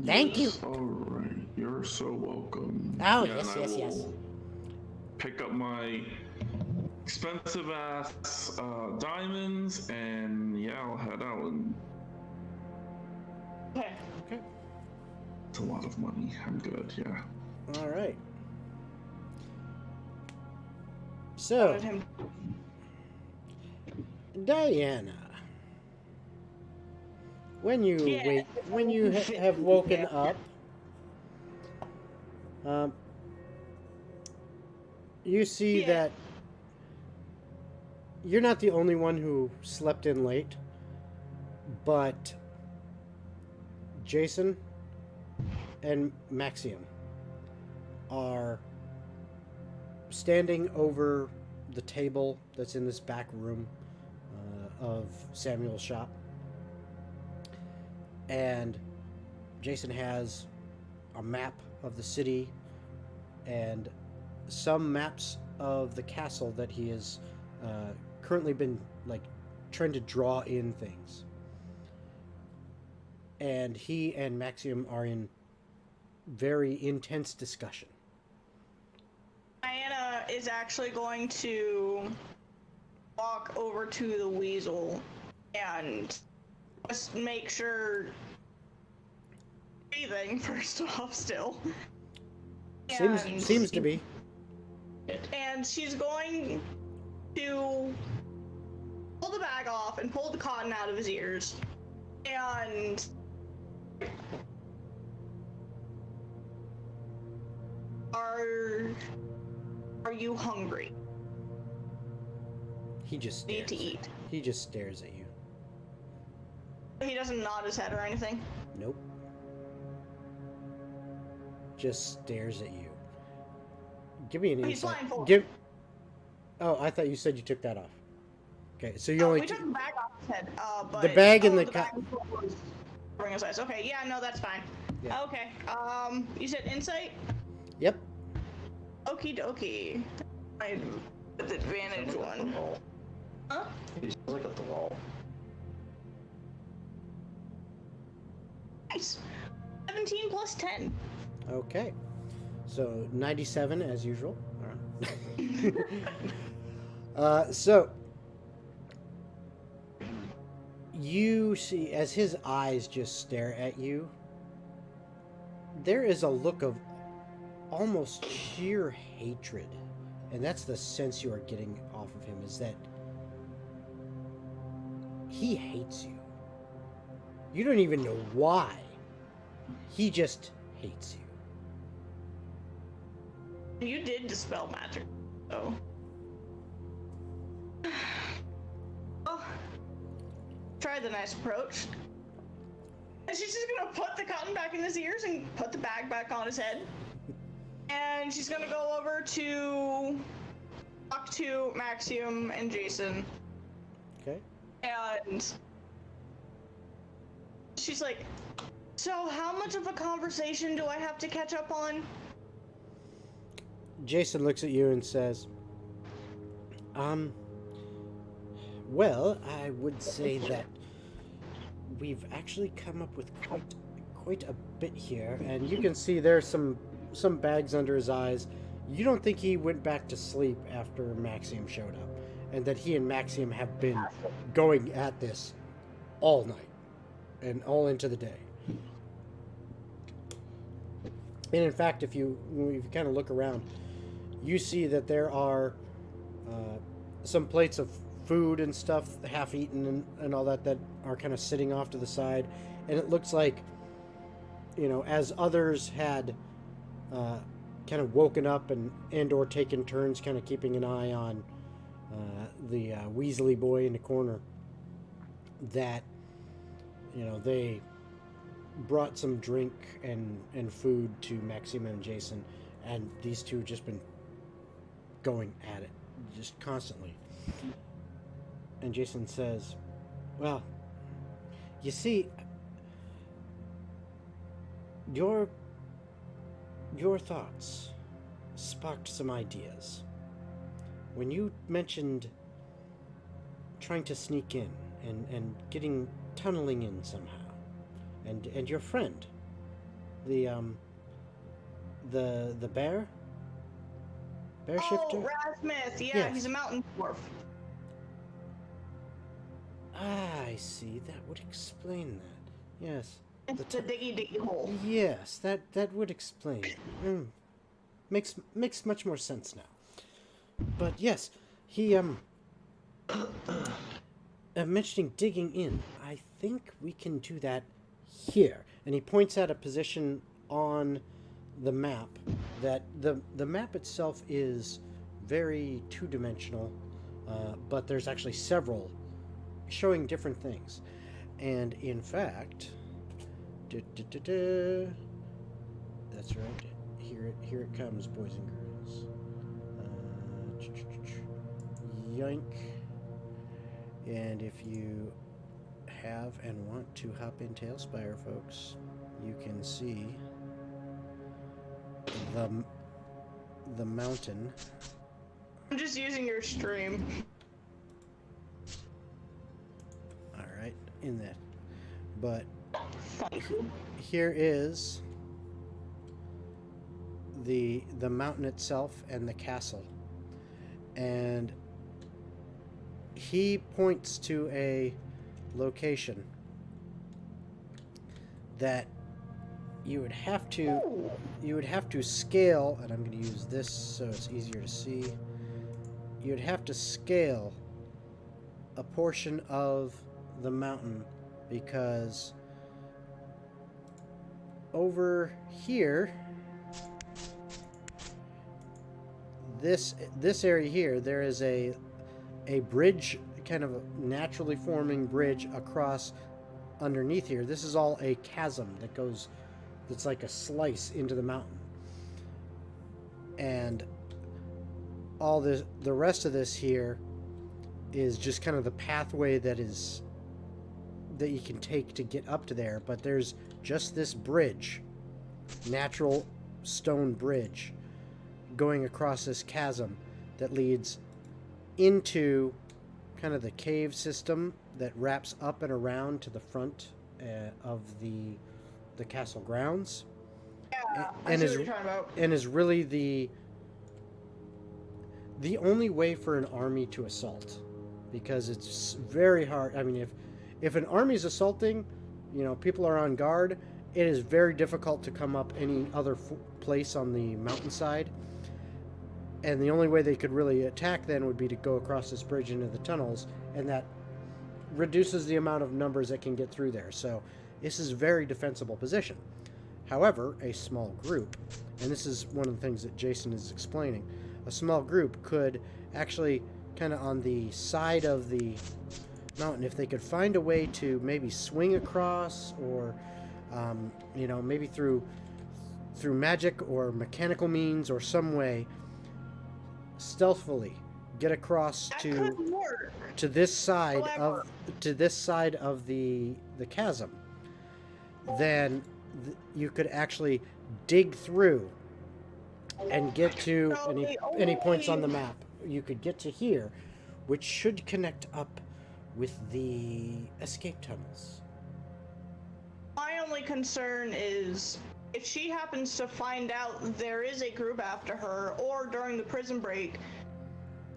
[SPEAKER 1] Thank you.
[SPEAKER 4] All right, you're so welcome.
[SPEAKER 1] Oh,
[SPEAKER 4] Yeah,
[SPEAKER 1] yes,
[SPEAKER 4] and I
[SPEAKER 1] yes, yes.
[SPEAKER 4] pick up my expensive ass diamonds, and yeah, I'll head out. And
[SPEAKER 3] Okay.
[SPEAKER 1] Okay.
[SPEAKER 4] it's a lot of money. I'm good. Yeah.
[SPEAKER 1] All right.
[SPEAKER 3] Wanted
[SPEAKER 1] So,
[SPEAKER 3] him.
[SPEAKER 1] Diana, when you
[SPEAKER 3] Yeah.
[SPEAKER 1] have woken
[SPEAKER 3] Yeah.
[SPEAKER 1] up, you see
[SPEAKER 3] Yeah.
[SPEAKER 1] that you're not the only one who slept in late, but Jason and Maxiam are standing over the table that's in this back room of Samuel's shop. And Jason has a map of the city and some maps of the castle that he has currently been like trying to draw in things. And he and Maxiam are in very intense discussion.
[SPEAKER 3] Diana is actually going to walk over to the weasel and just make sure breathing first off still. And-
[SPEAKER 1] Seems to be.
[SPEAKER 3] And she's going to pull the bag off and pull the cotton out of his ears. And are you hungry?
[SPEAKER 1] He just
[SPEAKER 3] Need
[SPEAKER 1] stares.
[SPEAKER 3] to eat.
[SPEAKER 1] He just stares at you.
[SPEAKER 3] He doesn't nod his head or anything.
[SPEAKER 1] Nope. Just stares at you. Give me an
[SPEAKER 3] He's
[SPEAKER 1] insight.
[SPEAKER 3] blindfolded.
[SPEAKER 1] Oh, I thought you said you took that off. Okay, so you only
[SPEAKER 3] We took the bag off his head, but
[SPEAKER 1] the bag and the
[SPEAKER 3] bag was covering his eyes. Okay, yeah, no, that's fine.
[SPEAKER 1] Yeah.
[SPEAKER 3] Okay, you said insight?
[SPEAKER 1] Yep.
[SPEAKER 3] Okie dokie. My advantage one. Huh?
[SPEAKER 2] He sounds like a thrall.
[SPEAKER 3] Nice. 17 plus 10.
[SPEAKER 1] Okay. So 97 as usual. All right. So you see, as his eyes just stare at you, there is a look of almost sheer hatred. And that's the sense you are getting off of him, is that he hates you. You don't even know why. He just hates you.
[SPEAKER 3] You did dispel magic, so. Oh, try the nice approach. And she's just gonna put the cotton back in his ears and put the bag back on his head. And she's gonna go over to talk to Maxiam and Jason.
[SPEAKER 1] Okay.
[SPEAKER 3] And she's like, so how much of a conversation do I have to catch up on?
[SPEAKER 1] Jason looks at you and says, well, I would say that we've actually come up with quite a bit here, and you can see there's some bags under his eyes. You don't think he went back to sleep after Maxiam showed up, and that he and Maxiam have been going at this all night and all into the day. And in fact, if you kind of look around, you see that there are some plates of food and stuff, half eaten and all that are kind of sitting off to the side. And it looks like, as others had kind of woken up and or taken turns kind of keeping an eye on the Weasley boy in the corner, that, they brought some drink and food to Maxiam and Jason, and these two just been going at it just constantly. And Jason says, well, you see, your thoughts sparked some ideas. When you mentioned trying to sneak in and tunneling in somehow, and your friend, the bear, Bear shifter?
[SPEAKER 3] Oh, Razmith. Yeah,
[SPEAKER 1] Yes.
[SPEAKER 3] he's a mountain dwarf.
[SPEAKER 1] Ah, I see. That would explain that. Yes.
[SPEAKER 3] It's the diggy diggy hole.
[SPEAKER 1] Yes, that would explain it. Makes much more sense now. But yes, he mentioning digging in. I think we can do that here. And he points at a position on the map that the map itself is very two-dimensional, but there's actually several showing different things. And in fact, that's right. Here it comes, boys and girls. Yoink. And if you have and want to hop in Tailspire, folks, you can see the mountain.
[SPEAKER 3] I'm just using your stream.
[SPEAKER 1] All right, in that. But
[SPEAKER 3] Thank you.
[SPEAKER 1] here is the mountain itself and the castle, and he points to a location that you would have to scale, and I'm going to use this so it's easier to see. You'd have to scale a portion of the mountain, because over here, this area here, there is a bridge, kind of a naturally forming bridge across underneath here. This is all a chasm that's like a slice into the mountain. And all the rest of this here is just kind of the pathway that you can take to get up to there. But there's just this bridge, natural stone bridge, going across this chasm that leads into kind of the cave system that wraps up and around to the front of the castle grounds.
[SPEAKER 3] Yeah,
[SPEAKER 1] And
[SPEAKER 3] I see
[SPEAKER 1] is
[SPEAKER 3] what you're talking about.
[SPEAKER 1] and is really the only way for an army to assault, because it's very hard. I mean, if an army's assaulting, people are on guard, it is very difficult to come up any other place on the mountainside. And the only way they could really attack then would be to go across this bridge into the tunnels, and that reduces the amount of numbers that can get through there. So this is a very defensible position. However, a small group, and this is one of the things that Jason is explaining, a small group could actually kind of on the side of the mountain, if they could find a way to maybe swing across, or maybe through magic or mechanical means or some way, stealthily get across
[SPEAKER 3] That
[SPEAKER 1] to
[SPEAKER 3] could work.
[SPEAKER 1] this side
[SPEAKER 3] However,
[SPEAKER 1] of the chasm, then you could actually dig through and get to any points on the map. You could get to here, which should connect up with the escape tunnels.
[SPEAKER 3] my only concern is if she happens to find out there is a group after her, or during the prison break,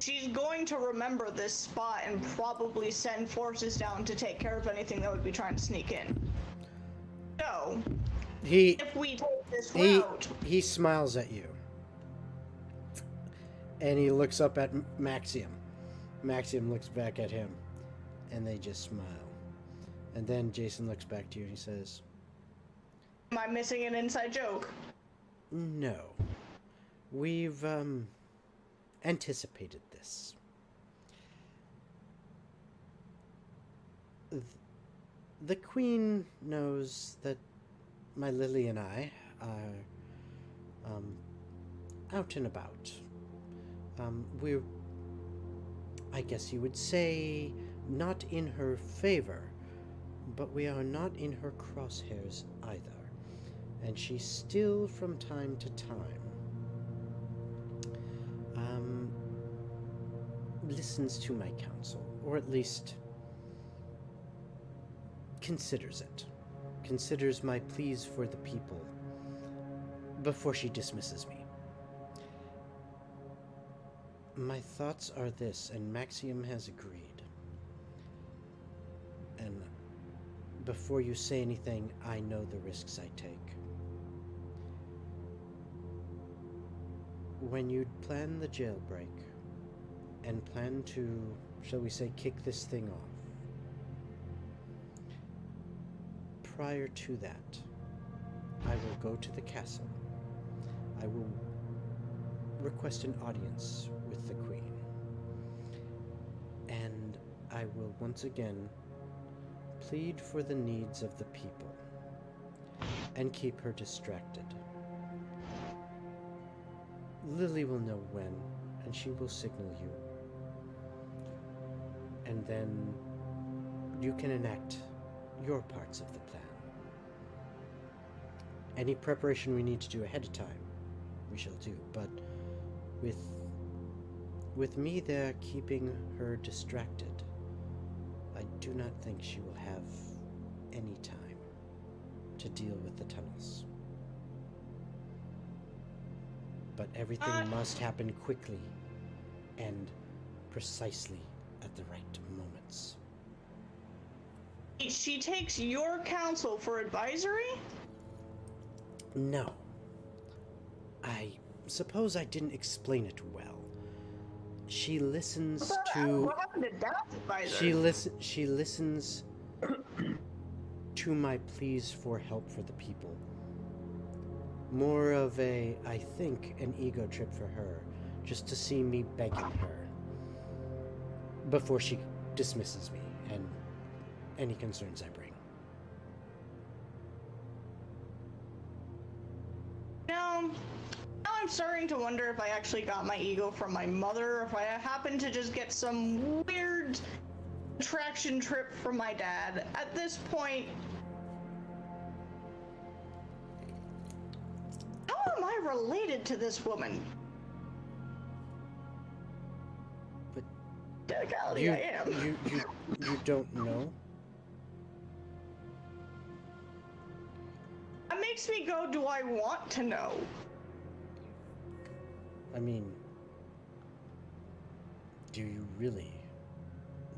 [SPEAKER 3] she's going to remember this spot and probably send forces down to take care of anything that would be trying to sneak in. So, if we take this route,
[SPEAKER 1] He smiles at you, and he looks up at Maxiam. Maxiam looks back at him, and they just smile. And then Jason looks back to you and he says,
[SPEAKER 3] am I missing an inside joke?
[SPEAKER 1] "No, we've anticipated this. The Queen knows that my Lily and I are out and about. We're, I guess you would say, not in her favor, but we are not in her crosshairs either. And she still, from time to time, listens to my counsel, or at least considers it. Considers my pleas for the people before she dismisses me. My thoughts are this, and Maxiam has agreed. And before you say anything, I know the risks I take. When you plan the jailbreak and plan to, shall we say, kick this thing off, prior to that, I will go to the castle. I will request an audience with the Queen. And I will once again plead for the needs of the people and keep her distracted. Lily will know when, and she will signal you. And then you can enact your parts of the plan. Any preparation we need to do ahead of time, we shall do, but with me there keeping her distracted, I do not think she will have any time to deal with the tunnels. But everything must happen quickly and precisely at the right moments.
[SPEAKER 3] She takes your counsel for advisory?
[SPEAKER 1] No. I suppose I didn't explain it well. She listens to...
[SPEAKER 3] What happened to Dad's advisor?
[SPEAKER 1] She listens to my pleas for help for the people. More of a, I think, an ego trip for her, just to see me begging her before she dismisses me and any concerns I bring.
[SPEAKER 3] Now I'm starting to wonder if I actually got my ego from my mother, or if I happened to just get some weird attraction trip from my dad. At this point, how am I related to this woman?
[SPEAKER 1] But
[SPEAKER 3] Technically,
[SPEAKER 1] you,
[SPEAKER 3] I am.
[SPEAKER 1] you don't know?
[SPEAKER 3] That makes me go, do I want to know?
[SPEAKER 1] I mean, do you really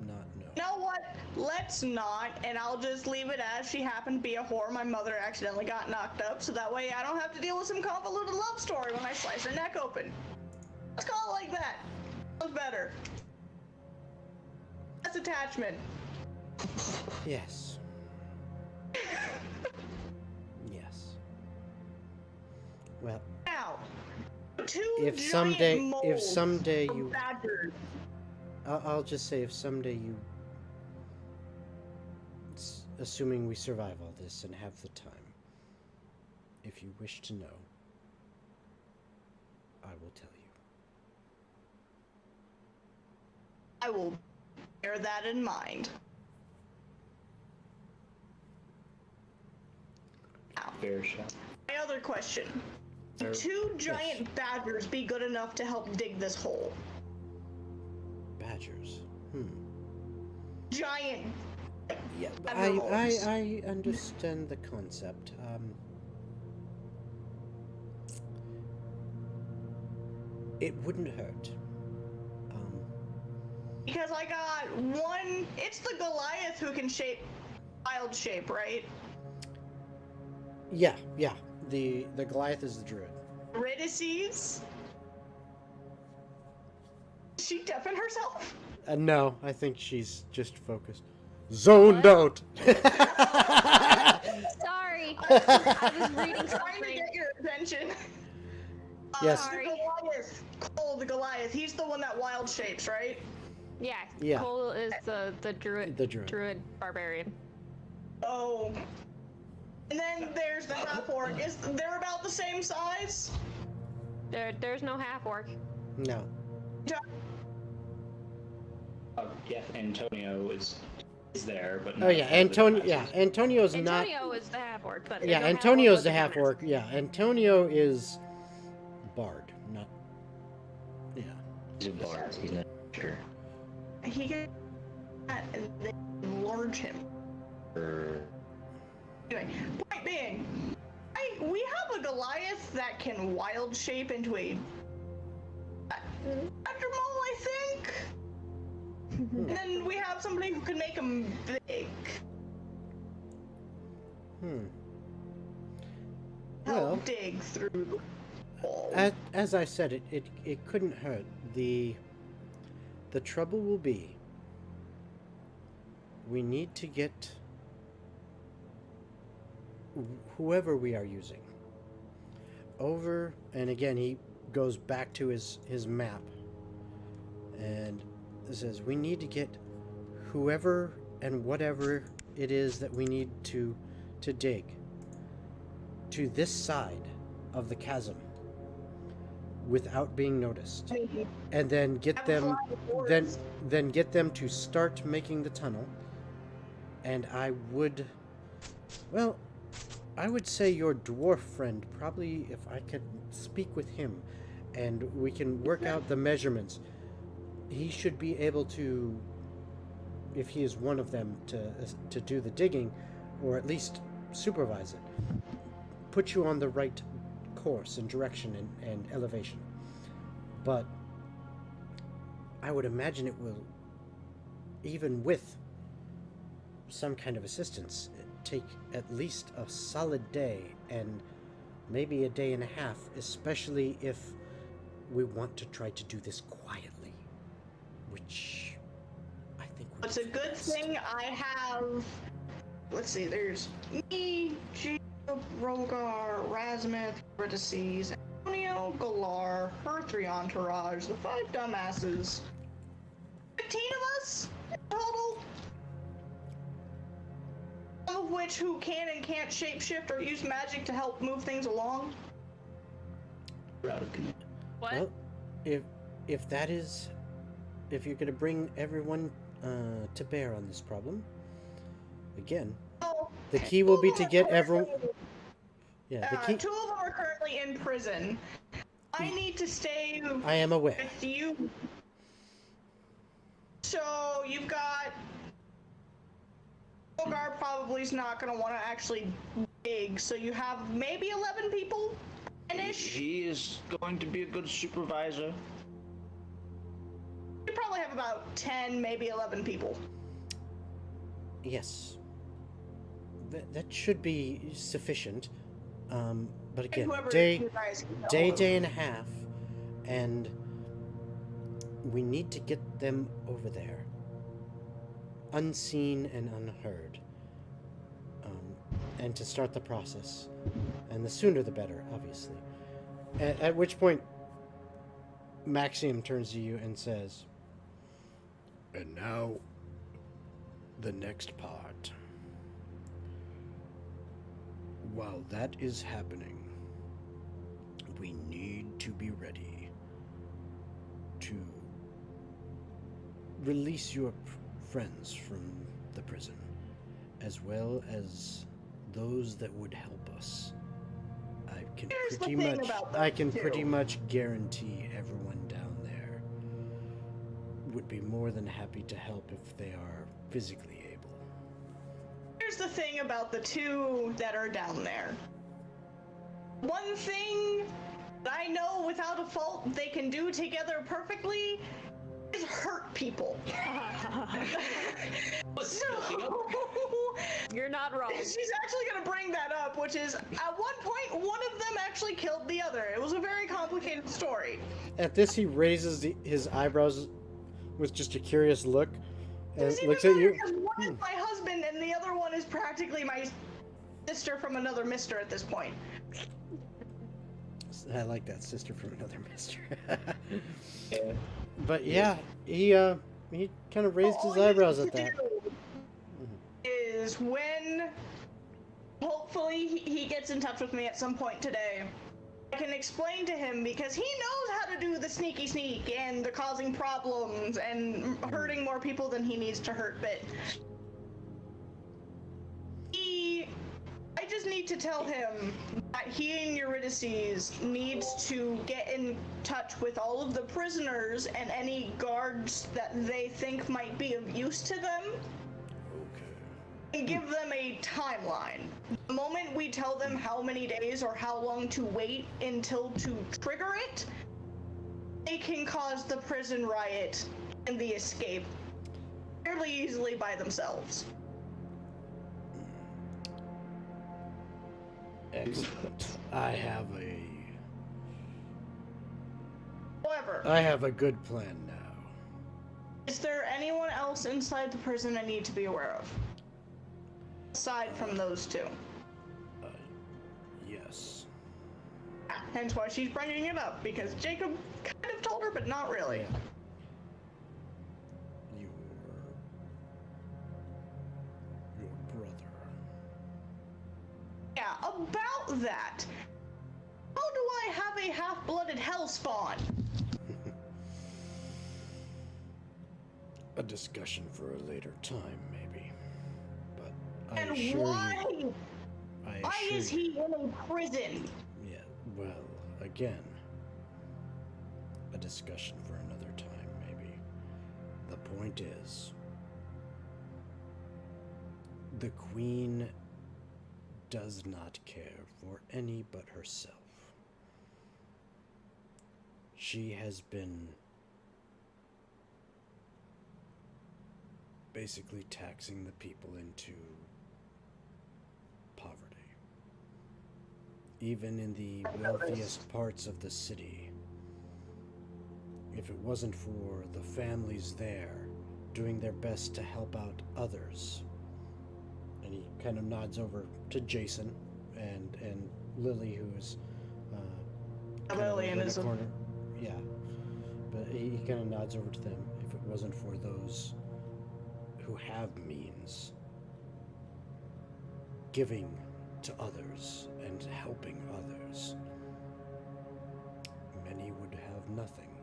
[SPEAKER 1] not know?
[SPEAKER 3] You know what? Let's not, and I'll just leave it as she happened to be a whore. My mother accidentally got knocked up, so that way I don't have to deal with some convoluted love story when I slice her neck open. Let's call it like that. Sounds better. That's attachment.
[SPEAKER 1] Yes. Yes. Well,
[SPEAKER 3] Now, two
[SPEAKER 1] if
[SPEAKER 3] giant
[SPEAKER 1] someday
[SPEAKER 3] molds
[SPEAKER 1] you,
[SPEAKER 3] of badgers.
[SPEAKER 1] I'll just say, if someday you, assuming we survive all this and have the time, if you wish to know, I will tell you.
[SPEAKER 3] I will bear that in mind. Now,
[SPEAKER 6] Fair shot.
[SPEAKER 3] my other question. Would two giant badgers be good enough to help dig this hole?
[SPEAKER 1] Badgers.
[SPEAKER 3] Giant.
[SPEAKER 1] Yeah,
[SPEAKER 3] badger holes.
[SPEAKER 1] I understand the concept. It wouldn't hurt.
[SPEAKER 3] Because I got one. It's the Goliath who can shape wild shape, right?
[SPEAKER 1] Yeah. The Goliath is the druid.
[SPEAKER 3] Ridices. Did she deafen herself?
[SPEAKER 1] No, I think she's just focused. Zoned out.
[SPEAKER 5] Sorry. I was reading
[SPEAKER 3] Trying to
[SPEAKER 5] something.
[SPEAKER 3] get your attention.
[SPEAKER 1] Yes.
[SPEAKER 3] The Goliath. Cole the Goliath. He's the one that wild shapes, right?
[SPEAKER 5] Yeah. Cole is the druid.
[SPEAKER 1] The druid.
[SPEAKER 5] Druid barbarian.
[SPEAKER 3] Oh. And then there's the half orc. They're about the same size?
[SPEAKER 5] There's no half orc.
[SPEAKER 1] No.
[SPEAKER 6] Yeah, Antonio is there, but
[SPEAKER 1] Oh yeah, Antonio. Yeah, Antonio's not.
[SPEAKER 5] Antonio is the half orc, but
[SPEAKER 1] Yeah,
[SPEAKER 5] there's no
[SPEAKER 1] Antonio's the
[SPEAKER 5] half
[SPEAKER 1] half orc. Yeah, Antonio is bard, not. Yeah.
[SPEAKER 6] He's a bard. He's not sure.
[SPEAKER 3] He can and then enlarge him. Anyway, point being, we have a Goliath that can wild shape into a badger mole, And then we have somebody who can make them big.
[SPEAKER 1] Well,
[SPEAKER 3] Help dig through the wall.
[SPEAKER 1] as I said, it couldn't hurt. The trouble will be we need to get whoever we are using over, and again he goes back to his map and says we need to get whoever and whatever it is that we need to dig to this side of the chasm without being noticed, and then get them then get them to start making the tunnel. And I would say your dwarf friend, probably, if I could speak with him and we can work out the measurements, he should be able to, if he is one of them, to do the digging, or at least supervise it, put you on the right course and direction and elevation. But I would imagine it will, even with some kind of assistance, take at least a solid day and maybe a day and a half, especially if we want to try to do this quietly, which I think would
[SPEAKER 3] It's a good thing I have. Let's see, there's me, Jacob, Rhogar, Razmith, Eurydice, Antonio, Galar, her 3 entourage, the 5 dumbasses. 15 of us in total. Some of which who can and can't shapeshift or use magic to help move things along.
[SPEAKER 5] What?
[SPEAKER 1] Well, if that is, if you're going to bring everyone to bear on this problem, again, the key will be to get everyone. Yeah, the key.
[SPEAKER 3] 2 of them are currently in prison. I need to stay
[SPEAKER 1] I am aware.
[SPEAKER 3] with you. So you've got. Rhogar probably is not going to want to actually dig, so you have maybe 11 people ish.
[SPEAKER 2] He is going to be a good supervisor.
[SPEAKER 3] You probably have about 10, maybe 11 people.
[SPEAKER 1] Yes. That should be sufficient. But again,
[SPEAKER 3] Whoever
[SPEAKER 1] day
[SPEAKER 3] you guys can help.
[SPEAKER 1] and a half, and we need to get them over there, unseen and unheard, and to start the process. And the sooner the better, obviously. At which point, Maxiam turns to you and says, "And now, the next part. While that is happening, we need to be ready to release your friends from the prison, as well as those that would help us. I can
[SPEAKER 3] Here's the
[SPEAKER 1] pretty
[SPEAKER 3] thing
[SPEAKER 1] much
[SPEAKER 3] about
[SPEAKER 1] I
[SPEAKER 3] those
[SPEAKER 1] can
[SPEAKER 3] two.
[SPEAKER 1] pretty much guarantee everyone down there would be more than happy to help if they are physically able."
[SPEAKER 3] Here's the thing about the 2 that are down there. One thing that I know without a fault they can do together perfectly is hurt people. So
[SPEAKER 5] You're not wrong.
[SPEAKER 3] she's actually going to bring that up, which is at one point one of them actually killed the other. It was a very complicated story.
[SPEAKER 1] At this, he raises his eyebrows with just a curious look and
[SPEAKER 3] It's even
[SPEAKER 1] looks at
[SPEAKER 3] better
[SPEAKER 1] you.
[SPEAKER 3] because one is my husband and the other one is practically my sister from another mister at this point.
[SPEAKER 1] I like that, sister from another mister.
[SPEAKER 2] Yeah.
[SPEAKER 1] But yeah, he kind of raised his
[SPEAKER 3] All you
[SPEAKER 1] eyebrows
[SPEAKER 3] need
[SPEAKER 1] at
[SPEAKER 3] to
[SPEAKER 1] that.
[SPEAKER 3] do Is when hopefully he gets in touch with me at some point today, I can explain to him, because he knows how to do the sneaky sneak and the causing problems and hurting more people than he needs to hurt, but I just need to tell him that he and Eurydice needs to get in touch with all of the prisoners and any guards that they think might be of use to them, and give them a timeline. The moment we tell them how many days or how long to wait until to trigger it, they can cause the prison riot and the escape. fairly easily by themselves.
[SPEAKER 1] Excellent. I have
[SPEAKER 3] However,
[SPEAKER 1] a good plan now.
[SPEAKER 3] is there anyone else inside the prison I need to be aware of? Aside from those two.
[SPEAKER 1] Yes.
[SPEAKER 3] Hence why she's bringing it up, because Jacob kind of told her, but not really.
[SPEAKER 1] Yeah. Your brother.
[SPEAKER 3] Yeah, about that. How do I have a half-blooded hellspawn?
[SPEAKER 1] A discussion for a later time, maybe. But I
[SPEAKER 3] And
[SPEAKER 1] assure
[SPEAKER 3] why?
[SPEAKER 1] you.
[SPEAKER 3] Why is he in a prison?
[SPEAKER 1] Yeah, well, again, a discussion for another time, maybe. The point is, the Queen does not care for any but herself. She has been basically taxing the people into poverty. Even in the wealthiest parts of the city. If it wasn't for the families there doing their best to help out others, and he kind of nods over to Jason and Lily, who's kind of
[SPEAKER 3] Lily
[SPEAKER 1] over in
[SPEAKER 3] is
[SPEAKER 1] the corner. Yeah, but he kind of nods over to them. If it wasn't for those who have means giving to others and helping others, many would have nothing.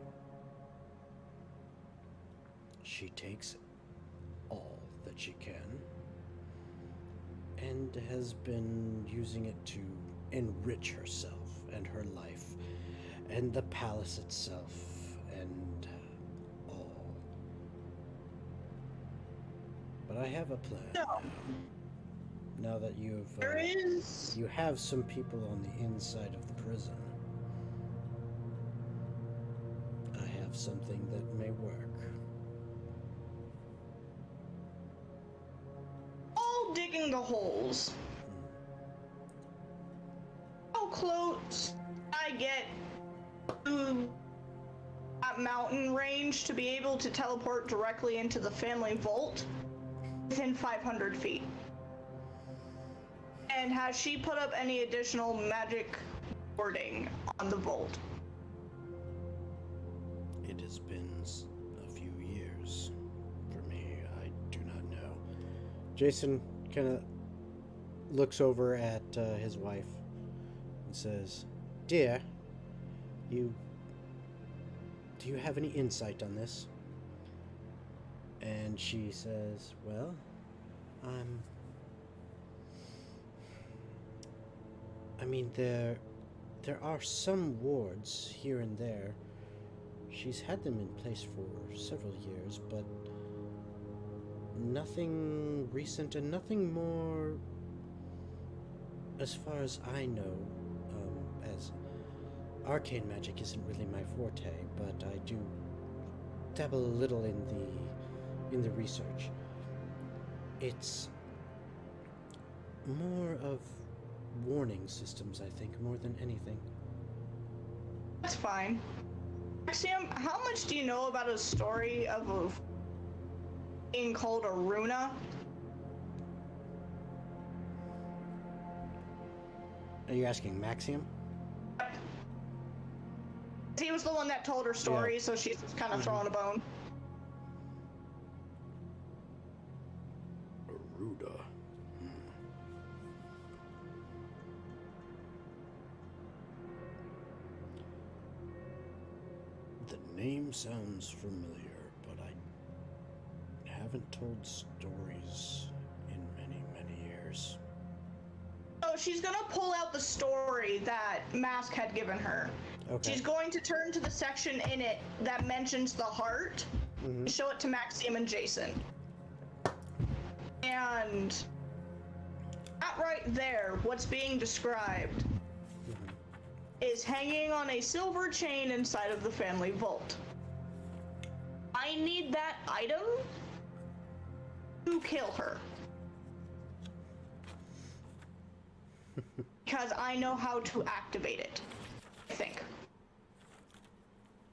[SPEAKER 1] She takes all that she can and has been using it to enrich herself and her life and the palace itself and all. But I have a plan now. Now that you have some people on the inside of the prison, I have something that may work.
[SPEAKER 3] All digging the holes. How close I get to that mountain range to be able to teleport directly into the family vault? Within 500 feet. And has she put up any additional magic wording on the vault?
[SPEAKER 1] It has been a few years for me. I do not know. Jason kind of looks over at his wife and says, "Dear, do you have any insight on this?" And she says, "Well, I mean, there are some wards here and there. She's had them in place for several years, but nothing recent and nothing more, as far as I know, as arcane magic isn't really my forte, but I do dabble a little in the research. It's more of warning systems, I think, more than anything."
[SPEAKER 3] That's fine. Maxiam, how much do you know about a story of a being called a Runa?
[SPEAKER 1] Are you asking Maxiam?
[SPEAKER 3] He was the one that told her story, so she's just kind of throwing a bone.
[SPEAKER 1] Aruda. The name sounds familiar, but I haven't told stories in many, many years.
[SPEAKER 3] So she's gonna pull out the story that Mask had given her.
[SPEAKER 1] Okay.
[SPEAKER 3] She's going to turn to the section in it that mentions the heart and show it to Maxiam and Jason. And that right there, what's being described, is hanging on a silver chain inside of the family vault. I need that item to kill her. Because I know how to activate it, I think.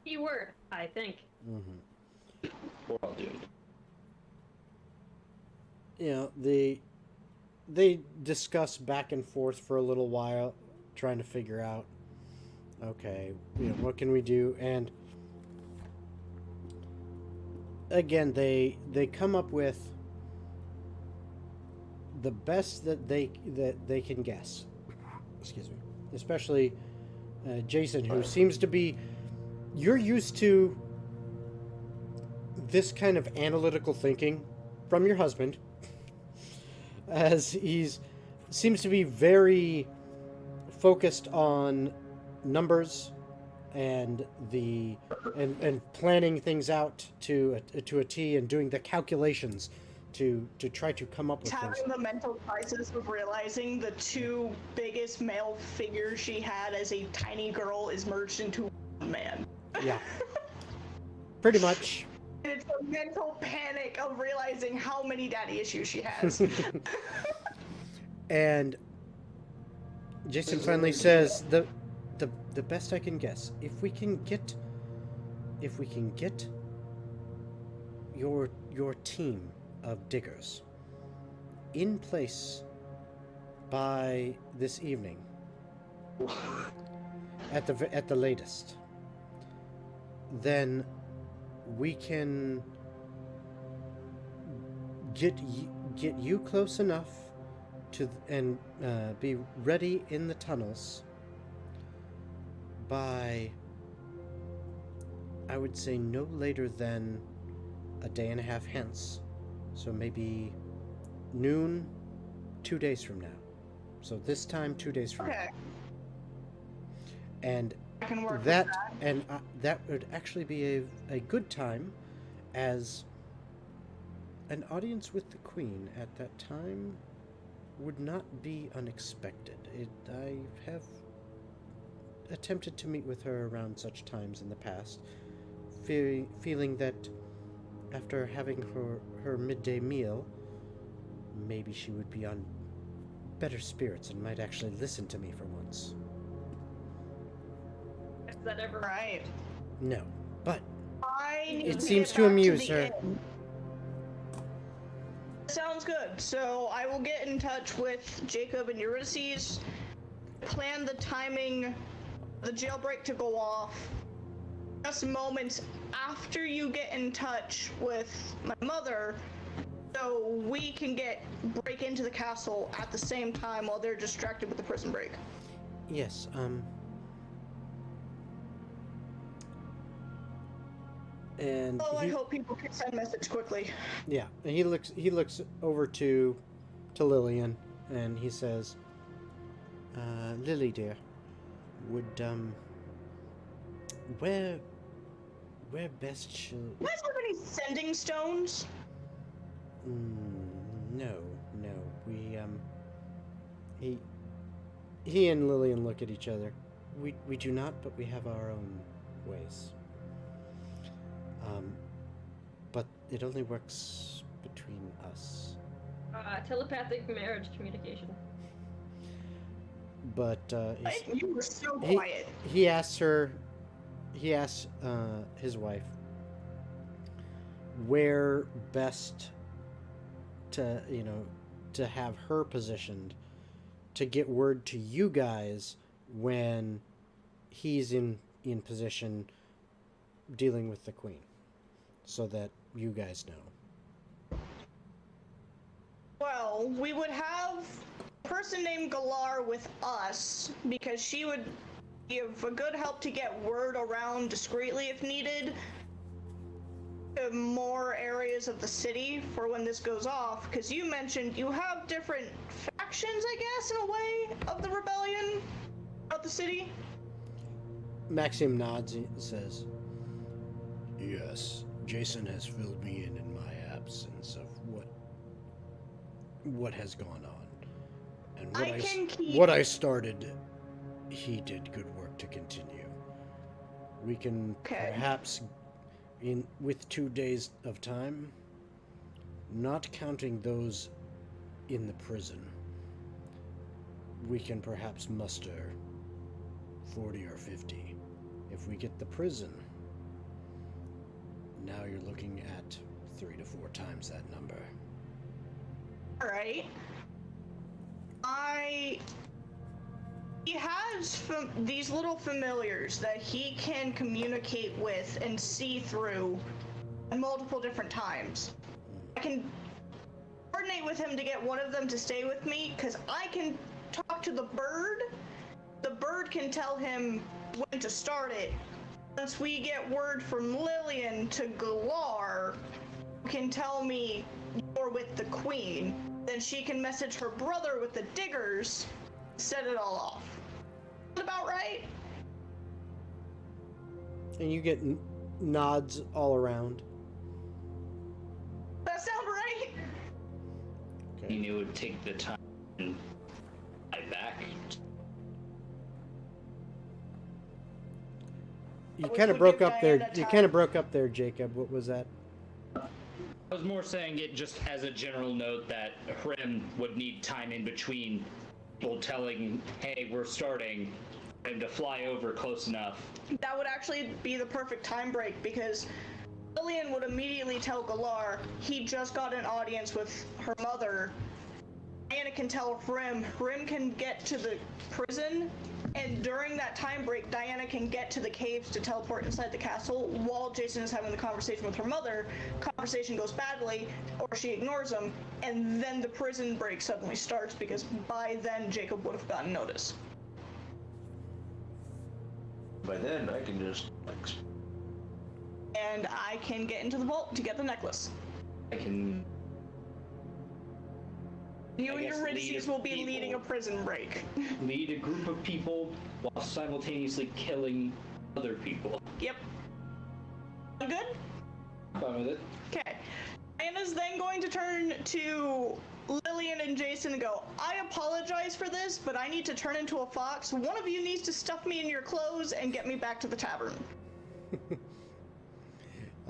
[SPEAKER 5] Keyword, I think.
[SPEAKER 1] Mm-hmm.
[SPEAKER 6] Or I'll do it.
[SPEAKER 1] You know, they discuss back and forth for a little while, trying to figure out, okay, you know, what can we do? And again, they come up with the best that they can guess. Excuse me. Especially Jason, who seems to be. You're used to this kind of analytical thinking from your husband, as he's seems to be very focused on numbers and and planning things out to a T and doing the calculations to try to come up with
[SPEAKER 3] Having
[SPEAKER 1] things.
[SPEAKER 3] the mental crisis of realizing the two biggest male figures she had as a tiny girl is merged into one man.
[SPEAKER 1] Yeah. Pretty much.
[SPEAKER 3] It's a mental panic of realizing how many daddy issues she has.
[SPEAKER 1] And Jason finally says the best I can guess, if we can get your team of diggers in place by this evening at the latest, then we can get you close enough to and be ready in the tunnels by, I would say, no later than a day and a half hence. So maybe noon 2 days from now. So this time 2 days from
[SPEAKER 3] Okay,
[SPEAKER 1] now. And
[SPEAKER 3] I can work
[SPEAKER 1] that
[SPEAKER 3] with that.
[SPEAKER 1] and that would actually be a good time, as an audience with the Queen at that time would not be unexpected. I have attempted to meet with her around such times in the past, feeling that after having her midday meal, maybe she would be on better spirits and might actually listen to me for once.
[SPEAKER 5] Is that ever
[SPEAKER 3] Right.
[SPEAKER 1] No, but
[SPEAKER 3] I need
[SPEAKER 1] it
[SPEAKER 3] to
[SPEAKER 1] seems
[SPEAKER 3] get
[SPEAKER 1] to
[SPEAKER 3] back
[SPEAKER 1] amuse
[SPEAKER 3] the
[SPEAKER 1] her.
[SPEAKER 3] inn. Sounds good. So I will get in touch with Jacob and Ulysses, plan the timing, the jailbreak to go off just moments after you get in touch with my mother, so we can break into the castle at the same time while they're distracted with the prison break.
[SPEAKER 1] Yes, and
[SPEAKER 3] Oh, I hope people can send message quickly.
[SPEAKER 1] yeah, and he looks over to Lillian, and he says, Lily dear, would where best shall...
[SPEAKER 3] You guys have any sending stones?
[SPEAKER 1] No. He and Lillian look at each other. We do not, but we have our own ways. But it only works between us.
[SPEAKER 5] telepathic marriage communication.
[SPEAKER 1] But
[SPEAKER 3] You were so quiet.
[SPEAKER 1] he asks his wife where best to have her positioned to get word to you guys when he's in position dealing with the Queen, so that you guys know.
[SPEAKER 3] Well, we would have a person named Galar with us, because she would be of a good help to get word around discreetly if needed to more areas of the city for when this goes off, because you mentioned you have different factions, I guess, in a way, of the rebellion of the city.
[SPEAKER 1] Maxiam nods and says, "Yes, Jason has filled me in my absence of what has gone on. And what I started, he did good work to continue. We can perhaps, with 2 days of time, not counting those in the prison, we can perhaps muster 40 or 50. If we get the prison, now you're looking at 3 to 4 times that number.
[SPEAKER 3] Alright. He has these little familiars that he can communicate with and see through at multiple different times. I can coordinate with him to get one of them to stay with me, because I can talk to the bird. The bird can tell him when to start it. Once we get word from Lillian to Galar, who can tell me you're with the queen, then she can message her brother with the diggers, set it all off. About right?
[SPEAKER 1] And you get nods all around.
[SPEAKER 3] That sound right?
[SPEAKER 6] I mean, it would take the time and I back.
[SPEAKER 1] You
[SPEAKER 3] Which
[SPEAKER 1] kind of
[SPEAKER 3] would
[SPEAKER 1] broke
[SPEAKER 3] give
[SPEAKER 1] up there.
[SPEAKER 3] Diana
[SPEAKER 1] You
[SPEAKER 3] time.
[SPEAKER 1] kind of broke up there, Jacob. What was that?
[SPEAKER 6] I was more saying it just as a general note that Hrim would need time in between people telling, hey, we're starting, for him to fly over close enough.
[SPEAKER 3] That would actually be the perfect time break, because Lillian would immediately tell Galar he just got an audience with her mother. Diana can tell Hrim can get to the prison, and during that time break, Diana can get to the caves to teleport inside the castle while Jason is having the conversation with her mother. Conversation goes badly, or she ignores him, and then the prison break suddenly starts, because by then Jacob would have gotten notice.
[SPEAKER 2] By then, I can just
[SPEAKER 3] And I can get into the vault to get the necklace.
[SPEAKER 6] I can
[SPEAKER 3] You
[SPEAKER 6] I
[SPEAKER 3] and your
[SPEAKER 6] guess lead
[SPEAKER 3] Ritzies will be
[SPEAKER 6] people.
[SPEAKER 3] leading a prison break.
[SPEAKER 6] lead a group of people while simultaneously killing other people.
[SPEAKER 3] Yep. Good?
[SPEAKER 6] Fine with it.
[SPEAKER 3] Okay. Diana's then going to turn to Lillian and Jason and go, I apologize for this, but I need to turn into a fox. One of you needs to stuff me in your clothes and get me back to the tavern.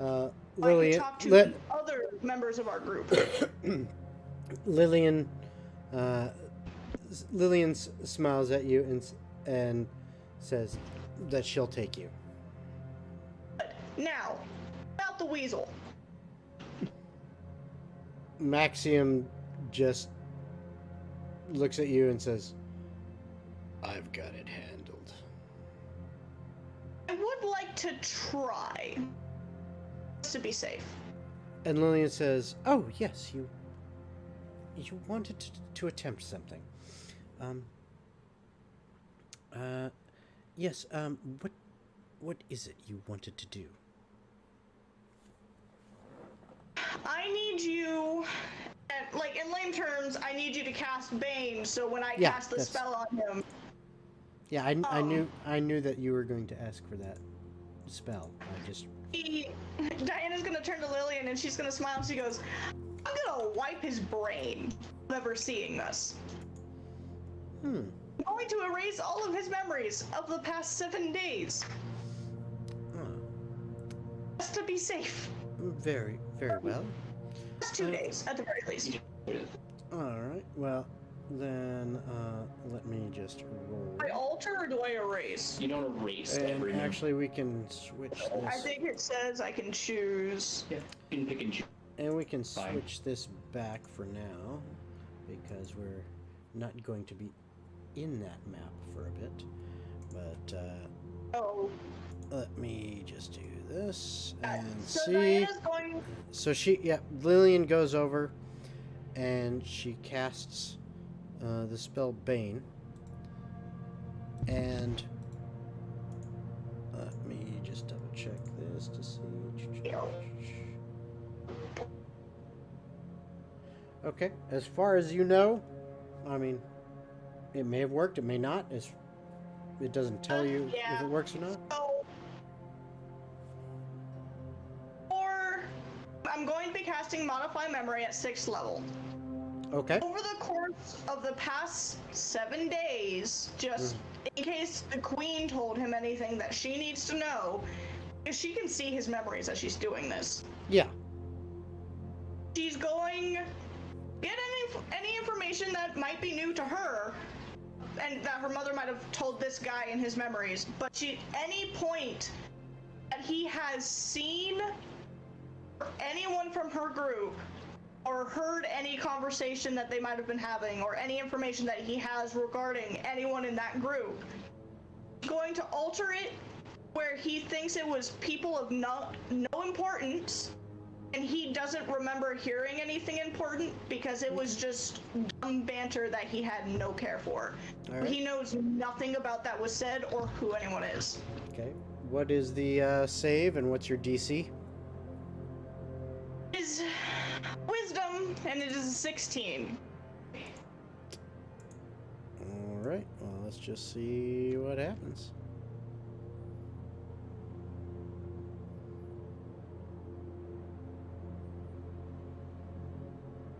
[SPEAKER 3] I can
[SPEAKER 1] Lillian,
[SPEAKER 3] talk to other members of our group.
[SPEAKER 1] Lillian, Lillian smiles at you and says that she'll take you.
[SPEAKER 3] Now, about the weasel.
[SPEAKER 1] Maxiam just looks at you and says, I've got it handled.
[SPEAKER 3] I would like to try. Just to be safe.
[SPEAKER 1] And Lillian says, oh, yes, you wanted to attempt something. Yes, what is it you wanted to do?
[SPEAKER 3] I need you, and, like, in lame terms, I need you to cast Bane, so when I
[SPEAKER 1] Yeah,
[SPEAKER 3] cast the
[SPEAKER 1] that's-
[SPEAKER 3] spell on him.
[SPEAKER 1] Yeah, I knew that you were going to ask for that spell.
[SPEAKER 3] Diana's gonna turn to Lillian and she's gonna smile and she goes, I'm gonna wipe his brain of ever seeing this. I'm going to erase all of his memories of the past 7 days. Just to be safe.
[SPEAKER 1] Very, very well.
[SPEAKER 3] Just 2 days, at the very least.
[SPEAKER 1] Alright, well, then, let me just roll.
[SPEAKER 3] Do I alter or do I erase?
[SPEAKER 6] You don't erase
[SPEAKER 1] And
[SPEAKER 6] every memory.
[SPEAKER 1] actually, we can switch
[SPEAKER 3] I
[SPEAKER 1] this.
[SPEAKER 3] think it says I can choose.
[SPEAKER 6] Yeah, you can pick and choose.
[SPEAKER 1] And we can
[SPEAKER 6] Fine.
[SPEAKER 1] switch this back for now, because we're not going to be in that map for a bit. But,
[SPEAKER 3] Oh.
[SPEAKER 1] let me just do this and
[SPEAKER 3] So
[SPEAKER 1] see.
[SPEAKER 3] Diana's going.
[SPEAKER 1] So Lillian goes over and she casts the spell Bane. And let me just double check this to see. Okay, as far as you know, I mean, it may have worked, it may not. It doesn't tell you if
[SPEAKER 3] yeah.
[SPEAKER 1] it works or not.
[SPEAKER 3] So, or I'm going to be casting Modify Memory at 6th level.
[SPEAKER 1] Okay.
[SPEAKER 3] Over the course of the past 7 days, just in case the queen told him anything that she needs to know, because she can see his memories as she's doing this.
[SPEAKER 1] Yeah.
[SPEAKER 3] she's going get any information that might be new to her, and that her mother might have told this guy in his memories. But any point that he has seen anyone from her group, or heard any conversation that they might have been having, or any information that he has regarding anyone in that group, going to alter it where he thinks it was people of no importance, and he doesn't remember hearing anything important because it was just dumb banter that he had no care for.
[SPEAKER 1] All right.
[SPEAKER 3] He knows nothing about that was said or who anyone is.
[SPEAKER 1] Okay. What is the save and what's your DC?
[SPEAKER 3] Is wisdom, and it is a 16.
[SPEAKER 1] All right. Well, let's just see what happens.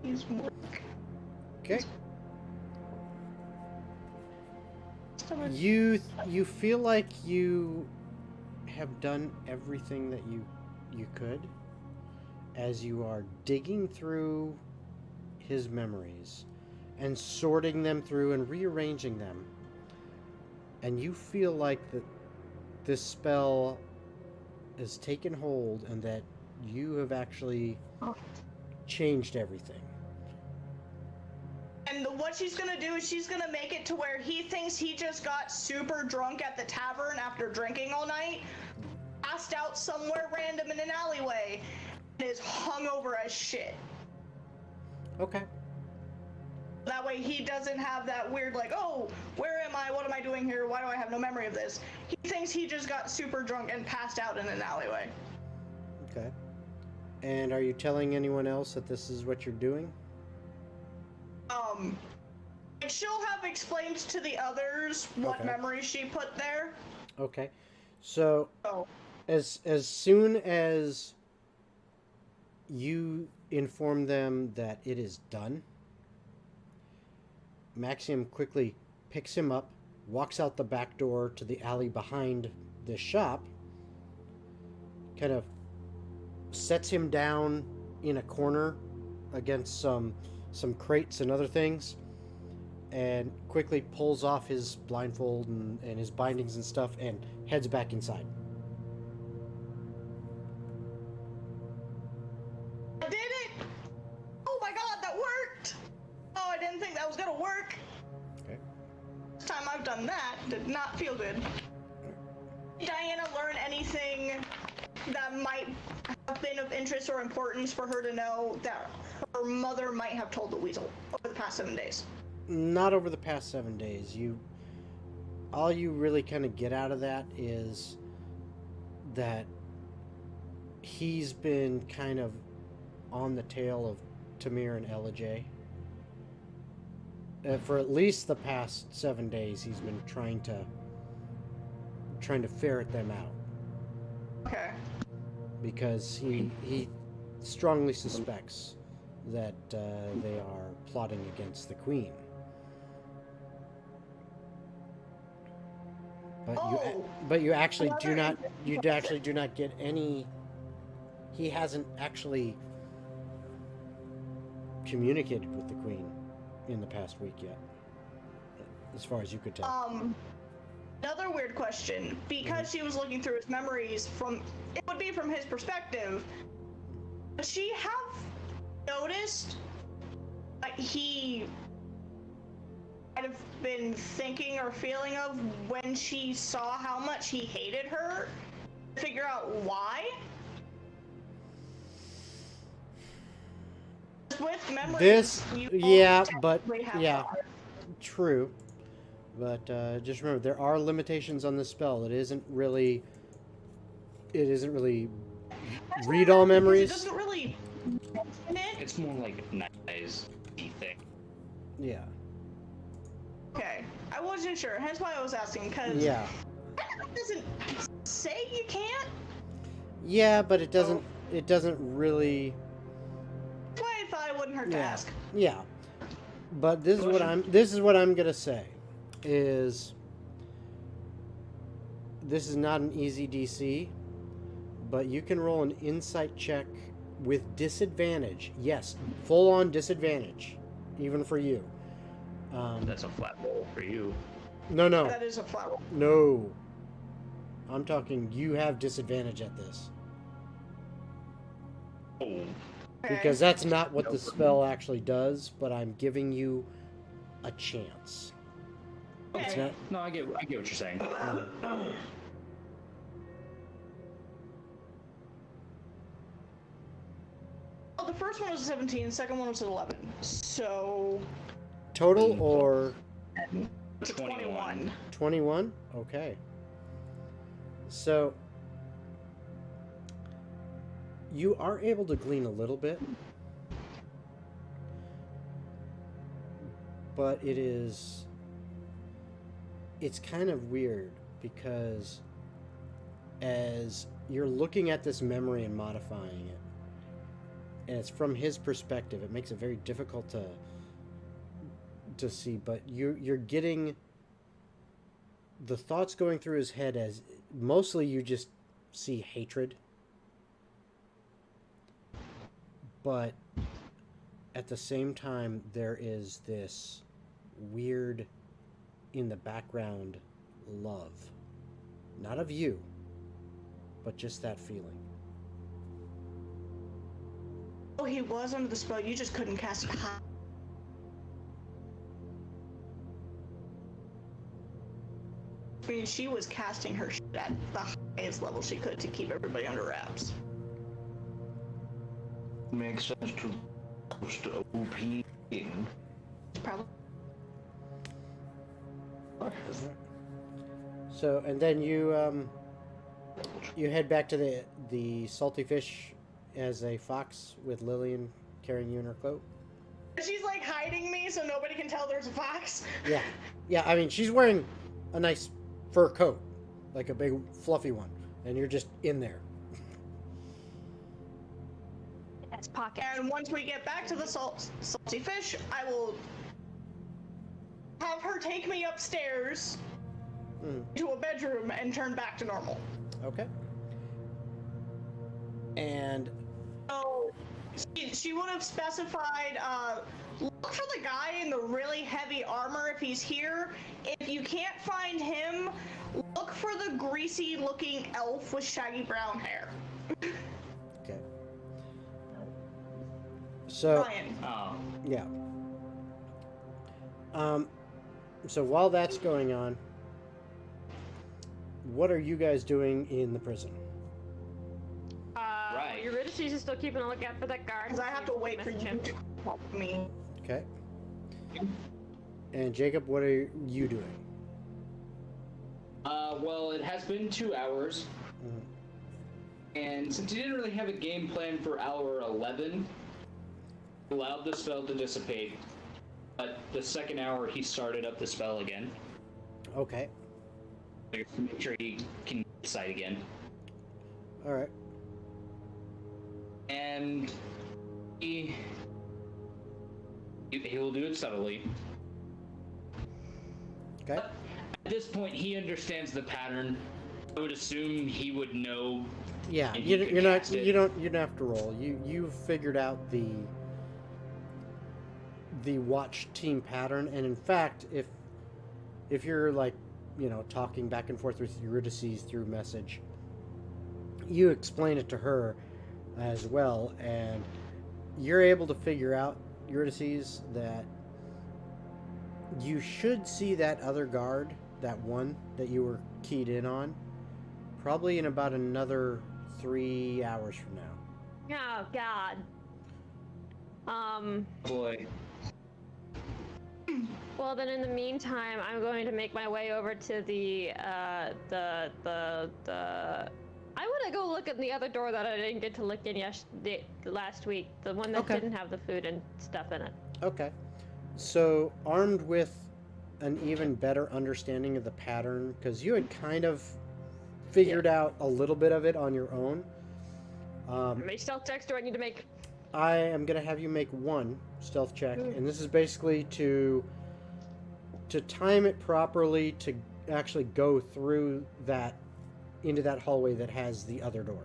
[SPEAKER 3] He's
[SPEAKER 1] Okay. You feel like you have done everything that you could as you are digging through his memories and sorting them through and rearranging them, and you feel like that this spell has taken hold and that you have actually changed everything.
[SPEAKER 3] And what she's gonna do is she's gonna make it to where he thinks he just got super drunk at the tavern after drinking all night, passed out somewhere random in an alleyway, and is hungover as shit.
[SPEAKER 1] Okay.
[SPEAKER 3] That way he doesn't have that weird like, oh, where am I? What am I doing here? Why do I have no memory of this? He thinks he just got super drunk and passed out in an alleyway.
[SPEAKER 1] Okay. And are you telling anyone else that this is what you're doing?
[SPEAKER 3] She'll have explained to the others what
[SPEAKER 1] Okay.
[SPEAKER 3] memories she put there.
[SPEAKER 1] Okay. So
[SPEAKER 3] Oh.
[SPEAKER 1] as soon as you inform them that it is done, Maxiam quickly picks him up, walks out the back door to the alley behind the shop, kind of sets him down in a corner against some crates and other things, and quickly pulls off his blindfold and his bindings and stuff and heads back inside.
[SPEAKER 3] I did it! Oh my god, that worked! Oh, I didn't think that was gonna work.
[SPEAKER 1] Okay.
[SPEAKER 3] This time I've done that, did not feel good. Did Diana learn anything that might have been of interest or importance for her to know that her mother might have told the weasel over the past 7 days?
[SPEAKER 1] Not over the past 7 days. All you really kind of get out of that is that he's been kind of on the tail of Tamir and Elijah. For at least the past 7 days, he's been trying to ferret them out,
[SPEAKER 3] Okay.
[SPEAKER 1] because he strongly suspects that they are plotting against the Queen. But you actually do not get any. He hasn't actually communicated with the Queen in the past week yet, as far as you could tell.
[SPEAKER 3] Another weird question. Because she was looking through his memories it would be from his perspective. Does she have noticed that he might have been thinking or feeling of when she saw how much he hated her? To figure out why? With memories, you technically have that.
[SPEAKER 1] True. But just remember, there are limitations on this spell. It isn't really read all memories.
[SPEAKER 3] It doesn't really mention it.
[SPEAKER 6] It's more like nice thing.
[SPEAKER 1] Yeah.
[SPEAKER 3] Okay, I wasn't sure. Hence why I was asking. Because
[SPEAKER 1] Yeah.
[SPEAKER 3] it doesn't say you can't.
[SPEAKER 1] Yeah, but it doesn't. It doesn't really.
[SPEAKER 3] That's why I thought it wouldn't hurt to ask.
[SPEAKER 1] Yeah. But this is what I'm gonna say. Is this is not an easy DC, but you can roll an insight check with disadvantage. Yes, full on disadvantage, even for you.
[SPEAKER 6] That's a flat roll for you.
[SPEAKER 1] No, no,
[SPEAKER 3] That is a flat roll.
[SPEAKER 1] no. I'm talking. You have disadvantage at this
[SPEAKER 6] Oh.
[SPEAKER 1] because that's not what the spell actually does. But I'm giving you a chance. It's
[SPEAKER 3] Okay.
[SPEAKER 1] not.
[SPEAKER 6] No, I get what you're saying.
[SPEAKER 3] Well, the first one was a 17, the second one was an 11. So,
[SPEAKER 1] Total or
[SPEAKER 3] it's a 21.
[SPEAKER 1] 21? Okay. So you are able to glean a little bit, but it's kind of weird because as you're looking at this memory and modifying it, and it's from his perspective, it makes it very difficult to see, but you're getting the thoughts going through his head as mostly you just see hatred, but at the same time there is this weird in the background love, not of you, but just that feeling.
[SPEAKER 3] Oh, he was under the spell, you just couldn't cast it high. I mean, she was casting her shit at the highest level she could to keep everybody under wraps.
[SPEAKER 7] Makes sense to boost OP.
[SPEAKER 3] Probably.
[SPEAKER 1] So, and then you head back to the salty fish as a fox with Lillian carrying you in her cloak.
[SPEAKER 3] She's like hiding me so nobody can tell there's a fox.
[SPEAKER 1] Yeah. I mean, she's wearing a nice fur coat, like a big fluffy one, and you're just in there.
[SPEAKER 5] Yes, pocket.
[SPEAKER 3] And once we get back to the salty fish, I will have her take me upstairs to a bedroom and turn back to normal.
[SPEAKER 1] Okay. And
[SPEAKER 3] So she would have specified, look for the guy in the really heavy armor if he's here. If you can't find him, look for the greasy looking elf with shaggy brown hair.
[SPEAKER 1] okay. So
[SPEAKER 3] Ryan.
[SPEAKER 6] Oh.
[SPEAKER 1] yeah. So while that's going on, what are you guys doing in the prison?
[SPEAKER 6] Right.
[SPEAKER 5] Eurydice is still keeping a lookout for that guard.
[SPEAKER 3] Because I have to wait for you to help me.
[SPEAKER 1] Okay. And Jacob, what are you doing?
[SPEAKER 6] Well, it has been 2 hours. And since he didn't really have a game plan for hour 11, allowed the spell to dissipate. But the second hour, he started up the spell again.
[SPEAKER 1] Okay.
[SPEAKER 6] To make sure he can sight again.
[SPEAKER 1] All right.
[SPEAKER 6] And he will do it subtly.
[SPEAKER 1] Okay.
[SPEAKER 6] But at this point, he understands the pattern. I would assume he would know.
[SPEAKER 1] Yeah,
[SPEAKER 6] and
[SPEAKER 1] you're
[SPEAKER 6] he could
[SPEAKER 1] not.
[SPEAKER 6] cast it.
[SPEAKER 1] You don't have to roll. You've figured out the watch team pattern, and in fact, if you're like, talking back and forth with Eurydice through message, you explain it to her as well, and you're able to figure out, Eurydice, that you should see that other guard, that one that you were keyed in on, probably in about another 3 hours from now.
[SPEAKER 5] Oh God.
[SPEAKER 6] Boy.
[SPEAKER 5] Well, then in the meantime, I'm going to make my way over to the I want to go look at the other door that I didn't get to look in last week. The one that
[SPEAKER 1] Okay.
[SPEAKER 5] didn't have the food and stuff in it.
[SPEAKER 1] Okay. So, armed with an even better understanding of the pattern, because you had kind of figured out a little bit of it on your own,
[SPEAKER 5] How many stealth checks do I need to make?
[SPEAKER 1] I am going to have you make one stealth check, and this is basically to time it properly to actually go through into that hallway that has the other door.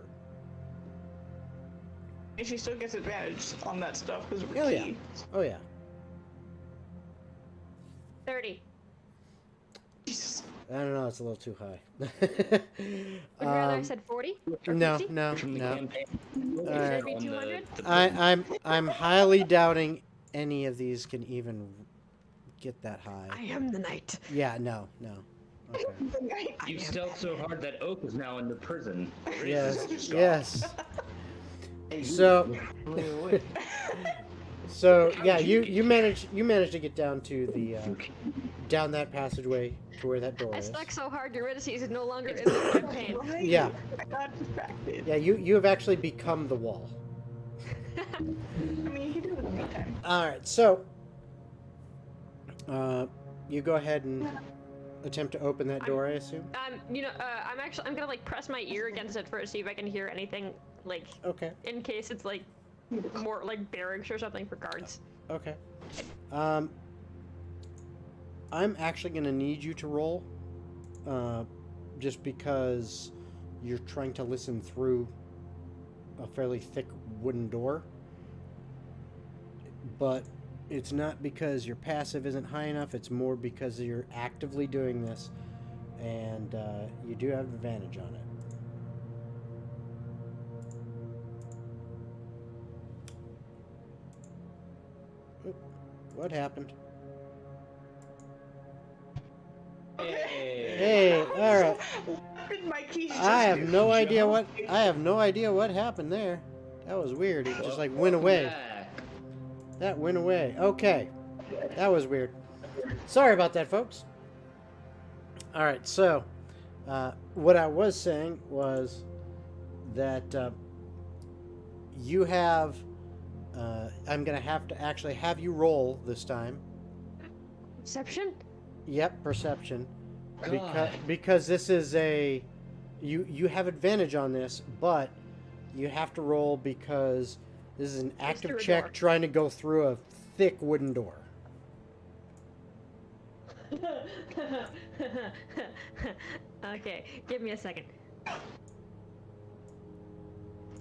[SPEAKER 3] And she still gets advantage on that stuff because we're
[SPEAKER 1] Oh yeah.
[SPEAKER 3] key.
[SPEAKER 1] Oh yeah.
[SPEAKER 5] 30.
[SPEAKER 3] Jesus.
[SPEAKER 1] I don't know. It's a little too high.
[SPEAKER 5] Would you rather I said 40? Or
[SPEAKER 1] no,
[SPEAKER 5] 50?
[SPEAKER 1] no,
[SPEAKER 6] From the
[SPEAKER 1] no.
[SPEAKER 6] campaign.
[SPEAKER 1] All
[SPEAKER 5] Should
[SPEAKER 1] right.
[SPEAKER 5] it be 200?
[SPEAKER 1] I'm highly doubting any of these can even get that high.
[SPEAKER 5] I am the knight.
[SPEAKER 1] Yeah, no. Okay.
[SPEAKER 6] You stealth so hard that Oak is now in the prison.
[SPEAKER 1] Yes,
[SPEAKER 6] Resist your
[SPEAKER 1] yes.
[SPEAKER 7] Hey,
[SPEAKER 1] So,
[SPEAKER 7] wait, wait.
[SPEAKER 1] so
[SPEAKER 6] How
[SPEAKER 1] yeah,
[SPEAKER 6] did you
[SPEAKER 1] you managed to get down to the
[SPEAKER 6] Okay.
[SPEAKER 1] down that passageway to where that door
[SPEAKER 5] I
[SPEAKER 1] is.
[SPEAKER 5] stuck so hard Eurydice is no longer in the campaign.
[SPEAKER 3] Right?
[SPEAKER 1] Yeah.
[SPEAKER 3] I got distracted.
[SPEAKER 1] Yeah, you have actually become the wall.
[SPEAKER 3] I mean, he did it in the meantime.
[SPEAKER 1] All right, so you go ahead and attempt to open that door, I assume.
[SPEAKER 5] I'm gonna like press my ear against it first, see if I can hear anything, like
[SPEAKER 1] Okay.
[SPEAKER 5] in case it's like more like barracks or something for guards.
[SPEAKER 1] Okay. I'm actually going to need you to roll, just because you're trying to listen through a fairly thick wooden door. But it's not because your passive isn't high enough, it's more because you're actively doing this, and you do have advantage on it. Oop, what happened? Hey, all right.
[SPEAKER 3] What did my keys just
[SPEAKER 1] I have
[SPEAKER 3] do?
[SPEAKER 1] no idea what happened there. That was weird. It just like went away.
[SPEAKER 6] Back.
[SPEAKER 1] That went away. Okay. That was weird. Sorry about that, folks. All right, so what I was saying was that you have I'm going to have to actually have you roll this time.
[SPEAKER 5] Perception?
[SPEAKER 1] Yep, perception.
[SPEAKER 6] God.
[SPEAKER 1] Because this is a you have advantage on this, but you have to roll because this is an active
[SPEAKER 5] through a
[SPEAKER 1] check
[SPEAKER 5] door.
[SPEAKER 1] trying to go through a thick wooden door.
[SPEAKER 5] Okay, give me a second.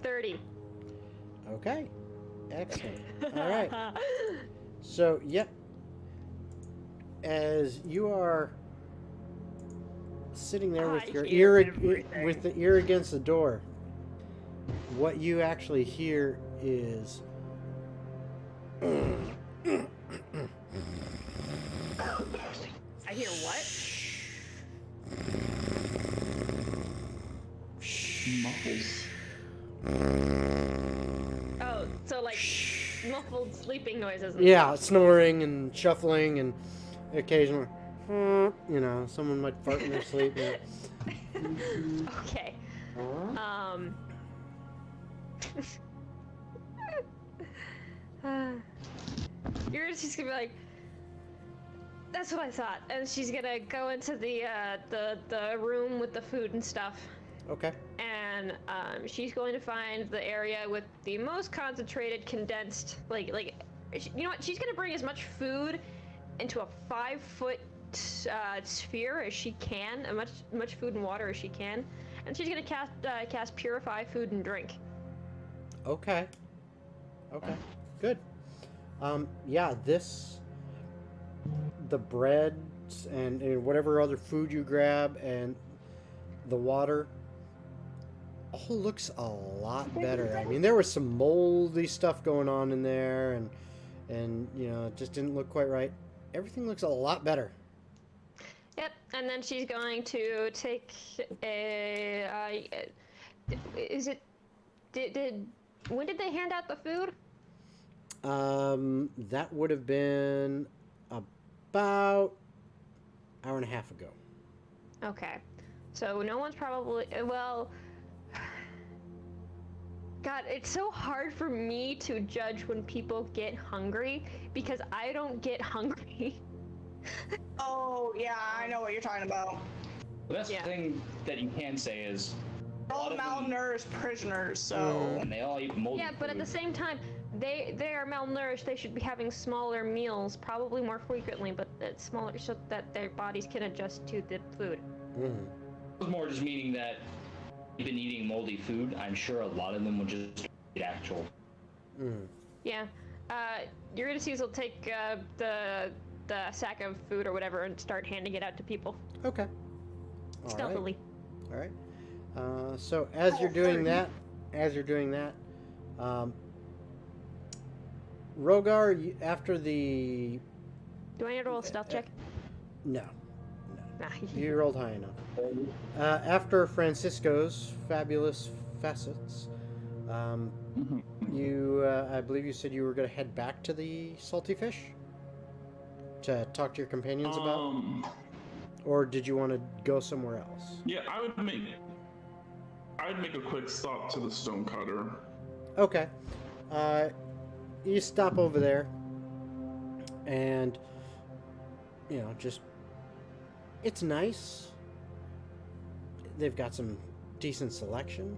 [SPEAKER 5] 30.
[SPEAKER 1] Okay. Excellent. All right. So, yep. As you are sitting there with
[SPEAKER 5] I
[SPEAKER 1] your
[SPEAKER 5] hear
[SPEAKER 1] ear
[SPEAKER 5] everything.
[SPEAKER 1] with the ear against the door, what you actually hear is
[SPEAKER 5] I hear what?
[SPEAKER 4] Muffles.
[SPEAKER 5] Oh, so like muffled sleeping noises. And
[SPEAKER 1] yeah, snoring and shuffling and occasionally, someone might fart in their sleep. Yeah.
[SPEAKER 5] Okay. You're just gonna be like, that's what I thought, and she's gonna go into the room with the food and stuff,
[SPEAKER 1] Okay.
[SPEAKER 5] and she's going to find the area with the most concentrated, condensed, you know what? She's gonna bring as much food into a 5-foot sphere as she can, as much food and water as she can, and she's gonna cast Purify Food and Drink.
[SPEAKER 1] Okay. Okay. Good. Yeah, the breads and whatever other food you grab and the water all looks a lot better. I mean, there was some moldy stuff going on in there and it just didn't look quite right. Everything looks a lot better.
[SPEAKER 5] Yep, and then she's going to take a. When did they hand out the food?
[SPEAKER 1] That would have been about an hour and a half ago.
[SPEAKER 5] Okay, so no one's probably God, it's so hard for me to judge when people get hungry because I don't get hungry.
[SPEAKER 3] Oh, yeah, I know what you're talking about.
[SPEAKER 6] The best
[SPEAKER 5] Yeah.
[SPEAKER 6] thing that you can say is
[SPEAKER 3] They're all
[SPEAKER 6] lot of them-
[SPEAKER 3] malnourished prisoners, so.
[SPEAKER 6] and they all eat moldy
[SPEAKER 5] Yeah, but at the
[SPEAKER 6] food.
[SPEAKER 5] same time, they are malnourished. They should be having smaller meals, probably more frequently, but it's smaller so that their bodies can adjust to the food.
[SPEAKER 1] Mm.
[SPEAKER 6] It was more just meaning that you've been eating moldy food. I'm sure a lot of them would just eat actual
[SPEAKER 1] Mm.
[SPEAKER 5] Yeah. Eurydice will take the sack of food or whatever and start handing it out to people
[SPEAKER 1] Okay. All right.
[SPEAKER 5] stealthily.
[SPEAKER 1] All right. So as you're doing that, um, Rhogar, after the
[SPEAKER 5] Do I need to roll a stealth check?
[SPEAKER 1] no,
[SPEAKER 5] Nah.
[SPEAKER 1] you rolled high enough. After Francisco's fabulous facets, you, I believe you said you were going to head back to the salty fish to talk to your companions about, or did you want to go somewhere else?
[SPEAKER 4] Yeah, I'd make a quick stop to the stonecutter.
[SPEAKER 1] Okay. You stop over there, and just it's nice. They've got some decent selection,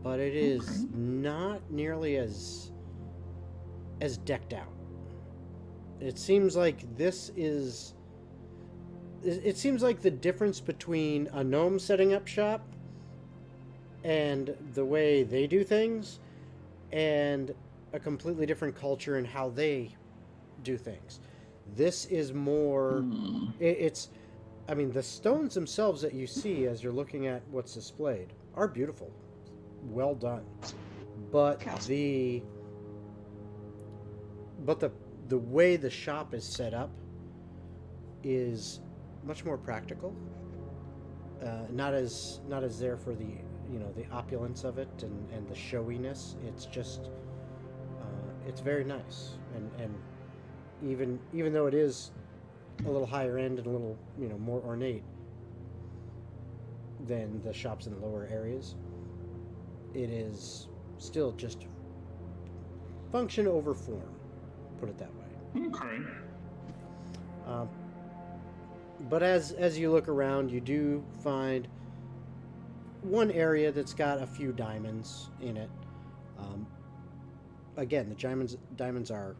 [SPEAKER 1] but it is not nearly as decked out. It seems like it seems like the difference between a gnome setting up shop and the way they do things, and a completely different culture in how they do things. This is more. I mean, the stones themselves that you see as you're looking at what's displayed are beautiful, well done, but the way the shop is set up is much more practical. Not as there for the the opulence of it and the showiness. It's just it's very nice, and even though it is a little higher end and a little more ornate than the shops in the lower areas, it is still just function over form, put it that way.
[SPEAKER 4] Okay.
[SPEAKER 1] But as you look around, you do find one area that's got a few diamonds in it. Again, the diamonds are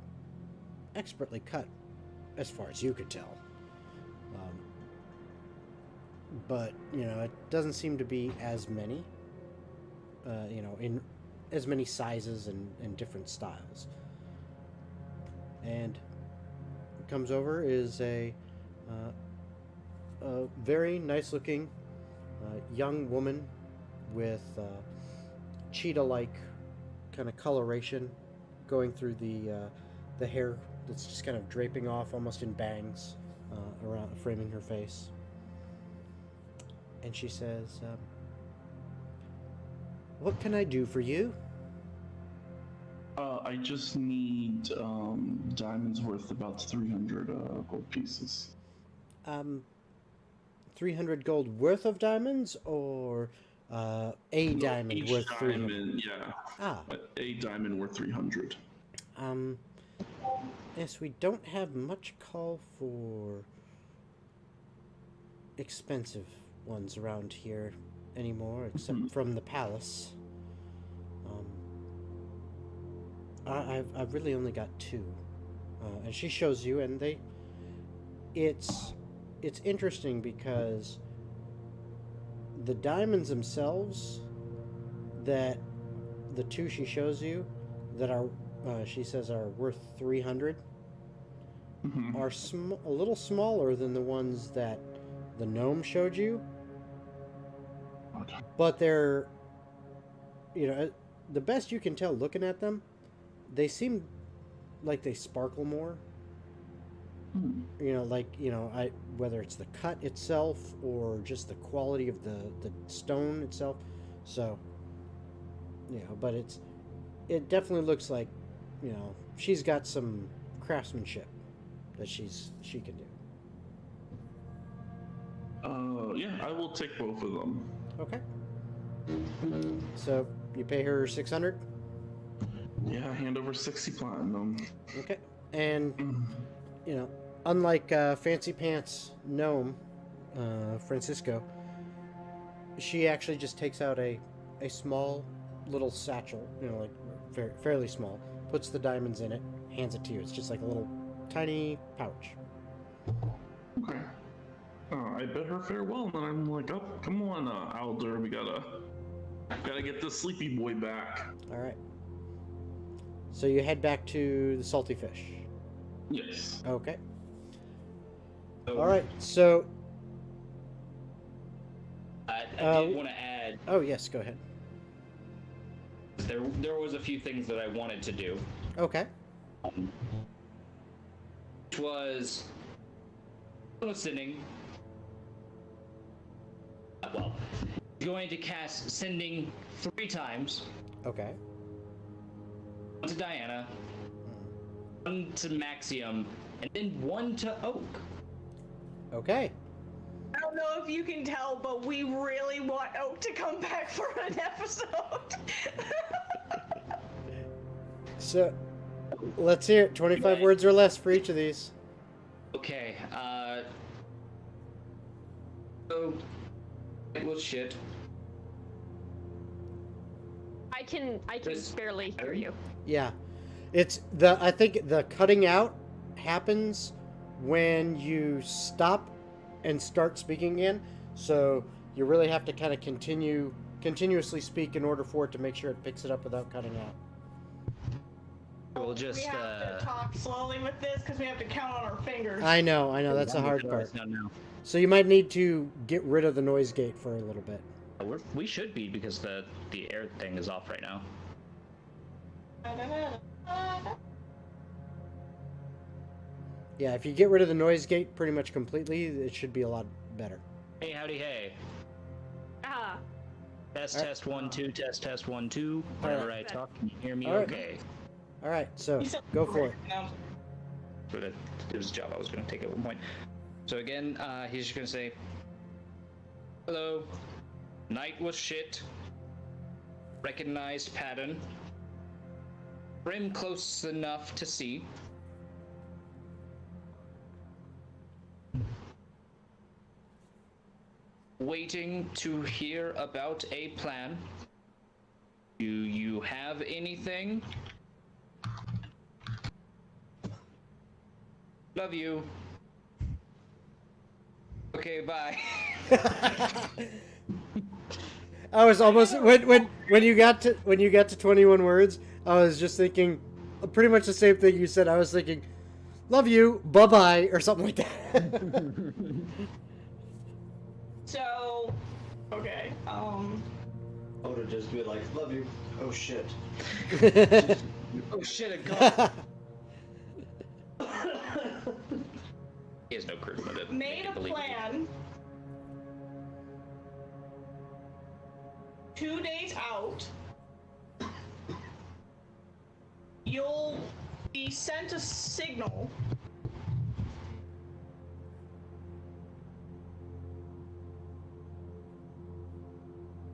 [SPEAKER 1] expertly cut, as far as you could tell. But it doesn't seem to be as many. In as many sizes and different styles. And what comes over is a very nice-looking young woman with cheetah-like kind of coloration going through the hair that's just kind of draping off almost in bangs around framing her face. And she says, "What can I do for you?"
[SPEAKER 4] I just need diamonds worth about 300 gold pieces.
[SPEAKER 1] 300 gold worth of diamonds, or a diamond
[SPEAKER 4] Each
[SPEAKER 1] worth 300?
[SPEAKER 4] diamond, yeah.
[SPEAKER 1] Ah.
[SPEAKER 4] A diamond worth 300.
[SPEAKER 1] Yes, we don't have much call for expensive ones around here anymore, except from the palace. I've really only got two, and she shows you, and it's interesting because the diamonds themselves, that the two she shows you that are she says are worth 300, are a little smaller than the ones that the gnome showed you, but they're the best you can tell looking at them, they seem like they sparkle more. Whether it's the cut itself or just the quality of the stone itself. So, but it definitely looks like, she's got some craftsmanship that she can do.
[SPEAKER 4] Yeah, I will take both of them.
[SPEAKER 1] Okay. So you pay her 600.
[SPEAKER 4] Yeah, hand over 60 platinum.
[SPEAKER 1] Okay. And unlike Fancy Pants Gnome, Francisco, she actually just takes out a small little satchel, fairly small, puts the diamonds in it, hands it to you. It's just like a little tiny pouch.
[SPEAKER 4] Okay. I bid her farewell, and then I'm like, oh, come on, Alder, we gotta get this sleepy boy back.
[SPEAKER 1] All right. So you head back to the salty fish.
[SPEAKER 4] Yes.
[SPEAKER 1] Okay.
[SPEAKER 6] So,
[SPEAKER 1] All right. So.
[SPEAKER 6] I did want to add.
[SPEAKER 1] Oh yes. Go ahead.
[SPEAKER 6] There was a few things that I wanted to do.
[SPEAKER 1] Okay.
[SPEAKER 6] Which was sending. Well, going to cast sending 3 times.
[SPEAKER 1] Okay.
[SPEAKER 6] 1 to Diana, 1 to Maxiam, and then 1 to Oak.
[SPEAKER 1] Okay.
[SPEAKER 3] I don't know if you can tell, but we really want Oak to come back for an episode.
[SPEAKER 1] So, let's hear it. 25 words or less for each of these.
[SPEAKER 6] Okay, so it was shit.
[SPEAKER 5] I can
[SPEAKER 6] Just-
[SPEAKER 5] barely hear you.
[SPEAKER 1] Yeah. I think the cutting out happens when you stop and start speaking again. So you really have to kind of continuously speak in order for it to make sure it picks it up without cutting out.
[SPEAKER 2] We'll just
[SPEAKER 3] we have to talk slowly with this because we have to count on our fingers.
[SPEAKER 1] I know. That's the hard part.
[SPEAKER 6] Now.
[SPEAKER 1] So you might need to get rid of the noise gate for a little bit.
[SPEAKER 6] We should be because the air thing is off right now.
[SPEAKER 1] Yeah, if you get rid of the noise gate pretty much completely, it should be a lot better.
[SPEAKER 6] Hey, howdy, hey.
[SPEAKER 5] Ah,
[SPEAKER 6] Test,
[SPEAKER 1] Alright.
[SPEAKER 6] test, 1, 2, test, test, 1, 2. Whenever I talk, can you hear me
[SPEAKER 1] Alright.
[SPEAKER 6] okay?
[SPEAKER 1] All right, so go for it.
[SPEAKER 6] But it was a job I was going to take at one point. So again, he's just going to say, hello, night was shit, recognized pattern, brim close enough to see, waiting to hear about a plan. Do you have anything? Love you. Okay, bye.
[SPEAKER 1] I was almost when you got to 21 words, I was just thinking pretty much the same thing you said. I was thinking, "Love you, bye bye," or something like that.
[SPEAKER 3] So, okay.
[SPEAKER 2] I would just be like, love you. Oh shit.
[SPEAKER 6] Oh shit, a gun. He has no charisma to
[SPEAKER 3] Made a
[SPEAKER 6] believe it.
[SPEAKER 3] plan. 2 days out, you'll be sent a signal.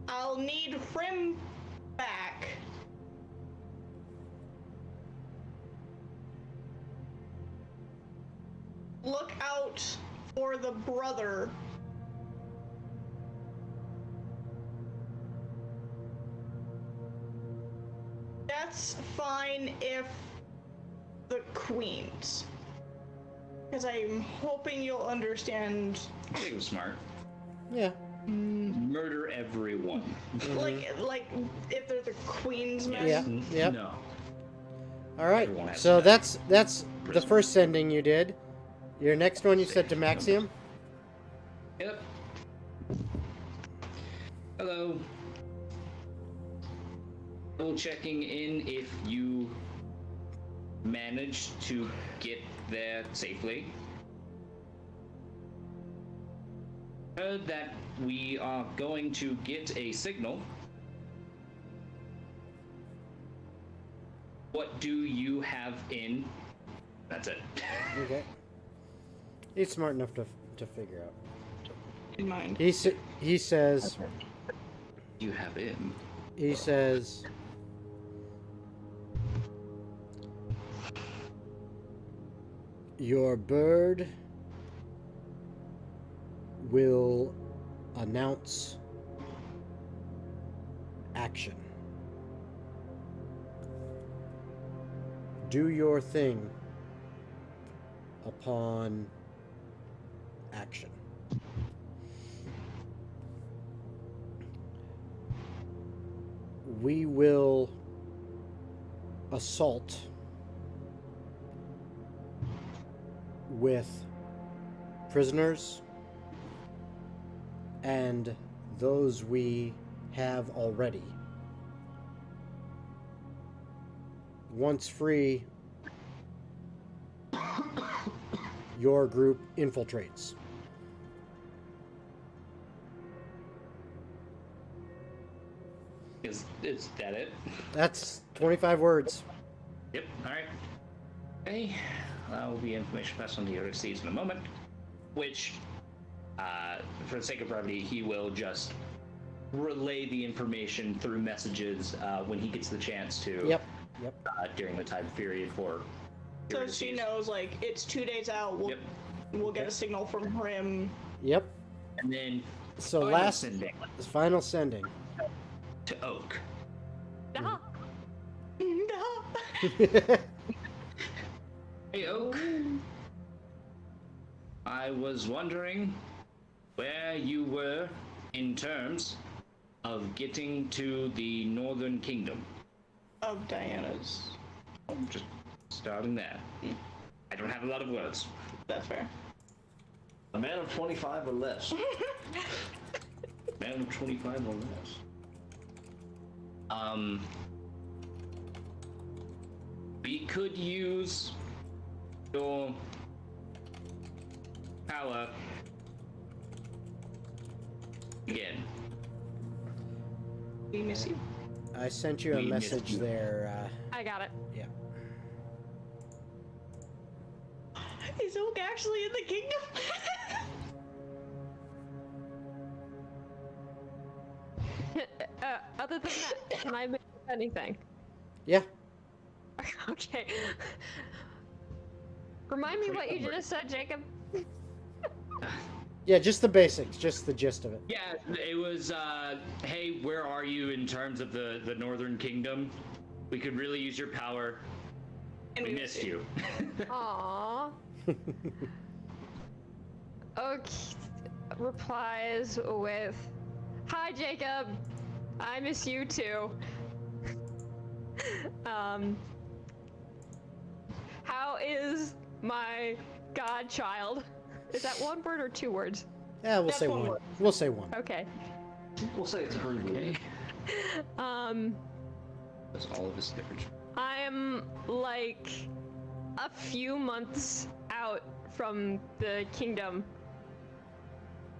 [SPEAKER 3] I'll need Frim back. Look out for the brother. That's fine if the queens. Because I'm hoping you'll understand.
[SPEAKER 6] I think it was smart.
[SPEAKER 1] Yeah.
[SPEAKER 6] Murder everyone.
[SPEAKER 3] Like if they're the queens, man.
[SPEAKER 1] Yeah. Yep.
[SPEAKER 6] No.
[SPEAKER 1] All right.
[SPEAKER 6] Everyone has
[SPEAKER 1] So
[SPEAKER 6] to die.
[SPEAKER 1] that's the first sending you did. Your next one you said to Maxiam.
[SPEAKER 6] Yep. Hello. Double checking in if you managed to get there safely. Heard that we are going to get a signal. What do you have in? That's it.
[SPEAKER 1] Okay. He's smart enough to figure out.
[SPEAKER 3] In mind.
[SPEAKER 1] He says
[SPEAKER 6] You have in.
[SPEAKER 1] he says your bird will announce action. Do your thing upon action. We will assault with prisoners and those we have already. Once free, your group infiltrates.
[SPEAKER 6] Is that it?
[SPEAKER 1] That's 25 words.
[SPEAKER 6] Yep. All right. Okay. That will be information passed on to your seeds in a moment. Which, for the sake of brevity, he will just relay the information through messages when he gets the chance to.
[SPEAKER 1] Yep.
[SPEAKER 6] During the time period for.
[SPEAKER 3] So she knows, like, it's 2 days out. We'll get a signal from him.
[SPEAKER 1] Yep.
[SPEAKER 6] And then.
[SPEAKER 1] So
[SPEAKER 6] final sending
[SPEAKER 1] final sending.
[SPEAKER 6] To Oak.
[SPEAKER 5] Duh.
[SPEAKER 6] Hey, Oak. I was wondering where you were in terms of getting to the Northern Kingdom.
[SPEAKER 3] Of Diana's.
[SPEAKER 6] I'm just starting there. I don't have a lot of words.
[SPEAKER 3] That's fair.
[SPEAKER 7] A man of 25 or less.
[SPEAKER 6] Man of 25 or less. We could use your power again.
[SPEAKER 3] We miss you.
[SPEAKER 1] I sent you a
[SPEAKER 6] We missed
[SPEAKER 1] message
[SPEAKER 6] you.
[SPEAKER 1] there.
[SPEAKER 5] I got it.
[SPEAKER 1] Yeah.
[SPEAKER 3] Is Oak actually in the kingdom?
[SPEAKER 5] Other than that, can I miss anything?
[SPEAKER 1] Yeah.
[SPEAKER 5] Okay. Remind me what you just said, Jacob.
[SPEAKER 1] Yeah, just the basics, just the gist of it.
[SPEAKER 6] Yeah, it was, hey, where are you in terms of the Northern Kingdom? We could really use your power.
[SPEAKER 3] And
[SPEAKER 6] We missed you.
[SPEAKER 5] Aww. Okay. Replies with, "Hi, Jacob. I miss you too. How is my godchild?" Is that one word or 2 words?
[SPEAKER 1] Yeah, we'll
[SPEAKER 3] That's
[SPEAKER 1] say
[SPEAKER 3] one
[SPEAKER 1] one.
[SPEAKER 3] word.
[SPEAKER 1] We'll say one.
[SPEAKER 5] Okay.
[SPEAKER 7] We'll say it's groovy.
[SPEAKER 6] That's all of his different.
[SPEAKER 5] I'm like a few months out from the kingdom.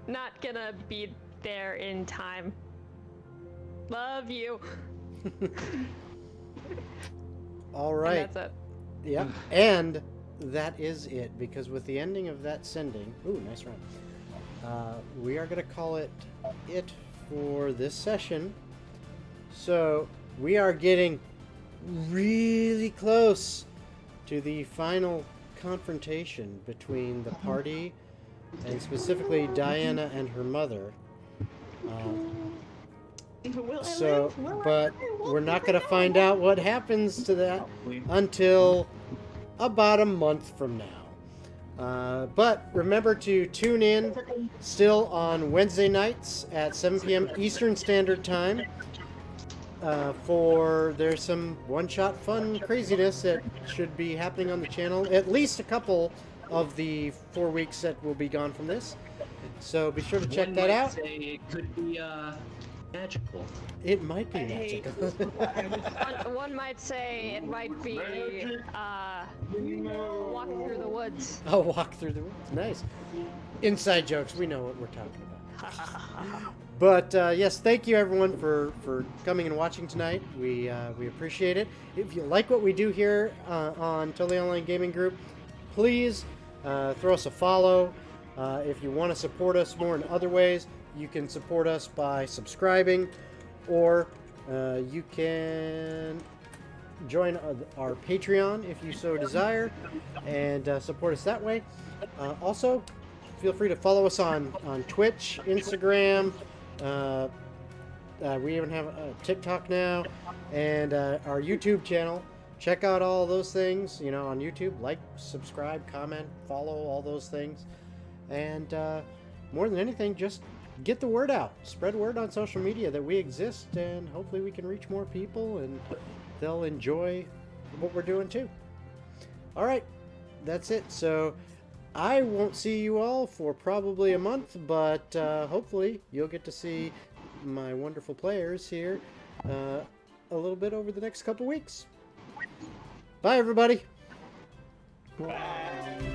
[SPEAKER 5] Not gonna be there in time. Love you.
[SPEAKER 1] All
[SPEAKER 5] And
[SPEAKER 1] right.
[SPEAKER 5] that's it.
[SPEAKER 1] Yep. And that is it, because with the ending of that sending, ooh, nice run. We are going to call it for this session. So we are getting really close to the final confrontation between the party and specifically Diana and her mother.
[SPEAKER 3] Will I
[SPEAKER 1] So,
[SPEAKER 3] live? Will I
[SPEAKER 1] but
[SPEAKER 3] live? Will
[SPEAKER 1] we're not
[SPEAKER 3] I
[SPEAKER 1] going to
[SPEAKER 3] live?
[SPEAKER 1] find out what happens to that until about a month from now. But remember to tune in still on Wednesday nights at 7 p.m. Eastern Standard Time for there's some one-shot fun craziness that should be happening on the channel. At least a couple of the 4 weeks that will be gone from this. So be sure to check that out.
[SPEAKER 6] Say it could be magical.
[SPEAKER 1] It might be
[SPEAKER 3] Hey.
[SPEAKER 1] magical.
[SPEAKER 5] One might say it might be walk through the woods.
[SPEAKER 1] I'll walk through the woods. Nice. Inside jokes. We know what we're talking about. But yes, thank you everyone for coming and watching tonight. We appreciate it. If you like what we do here on Totally Online Gaming Group, please throw us a follow. If you want to support us more in other ways, you can support us by subscribing, or you can join our Patreon if you so desire, and support us that way. Also, feel free to follow us on Twitch, Instagram. We even have TikTok now, and our YouTube channel. Check out all those things, on YouTube. Like, subscribe, comment, follow, all those things. And more than anything, just get the word out. Spread word on social media that we exist, and hopefully we can reach more people, and they'll enjoy what we're doing too. All right, that's it. So I won't see you all for probably a month, but hopefully you'll get to see my wonderful players here a little bit over the next couple weeks. Bye, everybody.
[SPEAKER 6] Bye.